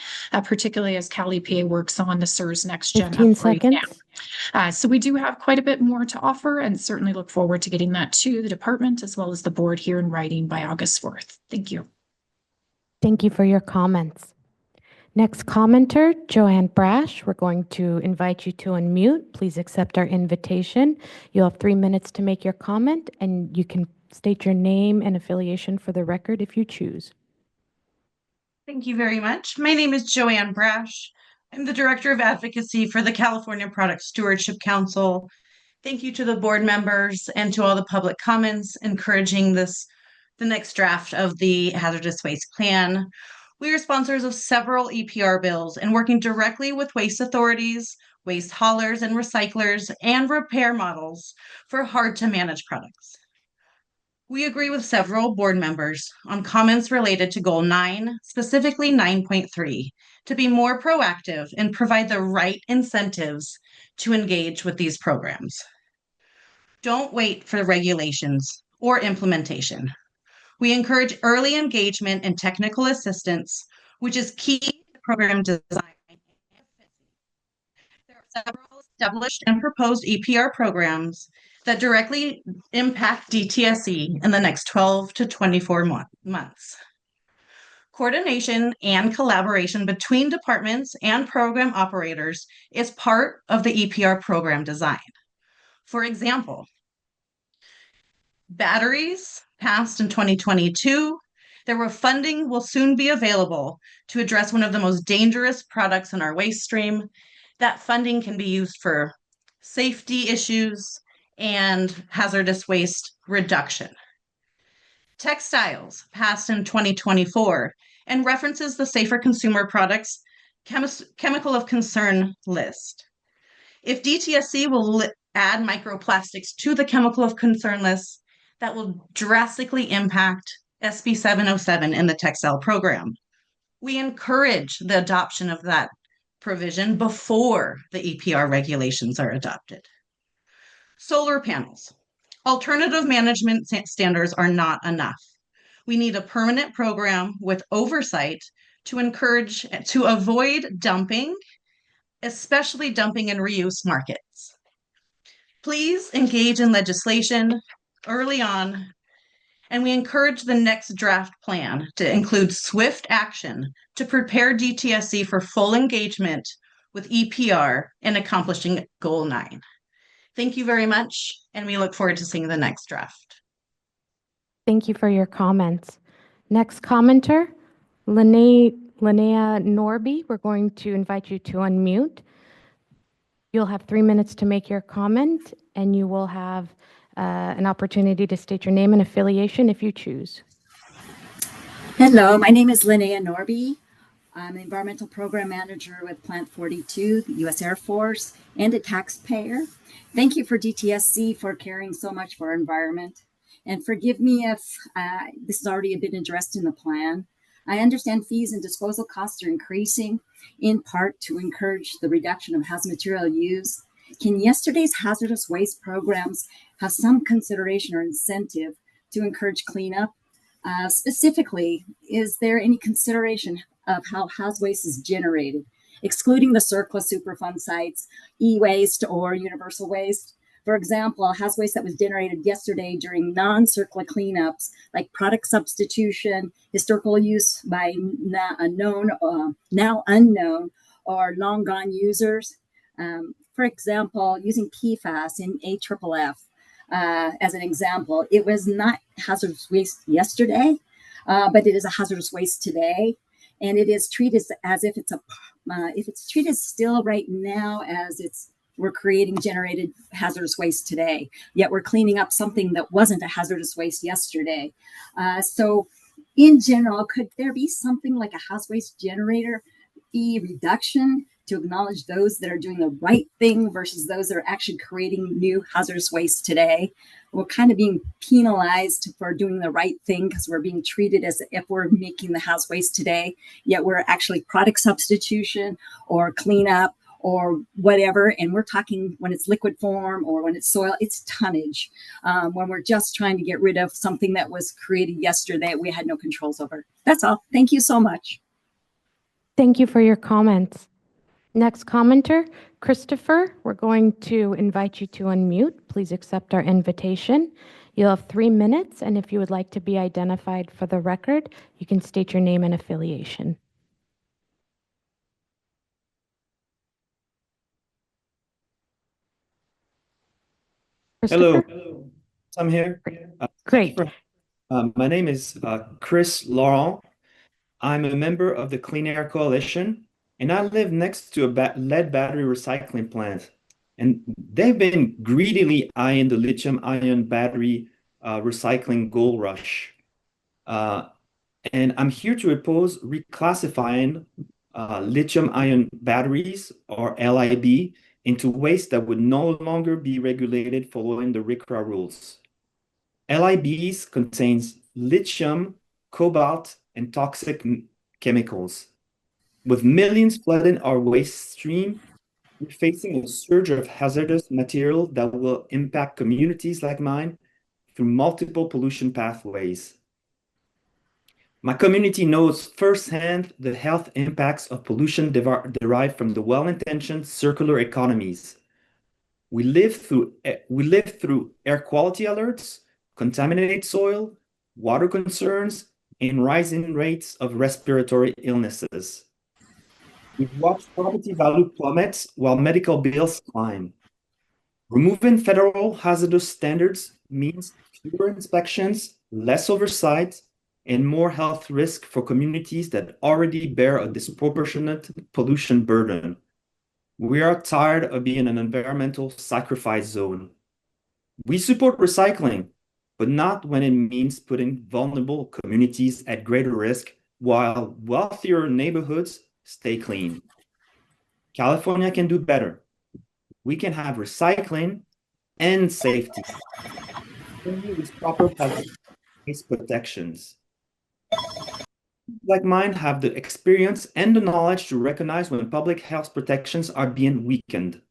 particularly as Cal EPA works on the SERS Next Gen 15 upgrade now. seconds. So we do have quite a bit more to offer and certainly look forward to getting that to the department as well as the board here in writing by August 4th. Thank you. Thank you for your comments. Next commenter, Joanne Brash. We're going to invite you to unmute. Please accept our invitation. You'll have 3 minutes to make your comment, and you can state your name and affiliation for the record if you choose. Thank you very much. My name is Joanne Brash. I'm the Director of Advocacy for the California Product Stewardship Council. Thank you to the board members and to all the public comments encouraging the next draft of the Hazardous Waste Plan. We are sponsors of several EPR bills and working directly with waste authorities, waste haulers and recyclers, and repair models for hard-to-manage products. We agree with several board members on comments related to Goal 9, specifically 9.3, to be more proactive and provide the right incentives to engage with these programs. Don't wait for regulations or implementation. We encourage early engagement and technical assistance, which is key to program design. There are several established and proposed EPR programs that directly impact DTSE in the next 12 to 24 months. Coordination and collaboration between departments and program operators is part of the EPR program design. For example, batteries passed in 2022. Funding will soon be available to address one of the most dangerous products in our waste stream. That funding can be used for safety issues and hazardous waste reduction. Textiles passed in 2024 and references the Safer Consumer Products Chemical of Concern list. If DTSC will add microplastics to the Chemical of Concern list, that will drastically impact SB 707 in the textile program. We encourage the adoption of that provision before the EPR regulations are adopted. Solar panels. Alternative management standards are not enough. We need a permanent program with oversight to avoid dumping, especially dumping in reuse markets. Please engage in legislation early on, and we encourage the next draft plan to include swift action to prepare DTSC for full engagement with EPR and accomplishing Goal 9. Thank you very much, and we look forward to seeing the next draft. Thank you for your comments. Next commenter, Linnea Norby. We're going to invite you to unmute. You'll have 3 minutes to make your comment, and you will have an opportunity to state your name and affiliation if you choose. Hello, my name is Linnea Norby. I'm an environmental program manager with Plant 42, the U.S. Air Force, and a taxpayer. Thank you for DTSC for caring so much for our environment. And forgive me if this has already been addressed in the plan. I understand fees and disposal costs are increasing, in part to encourage the reduction of hazardous material use. Can yesterday's hazardous waste programs have some consideration or incentive to encourage cleanup? Specifically, is there any consideration of how hazardous waste is generated, excluding the CERCLA Superfund sites, e-waste, or universal waste? For example, hazardous waste that was generated yesterday during non-CERCLA cleanups, like product substitution, historical use by now unknown, or long gone users. For example, using PFAS in AFFF as an example, it was not hazardous waste yesterday, but it is a hazardous waste today. And it is treated as if it's treated still right now as we're creating generated hazardous waste today, yet we're cleaning up something that wasn't a hazardous waste yesterday. So in general, could there be something like a hazardous waste generator fee reduction to acknowledge those that are doing the right thing versus those that are actually creating new hazardous waste today. We're kind of being penalized for doing the right thing because we're being treated as if we're making the house waste today, yet we're actually product substitution or cleanup or whatever. And we're talking when it's liquid form or when it's soil, it's tonnage. When we're just trying to get rid of something that was created yesterday, we had no controls over. That's all. Thank you so much. Thank you for your comments. Next commenter, Christopher, we're going to invite you to unmute. Please accept our invitation. You'll have 3 minutes, and if you would like to be identified for the record, you can state your name and affiliation. Hello, I'm here. Great. My name is Chris Laurent. I'm a member of the Clean Air Coalition, and I live next to a lead battery recycling plant. And they've been greedily eyeing the lithium-ion battery recycling gold rush. And I'm here to oppose reclassifying lithium-ion batteries, or LIB, into waste that would no longer be regulated following the RCRA rules. LIBs contains lithium, cobalt, and toxic chemicals. With millions flooding our waste stream, we're facing a surge of hazardous material that will impact communities like mine through multiple pollution pathways. My community knows firsthand the health impacts of pollution derived from the well-intentioned circular economies. We live through air quality alerts, contaminated soil, water concerns, and rising rates of respiratory illnesses. We've watched property value plummet while medical bills climb. Removing federal hazardous standards means fewer inspections, less oversight, and more health risk for communities that already bear a disproportionate pollution burden. We are tired of being an environmental sacrifice zone. We support recycling, but not when it means putting vulnerable communities at greater risk while wealthier neighborhoods stay clean. California can do better. We can have recycling and safety, only with proper hazardous waste protections. Like mine have the experience and the knowledge to recognize when public health protections are being weakened.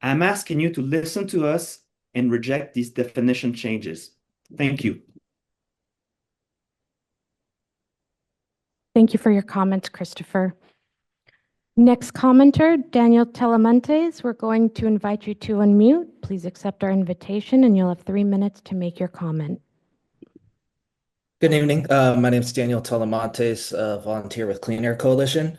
I'm asking you to listen to us and reject these definition changes. Thank you. Thank you for your comments, Christopher. Next commenter, Daniel Telemontes, we're going to invite you to unmute. Please accept our invitation and you'll have 3 minutes to make your comment. Good evening. My name is Daniel Telemontes, volunteer with Clean Air Coalition.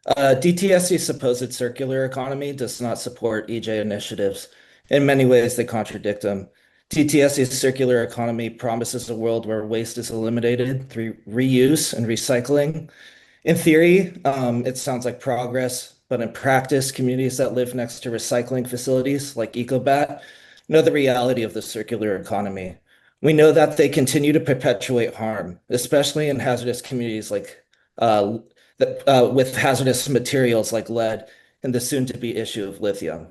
DTSC's supposed circular economy does not support EJ initiatives. In many ways, they contradict them. DTSC's circular economy promises a world where waste is eliminated through reuse and recycling. In theory, it sounds like progress, but in practice, communities that live next to recycling facilities like EcoBat know the reality of the circular economy. We know that they continue to perpetuate harm, especially in hazardous communities like with hazardous materials like lead and the soon-to-be issue of lithium.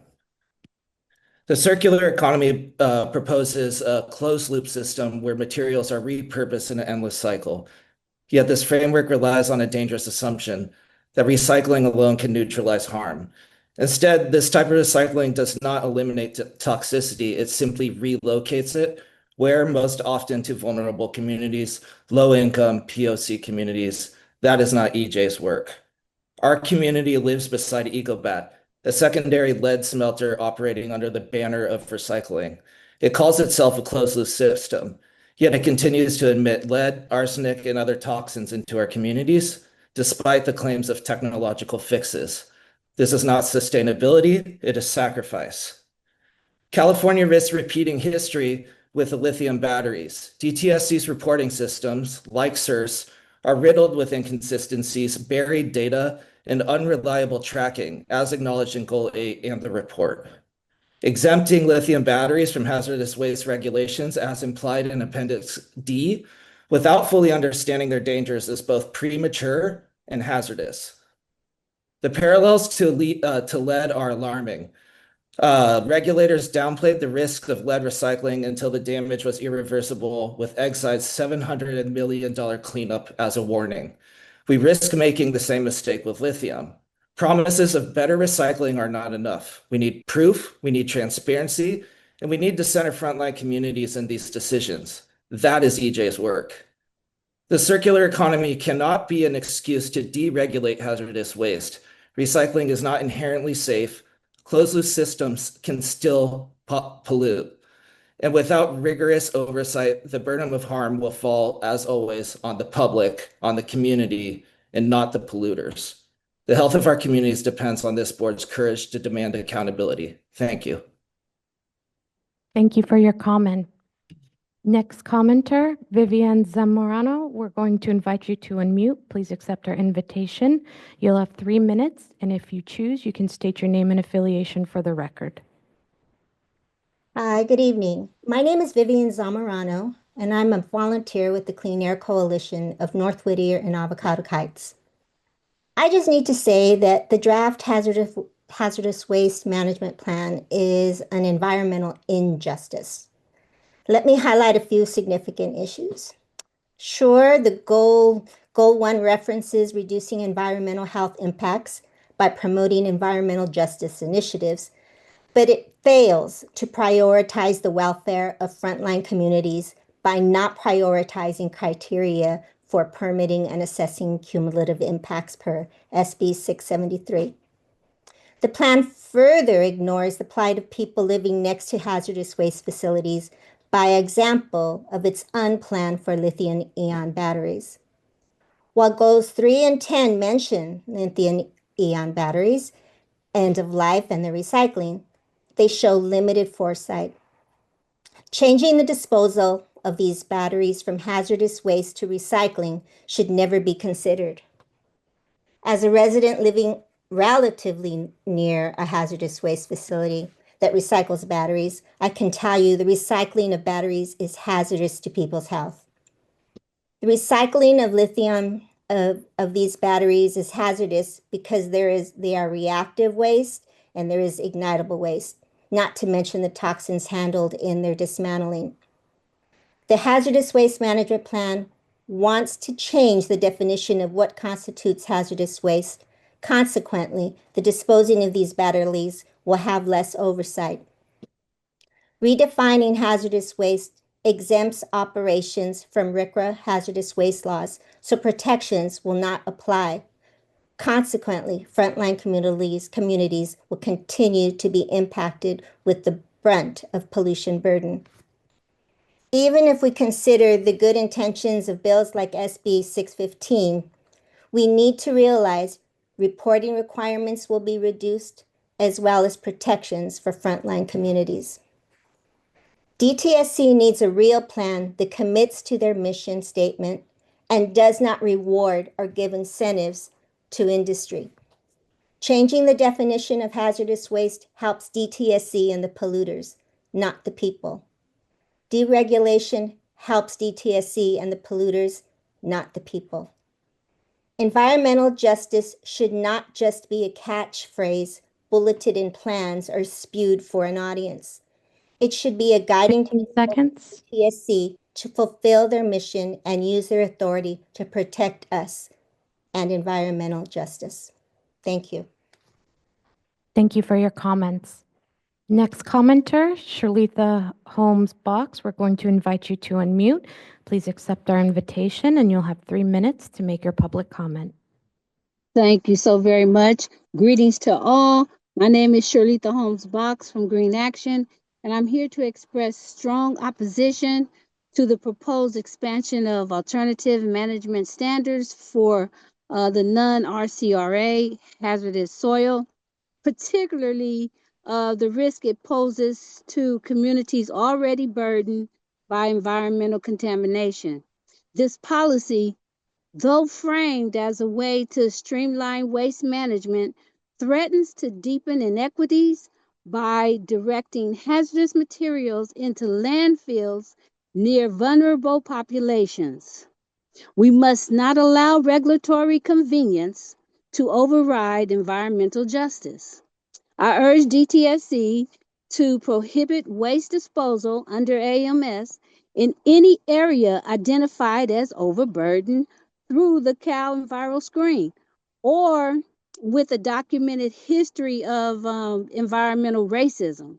The circular economy proposes a closed-loop system where materials are repurposed in an endless cycle. Yet this framework relies on a dangerous assumption that recycling alone can neutralize harm. Instead, this type of recycling does not eliminate toxicity, it simply relocates it, where most often to vulnerable communities, low-income POC communities. That is not EJ's work. Our community lives beside EcoBat, a secondary lead smelter operating under the banner of recycling. It calls itself a closed-loop system, yet it continues to emit lead, arsenic, and other toxins into our communities, despite the claims of technological fixes. This is not sustainability, it is sacrifice. California risks repeating history with the lithium batteries. DTSC's reporting systems, like CERS, are riddled with inconsistencies, buried data, and unreliable tracking, as acknowledged in Goal 8 and the report. Exempting lithium batteries from hazardous waste regulations, as implied in Appendix D, without fully understanding their dangers is both premature and hazardous. The parallels to lead are alarming. Regulators downplayed the risk of lead recycling until the damage was irreversible, with Exide's $700 million cleanup as a warning. We risk making the same mistake with lithium. Promises of better recycling are not enough. We need proof, we need transparency, and we need to center frontline communities in these decisions. That is EJ's work. The circular economy cannot be an excuse to deregulate hazardous waste. Recycling is not inherently safe. Closed-loop systems can still pollute. And without rigorous oversight, the burden of harm will fall, as always, on the public, on the community, and not the polluters. The health of our communities depends on this board's courage to demand accountability. Thank you. Thank you for your comment. Next commenter, Vivian Zamorano. We're going to invite you to unmute. Please accept our invitation. You'll have 3 minutes, and if you choose, you can state your name and affiliation for the record. Hi, good evening. My name is Vivian Zamorano, and I'm a volunteer with the Clean Air Coalition of North Whittier and Avocado Heights. I just need to say that the draft hazardous waste management plan is an environmental injustice. Let me highlight a few significant issues. Sure, the goal 1 references reducing environmental health impacts by promoting environmental justice initiatives, but it fails to prioritize the welfare of frontline communities by not prioritizing criteria for permitting and assessing cumulative impacts per SB 673. The plan further ignores the plight of people living next to hazardous waste facilities by example of its unplanned for lithium-ion batteries. While goals 3 and 10 mention lithium-ion batteries, end of life, and their recycling, they show limited foresight. Changing the disposal of these batteries from hazardous waste to recycling should never be considered. As a resident living relatively near a hazardous waste facility that recycles batteries, I can tell you the recycling of batteries is hazardous to people's health. The recycling of lithium of these batteries is hazardous because they are reactive waste and there is ignitable waste, not to mention the toxins handled in their dismantling. The Hazardous Waste Management Plan wants to change the definition of what constitutes hazardous waste. Consequently, the disposing of these batteries will have less oversight. Redefining hazardous waste exempts operations from RCRA hazardous waste laws, so protections will not apply. Consequently, frontline communities will continue to be impacted with the brunt of pollution burden. Even if we consider the good intentions of bills like SB 615, we need to realize reporting requirements will be reduced, as well as protections for frontline communities. DTSC needs a real plan that commits to their mission statement and does not reward or give incentives to industry. Changing the definition of hazardous waste helps DTSC and the polluters, not the people. Deregulation helps DTSC and the polluters, not the people. Environmental justice should not just be a catchphrase bulleted in plans or spewed for an audience. It should be a guiding seconds. for DTSC to fulfill their mission and use their authority to protect us and environmental justice. Thank you. Thank you for your comments. Next commenter, Sharletha Holmes Box. We're going to invite you to unmute. Please accept our invitation and you'll have 3 minutes to make your public comment. Thank you so very much. Greetings to all. My name is Sharletha Holmes Box from Green Action, and I'm here to express strong opposition to the proposed expansion of alternative management standards for the non-RCRA hazardous soil, particularly the risk it poses to communities already burdened by environmental contamination. This policy, though framed as a way to streamline waste management, threatens to deepen inequities by directing hazardous materials into landfills near vulnerable populations. We must not allow regulatory convenience to override environmental justice. I urge DTSC to prohibit waste disposal under AMS in any area identified as overburdened through the Cal Enviro screen or with a documented history of environmental racism.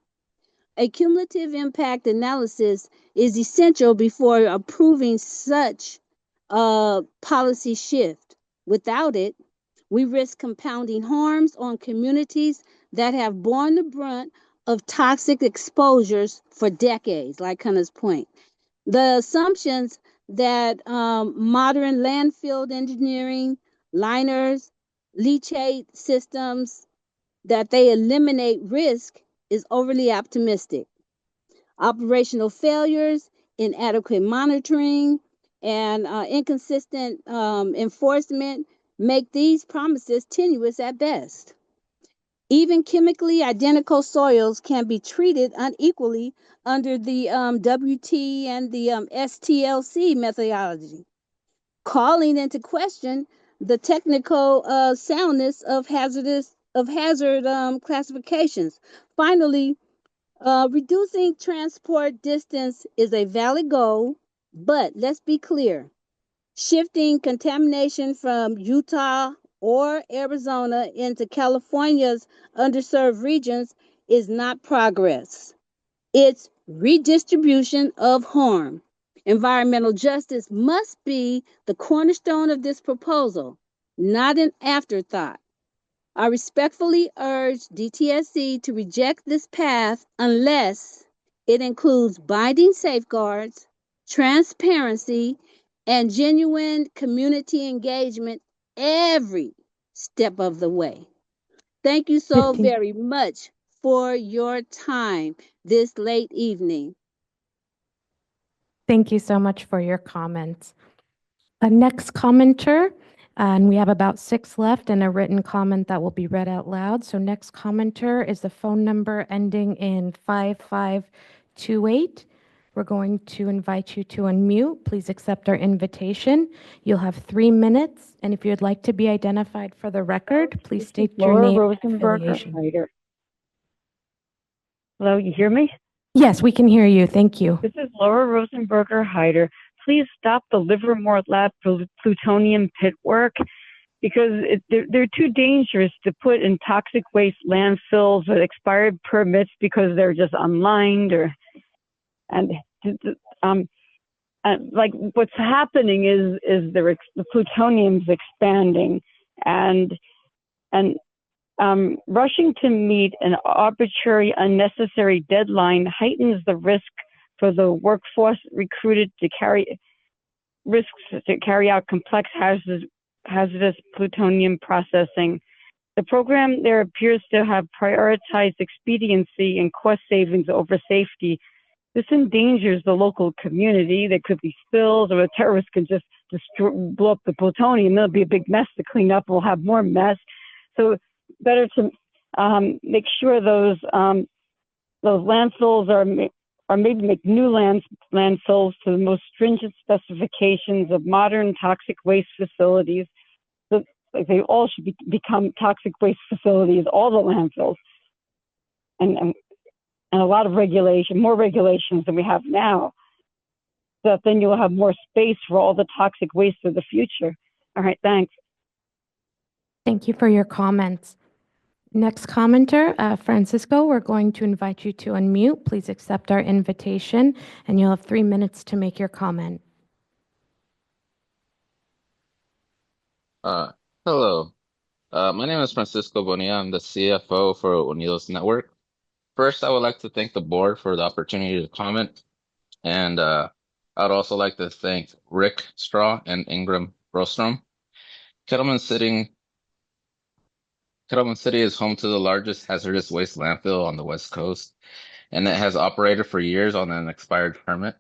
A cumulative impact analysis is essential before approving such a policy shift. Without it, we risk compounding harms on communities that have borne the brunt of toxic exposures for decades, like Hunter's Point. The assumptions that modern landfill engineering, liners, leachate systems, that they eliminate risk is overly optimistic. Operational failures, inadequate monitoring, and inconsistent enforcement make these promises tenuous at best. Even chemically identical soils can be treated unequally under the WT and the STLC methodology, calling into question the technical soundness of hazard classifications. Finally, reducing transport distance is a valid goal, but let's be clear. Shifting contamination from Utah or Arizona into California's underserved regions is not progress. It's redistribution of harm. Environmental justice must be the cornerstone of this proposal, not an afterthought. I respectfully urge DTSC to reject this path unless it includes binding safeguards, transparency, and genuine community engagement every step of the way. Thank you so 15. very much for your time this late evening. Thank you so much for your comments. A next commenter, and we have about 6 left and a written comment that will be read out loud. So next commenter is the phone number ending in 5528. We're going to invite you to unmute. Please accept our invitation. You'll have 3 minutes, and if you'd like to be identified for the record, please state your Laura name and Rosenberger affiliation. Hyder. Hello, you hear me? Yes, we can hear you. Thank you. This is Laura Rosenberger Hyder. Please stop the Livermore Lab plutonium pit work because they're too dangerous to put in toxic waste landfills with expired permits because they're just unlined and like what's happening is the plutonium's expanding and rushing to meet an arbitrary, unnecessary deadline heightens the risk for the workforce recruited to carry out complex hazardous plutonium processing. The program there appears to have prioritized expediency and cost savings over safety. This endangers the local community. There could be spills, or a terrorist could just blow up the plutonium. There'll be a big mess to clean up. We'll have more mess. So better to make sure those landfills or maybe make new landfills to the most stringent specifications of modern toxic waste facilities. So they all should become toxic waste facilities, all the landfills, and a lot of regulation, more regulations than we have now. So that then you'll have more space for all the toxic waste of the future. All right, thanks. Thank you for your comments. Next commenter, Francisco, we're going to invite you to unmute. Please accept our invitation, and you'll have 3 minutes to make your comment. Hello. My name is Francisco Bonilla. I'm the CFO for Unidos Network. First, I would like to thank the board for the opportunity to comment, and I'd also like to thank Rick Straw and Ingram Brostrom. Kettleman City is home to the largest hazardous waste landfill on the West Coast, and it has operated for years on an expired permit.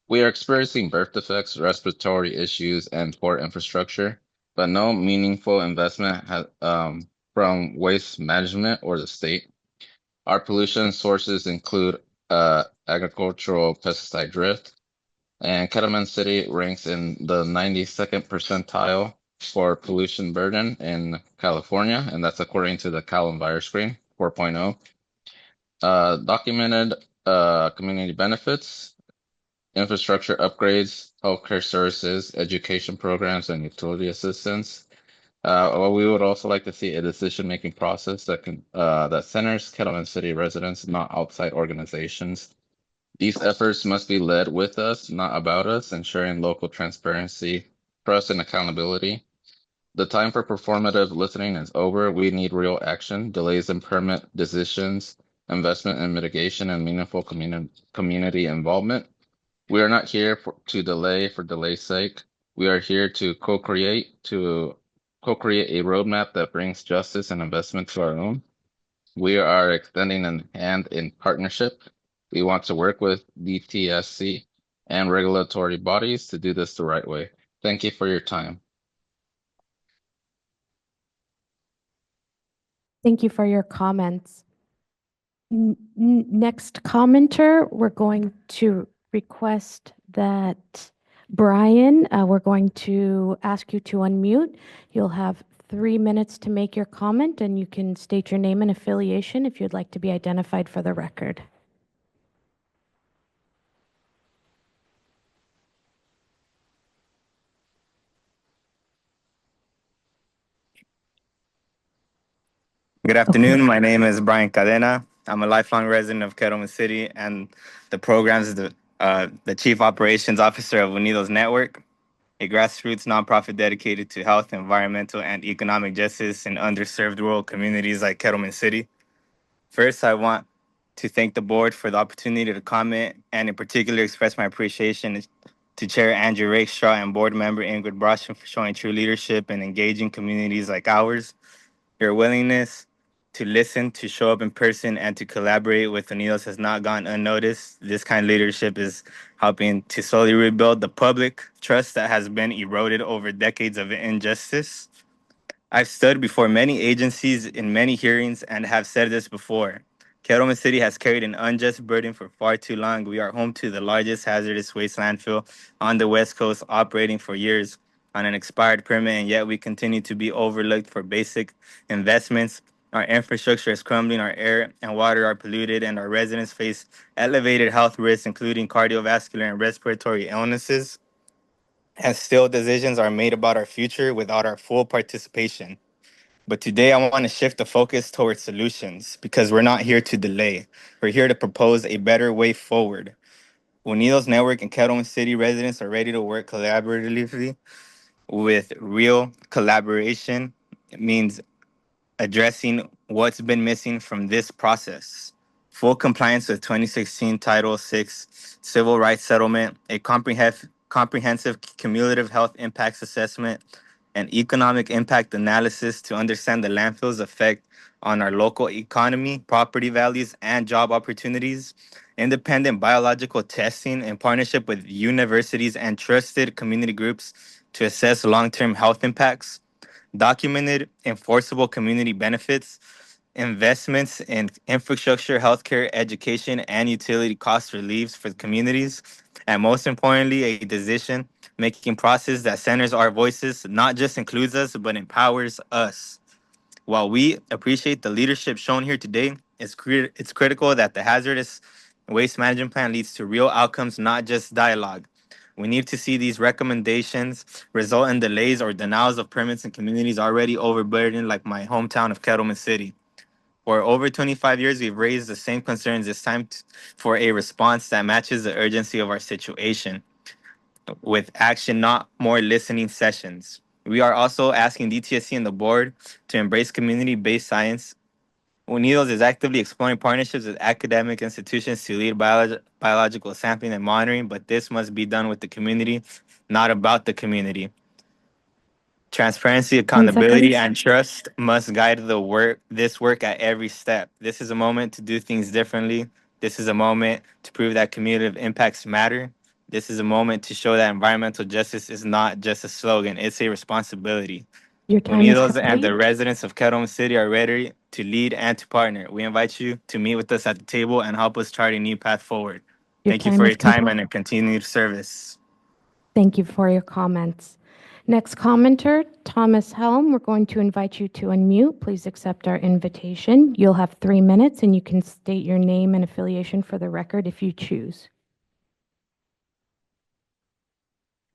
We are experiencing birth defects, respiratory issues, and poor infrastructure, but no meaningful investment from waste management or the state. Our pollution sources include agricultural pesticide drift, and Kettleman City ranks in the 92nd percentile for pollution burden in California, and that's according to the Cal EnviroScreen 4.0. Documented community benefits, infrastructure upgrades, healthcare services, education programs, and utility assistance. Well, we would also like to see a decision-making process that centers Kettleman City residents, not outside organizations. These efforts must be led with us, not about us, ensuring local transparency, trust, and accountability. The time for performative listening is over. We need real action, delays in permit decisions, investment in mitigation, and meaningful community involvement. We are not here to delay for delay's sake. We are here to co-create a roadmap that brings justice and investment to our own. We are extending a hand in partnership. We want to work with DTSC and regulatory bodies to do this the right way. Thank you for your time. Thank you for your comments. Next commenter, we're going to request that Brian, we're going to ask you to unmute. You'll have 3 minutes to make your comment, and you can state your name and affiliation if you'd like to be identified for the record. Good afternoon. My name is Brian Cadena. I'm a lifelong resident of Kettleman City and the programs is the Chief Operations Officer of Unidos Network, a grassroots nonprofit dedicated to health, environmental, and economic justice in underserved rural communities like Kettleman City. First, I want to thank the board for the opportunity to comment and in particular express my appreciation to Chair Andrew Rakestraw and board member Ingrid Broschen for showing true leadership and engaging communities like ours. Your willingness to listen, to show up in person, and to collaborate with Unidos has not gone unnoticed. This kind of leadership is helping to slowly rebuild the public trust that has been eroded over decades of injustice. I've stood before many agencies in many hearings and have said this before. Kettleman City has carried an unjust burden for far too long. We are home to the largest hazardous waste landfill on the West Coast, operating for years on an expired permit, and yet we continue to be overlooked for basic investments. Our infrastructure is crumbling, our air and water are polluted, and our residents face elevated health risks, including cardiovascular and respiratory illnesses. And still, decisions are made about our future without our full participation. But today, I want to shift the focus towards solutions because we're not here to delay. We're here to propose a better way forward. Unidos Network and Kettleman City residents are ready to work collaboratively with real collaboration. It means addressing what's been missing from this process. Full compliance with 2016 Title VI Civil Rights Settlement, a comprehensive cumulative health impacts assessment, and economic impact analysis to understand the landfill's effect on our local economy, property values, and job opportunities. Independent biological testing in partnership with universities and trusted community groups to assess long-term health impacts, documented enforceable community benefits, investments in infrastructure, healthcare, education, and utility cost reliefs for communities, and most importantly, a decision-making process that centers our voices, not just includes us, but empowers us. While we appreciate the leadership shown here today, it's critical that the hazardous waste management plan leads to real outcomes, not just dialogue. We need to see these recommendations result in delays or denials of permits in communities already overburdened, like my hometown of Kettleman City. For over 25 years, we've raised the same concerns. It's time for a response that matches the urgency of our situation with action, not more listening sessions. We are also asking DTSC and the board to embrace community-based science. Unidos is actively exploring partnerships with academic institutions to lead biological sampling and monitoring, but this must be done with the community, not about the community. Transparency, accountability, and trust must guide this work at every step. This is a moment to do things differently. This is a moment to prove that community impacts matter. This is a moment to show that environmental justice is not just a slogan, it's a responsibility. Your time is Unidos and the complete. residents of Kettleman City are ready to lead and to partner. We invite you to meet with us at the table and help us chart a new path forward. Your Thank you time for is your time complete. and your continued service. Thank you for your comments. Next commenter, Thomas Helm. We're going to invite you to unmute. Please accept our invitation. You'll have 3 minutes, and you can state your name and affiliation for the record if you choose.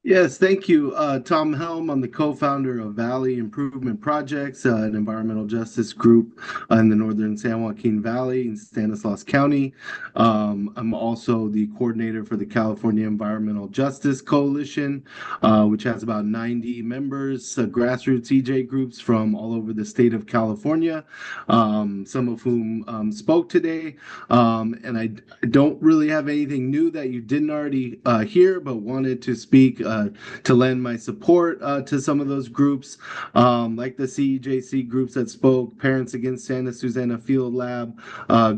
Yes, thank you. Tom Helm, I'm the co-founder of Valley Improvement Projects, an environmental justice group in the northern San Joaquin Valley in Stanislaus County. I'm also the coordinator for the California Environmental Justice Coalition, which has about 90 members, grassroots EJ groups from all over the state of California, some of whom spoke today. And I don't really have anything new that you didn't already hear, but wanted to speak to lend my support to some of those groups, like the CEJC groups that spoke, Parents Against Santa Susana Field Lab,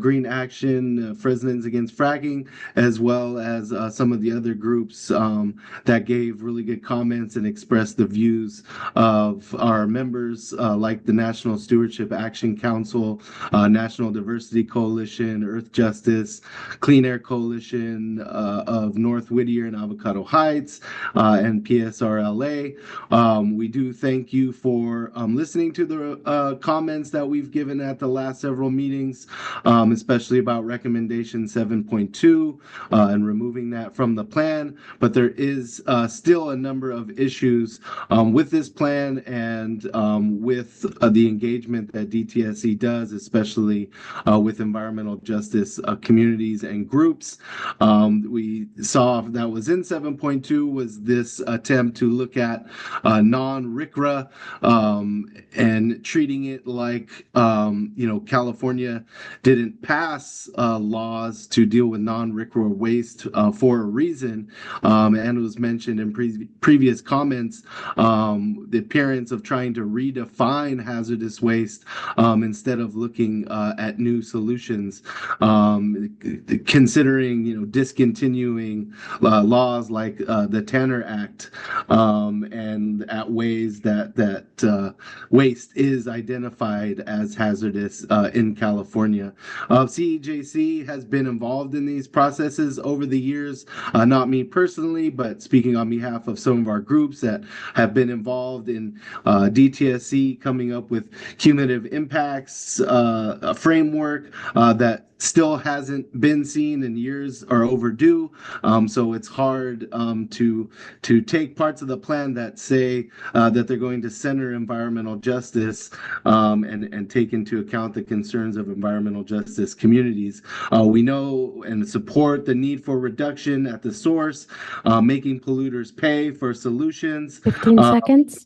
Green Action, Fresnans Against Fracking, as well as some of the other groups that gave really good comments and expressed the views of our members, like the National Stewardship Action Council, National Diversity Coalition, Earth Justice, Clean Air Coalition of North Whittier and Avocado Heights, and PSRLA. We do thank you for listening to the comments that we've given at the last several meetings, especially about recommendation 7.2 and removing that from the plan. But there is still a number of issues with this plan and with the engagement that DTSC does, especially with environmental justice communities and groups. We saw that was in 7.2 was this attempt to look at non-RCRA and treating it like, California didn't pass laws to deal with non-RCRA waste for a reason. And it was mentioned in previous comments, the appearance of trying to redefine hazardous waste instead of looking at new solutions, considering, discontinuing laws like the Tanner Act, and at ways that waste is identified as hazardous in California. CEJC has been involved in these processes over the years, not me personally, but speaking on behalf of some of our groups that have been involved in DTSC coming up with cumulative impacts, a framework that still hasn't been seen and years are overdue. So it's hard to take parts of the plan that say that they're going to center environmental justice and take into account the concerns of environmental justice communities. We know and support the need for reduction at the source, making polluters pay for solutions. 15 seconds.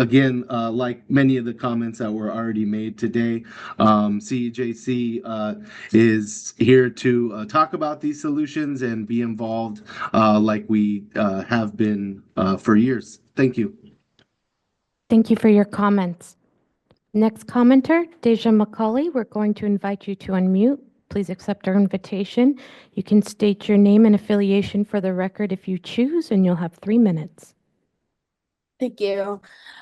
Again, like many of the comments that were already made today, CEJC is here to talk about these solutions and be involved like we have been for years. Thank you. Thank you for your comments. Next commenter, Deja McCauley. We're going to invite you to unmute. Please accept our invitation. You can state your name and affiliation for the record if you choose, and you'll have 3 minutes. Thank you.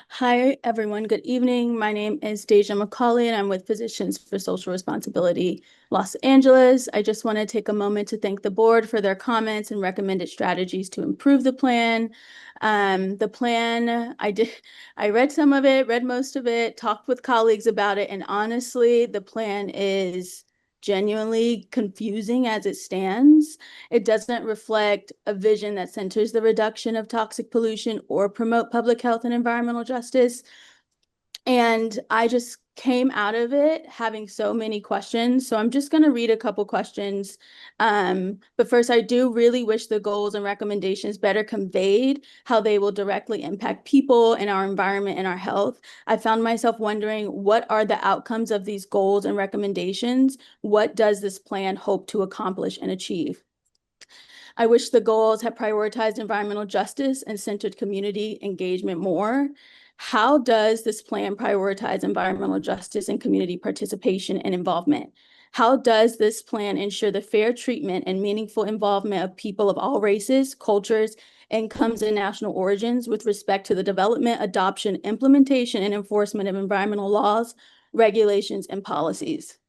Hi, everyone. Good evening. My name is Deja McCauley, and I'm with Physicians for Social Responsibility Los Angeles. I just want to take a moment to thank the board for their comments and recommended strategies to improve the plan. The plan, I read some of it, read most of it, talked with colleagues about it, and honestly, the plan is genuinely confusing as it stands. It doesn't reflect a vision that centers the reduction of toxic pollution or promote public health and environmental justice. And I just came out of it having so many questions. So I'm just going to read a couple questions. But first, I do really wish the goals and recommendations better conveyed how they will directly impact people and our environment and our health. I found myself wondering, what are the outcomes of these goals and recommendations? What does this plan hope to accomplish and achieve? I wish the goals had prioritized environmental justice and centered community engagement more. How does this plan prioritize environmental justice and community participation and involvement? How does this plan ensure the fair treatment and meaningful involvement of people of all races, cultures, incomes, and national origins with respect to the development, adoption, implementation, and enforcement of environmental laws, regulations, and policies?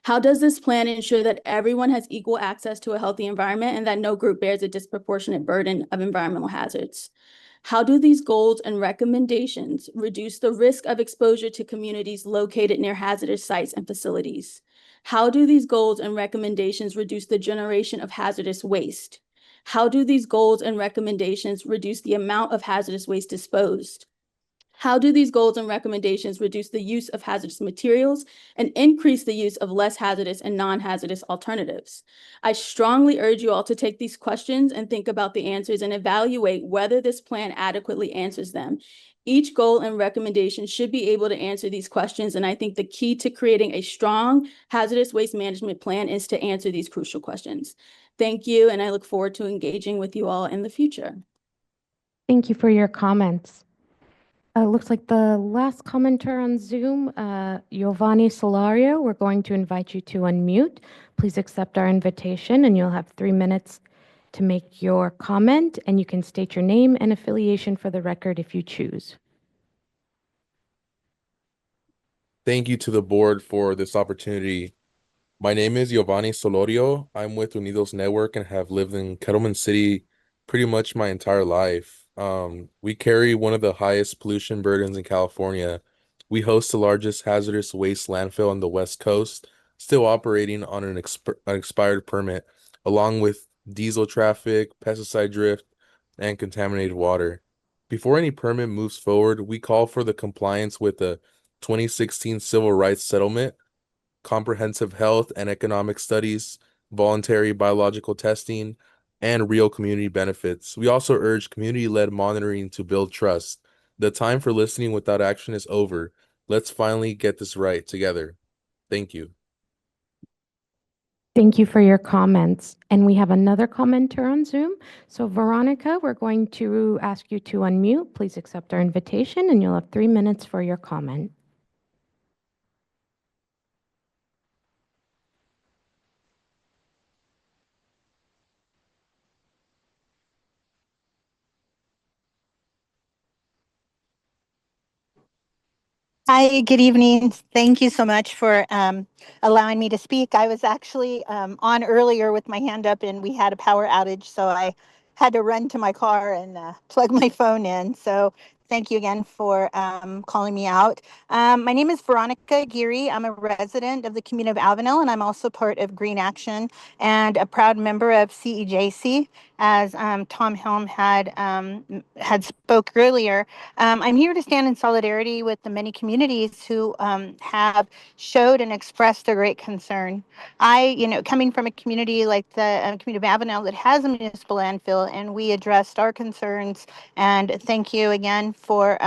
How does this plan ensure that everyone has equal access to a healthy environment and that no group bears a disproportionate burden of environmental hazards? How do these goals and recommendations reduce the risk of exposure to communities located near hazardous sites and facilities? How do these goals and recommendations reduce the generation of hazardous waste? How do these goals and recommendations reduce the amount of hazardous waste disposed? How do these goals and recommendations reduce the use of hazardous materials and increase the use of less hazardous and non-hazardous alternatives? I strongly urge you all to take these questions and think about the answers and evaluate whether this plan adequately answers them. Each goal and recommendation should be able to answer these questions, and I think the key to creating a strong hazardous waste management plan is to answer these crucial questions. Thank you, and I look forward to engaging with you all in the future. Thank you for your comments. Looks like the last commenter on Zoom, Giovanni Solario, we're going to invite you to unmute. Please accept our invitation and you'll have 3 minutes to make your comment, and you can state your name and affiliation for the record if you choose. Thank you to the board for this opportunity. My name is Giovanni Solorio. I'm with Unidos Network and have lived in Kettleman City pretty much my entire life. We carry one of the highest pollution burdens in California. We host the largest hazardous waste landfill on the West Coast, still operating on an expired permit, along with diesel traffic, pesticide drift, and contaminated water. Before any permit moves forward, we call for the compliance with the 2016 Civil Rights Settlement, comprehensive health and economic studies, voluntary biological testing, and real community benefits. We also urge community-led monitoring to build trust. The time for listening without action is over. Let's finally get this right together. Thank you. Thank you for your comments. And we have another commenter on Zoom. So Veronica, we're going to ask you to unmute. Please accept our invitation and you'll have 3 minutes for your comment. Hi, good evening. Thank you so much for allowing me to speak. I was actually on earlier with my hand up and we had a power outage, so I had to run to my car and plug my phone in. So thank you again for calling me out. My name is Veronica Geary. I'm a resident of the community of Avenel, and I'm also part of Green Action and a proud member of CEJC, as Tom Helm had spoke earlier. I'm here to stand in solidarity with the many communities who have showed and expressed their great concern. Coming from a community like the community of Avenel that has a municipal landfill, and we addressed our concerns. And thank you again for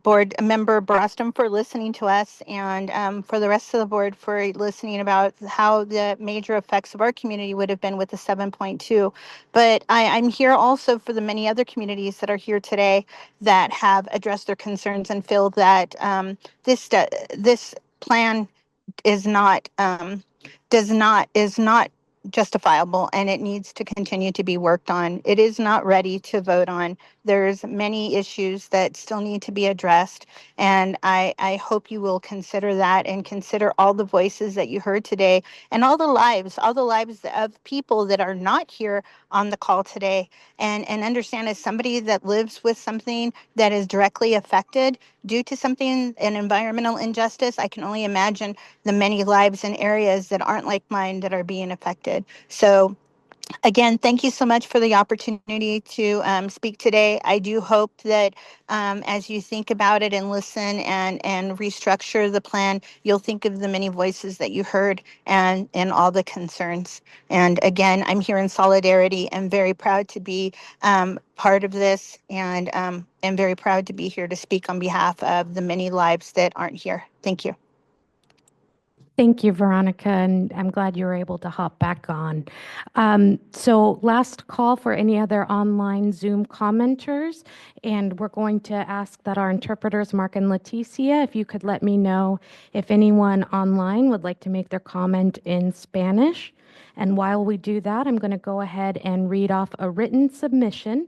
board member Broston for listening to us, and for the rest of the board for listening about how the major effects of our community would have been with the 7.2. But I'm here also for the many other communities that are here today that have addressed their concerns and feel that this plan is not justifiable, and it needs to continue to be worked on. It is not ready to vote on. There's many issues that still need to be addressed, and I hope you will consider that and consider all the voices that you heard today and all the lives of people that are not here on the call today, and understand, as somebody that lives with something that is directly affected due to something, an environmental injustice, I can only imagine the many lives and areas that aren't like mine that are being affected. So again, thank you so much for the opportunity to speak today. I do hope that as you think about it and listen and restructure the plan, you'll think of the many voices that you heard and all the concerns. And again, I'm here in solidarity and very proud to be part of this, and am very proud to be here to speak on behalf of the many lives that aren't here. Thank you. Thank you, Veronica, and I'm glad you were able to hop back on. So last call for any other online Zoom commenters, and we're going to ask that our interpreters, Mark and Leticia, if you could let me know if anyone online would like to make their comment in Spanish. And while we do that, I'm going to go ahead and read off a written submission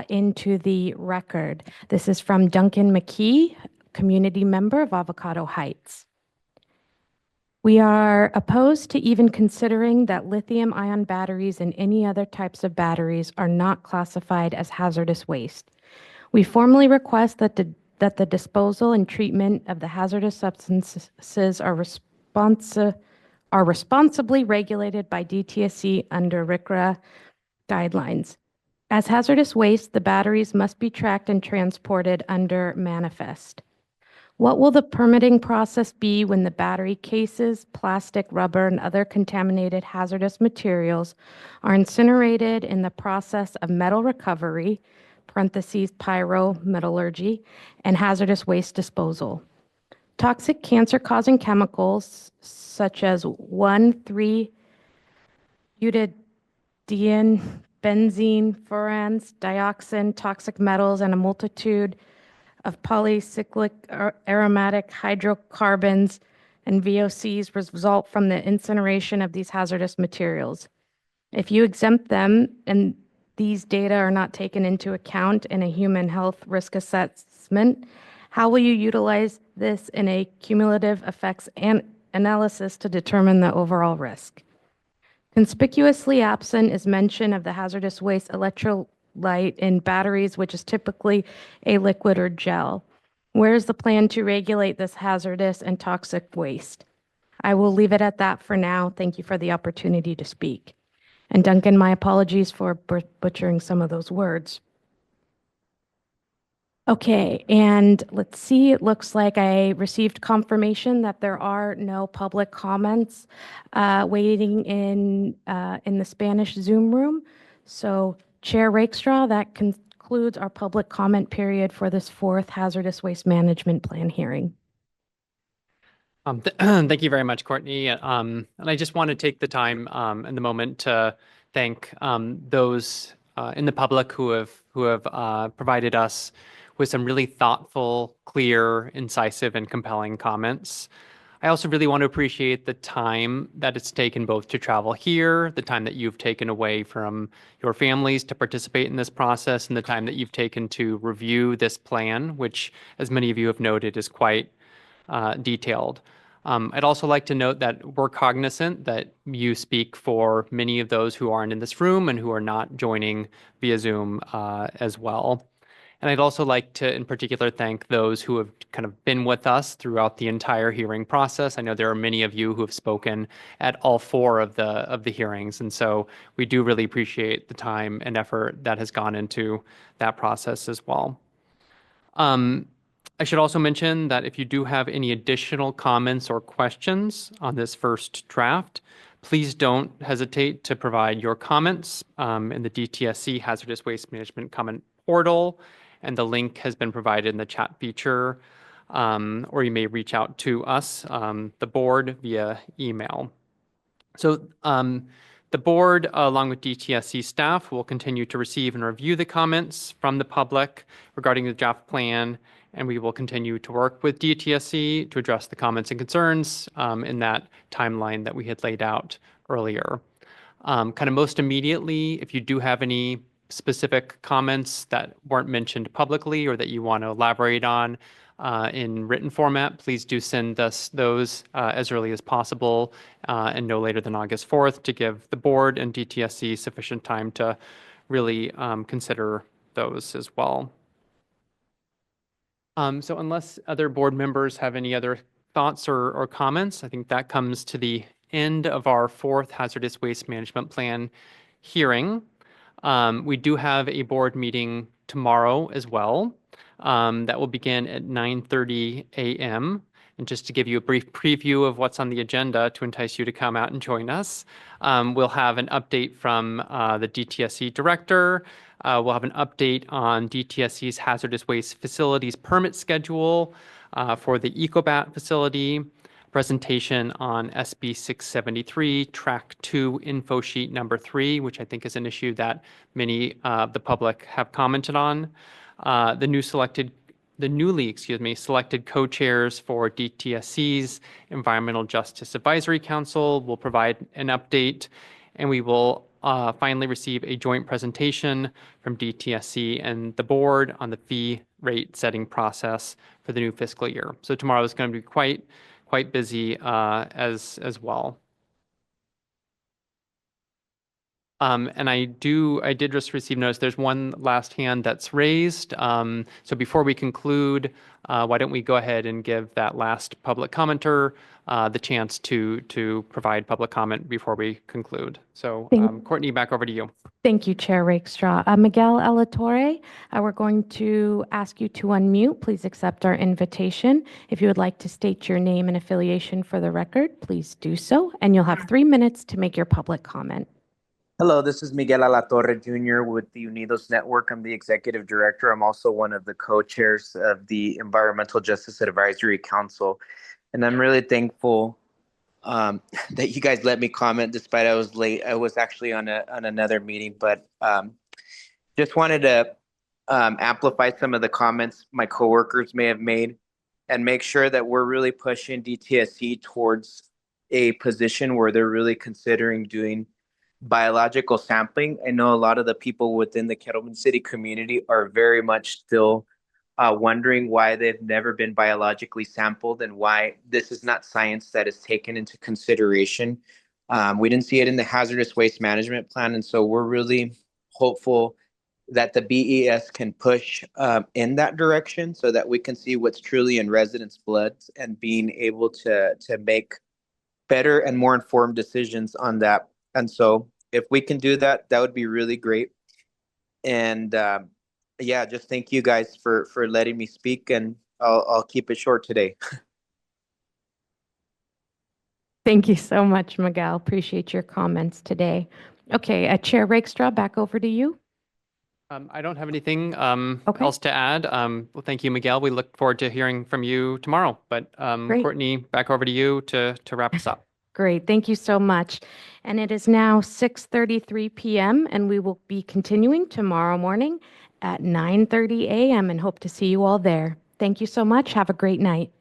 into the record. This is from Duncan McKee, community member of Avocado Heights. We are opposed to even considering that lithium-ion batteries and any other types of batteries are not classified as hazardous waste. We formally request that the disposal and treatment of the hazardous substances are responsibly regulated by DTSC under RCRA guidelines. As hazardous waste, the batteries must be tracked and transported under manifest. What will the permitting process be when the battery cases, plastic, rubber, and other contaminated hazardous materials are incinerated in the process of metal recovery, parentheses, pyrometallurgy, and hazardous waste disposal? Toxic cancer-causing chemicals such as 1,3-butadiene, benzene, furans, dioxin, toxic metals, and a multitude of polycyclic aromatic hydrocarbons and VOCs result from the incineration of these hazardous materials. If you exempt them and these data are not taken into account in a human health risk assessment, how will you utilize this in a cumulative effects analysis to determine the overall risk? Conspicuously absent is mention of the hazardous waste electrolyte in batteries, which is typically a liquid or gel. Where is the plan to regulate this hazardous and toxic waste? I will leave it at that for now. Thank you for the opportunity to speak. And Duncan, my apologies for butchering some of those words. Okay, and let's see, it looks like I received confirmation that there are no public comments waiting in the Spanish Zoom room. So Chair Rakestraw, that concludes our public comment period for this fourth Hazardous Waste Management Plan hearing. Thank you very much, Courtney. And I just want to take the time and the moment to thank those in the public who have provided us with some really thoughtful, clear, incisive, and compelling comments. I also really want to appreciate the time that it's taken both to travel here, the time that you've taken away from your families to participate in this process, and the time that you've taken to review this plan, which, as many of you have noted, is quite detailed. I'd also like to note that we're cognizant that you speak for many of those who aren't in this room and who are not joining via Zoom as well. And I'd also like to, in particular, thank those who have kind of been with us throughout the entire hearing process. I know there are many of you who have spoken at all four of the hearings, and so we do really appreciate the time and effort that has gone into that process as well. I should also mention that if you do have any additional comments or questions on this first draft, please don't hesitate to provide your comments in the DTSC Hazardous Waste Management Comment Portal, and the link has been provided in the chat feature, or you may reach out to us, the board, via email. So the board, along with DTSC staff, will continue to receive and review the comments from the public regarding the draft plan, and we will continue to work with DTSC to address the comments and concerns in that timeline that we had laid out earlier. Kind of most immediately, if you do have any specific comments that weren't mentioned publicly or that you want to elaborate on in written format, please do send us those as early as possible and no later than August 4th to give the board and DTSC sufficient time to really consider those as well. So unless other board members have any other thoughts or comments, I think that comes to the end of our fourth Hazardous Waste Management Plan hearing. We do have a board meeting tomorrow as well that will begin at 9:30 a.m. And just to give you a brief preview of what's on the agenda to entice you to come out and join us, we'll have an update from the DTSC director. We'll have an update on DTSC's hazardous waste facilities permit schedule for the EcoBat facility, presentation on SB 673, Track 2 info sheet number 3, which I think is an issue that many of the public have commented on. The newly selected co-chairs for DTSC's Environmental Justice Advisory Council will provide an update, and we will finally receive a joint presentation from DTSC and the board on the fee rate setting process for the new fiscal year. So tomorrow is going to be quite quite busy as well. And I did just receive notice. There's one last hand that's raised. So before we conclude, why don't we go ahead and give that last public commenter the chance to provide public comment before we conclude. So Courtney, back over to you. Thank you, Chair Rakestraw. Miguel Alatorre, we're going to ask you to unmute. Please accept our invitation. If you would like to state your name and affiliation for the record, please do so, and you'll have 3 minutes to make your public comment. Hello, this is Miguel Alatorre Jr. with the Unidos Network. I'm the executive director. I'm also one of the co-chairs of the Environmental Justice Advisory Council. And I'm really thankful that you guys let me comment despite I was late. I was actually on another meeting, but just wanted to amplify some of the comments my coworkers may have made and make sure that we're really pushing DTSC towards a position where they're really considering doing biological sampling. I know a lot of the people within the Kettleman City community are very much still wondering why they've never been biologically sampled and why this is not science that is taken into consideration. We didn't see it in the hazardous waste management plan, and so we're really hopeful that the BES can push in that direction so that we can see what's truly in residents' bloods and being able to make better and more informed decisions on that. And so if we can do that, that would be really great. And yeah, just thank you guys for letting me speak, and I'll keep it short today. Thank you so much, Miguel. Appreciate your comments today. Okay, Chair Rakestraw, back over to you. I don't have anything else to add. Well, thank you, Miguel. We look forward to hearing from you tomorrow. But Courtney, back over to you to wrap us up. Great, thank you so much. And it is now 6:33 p.m. and we will be continuing tomorrow morning at 9:30 a.m. and hope to see you all there. Thank you so much. Have a great night.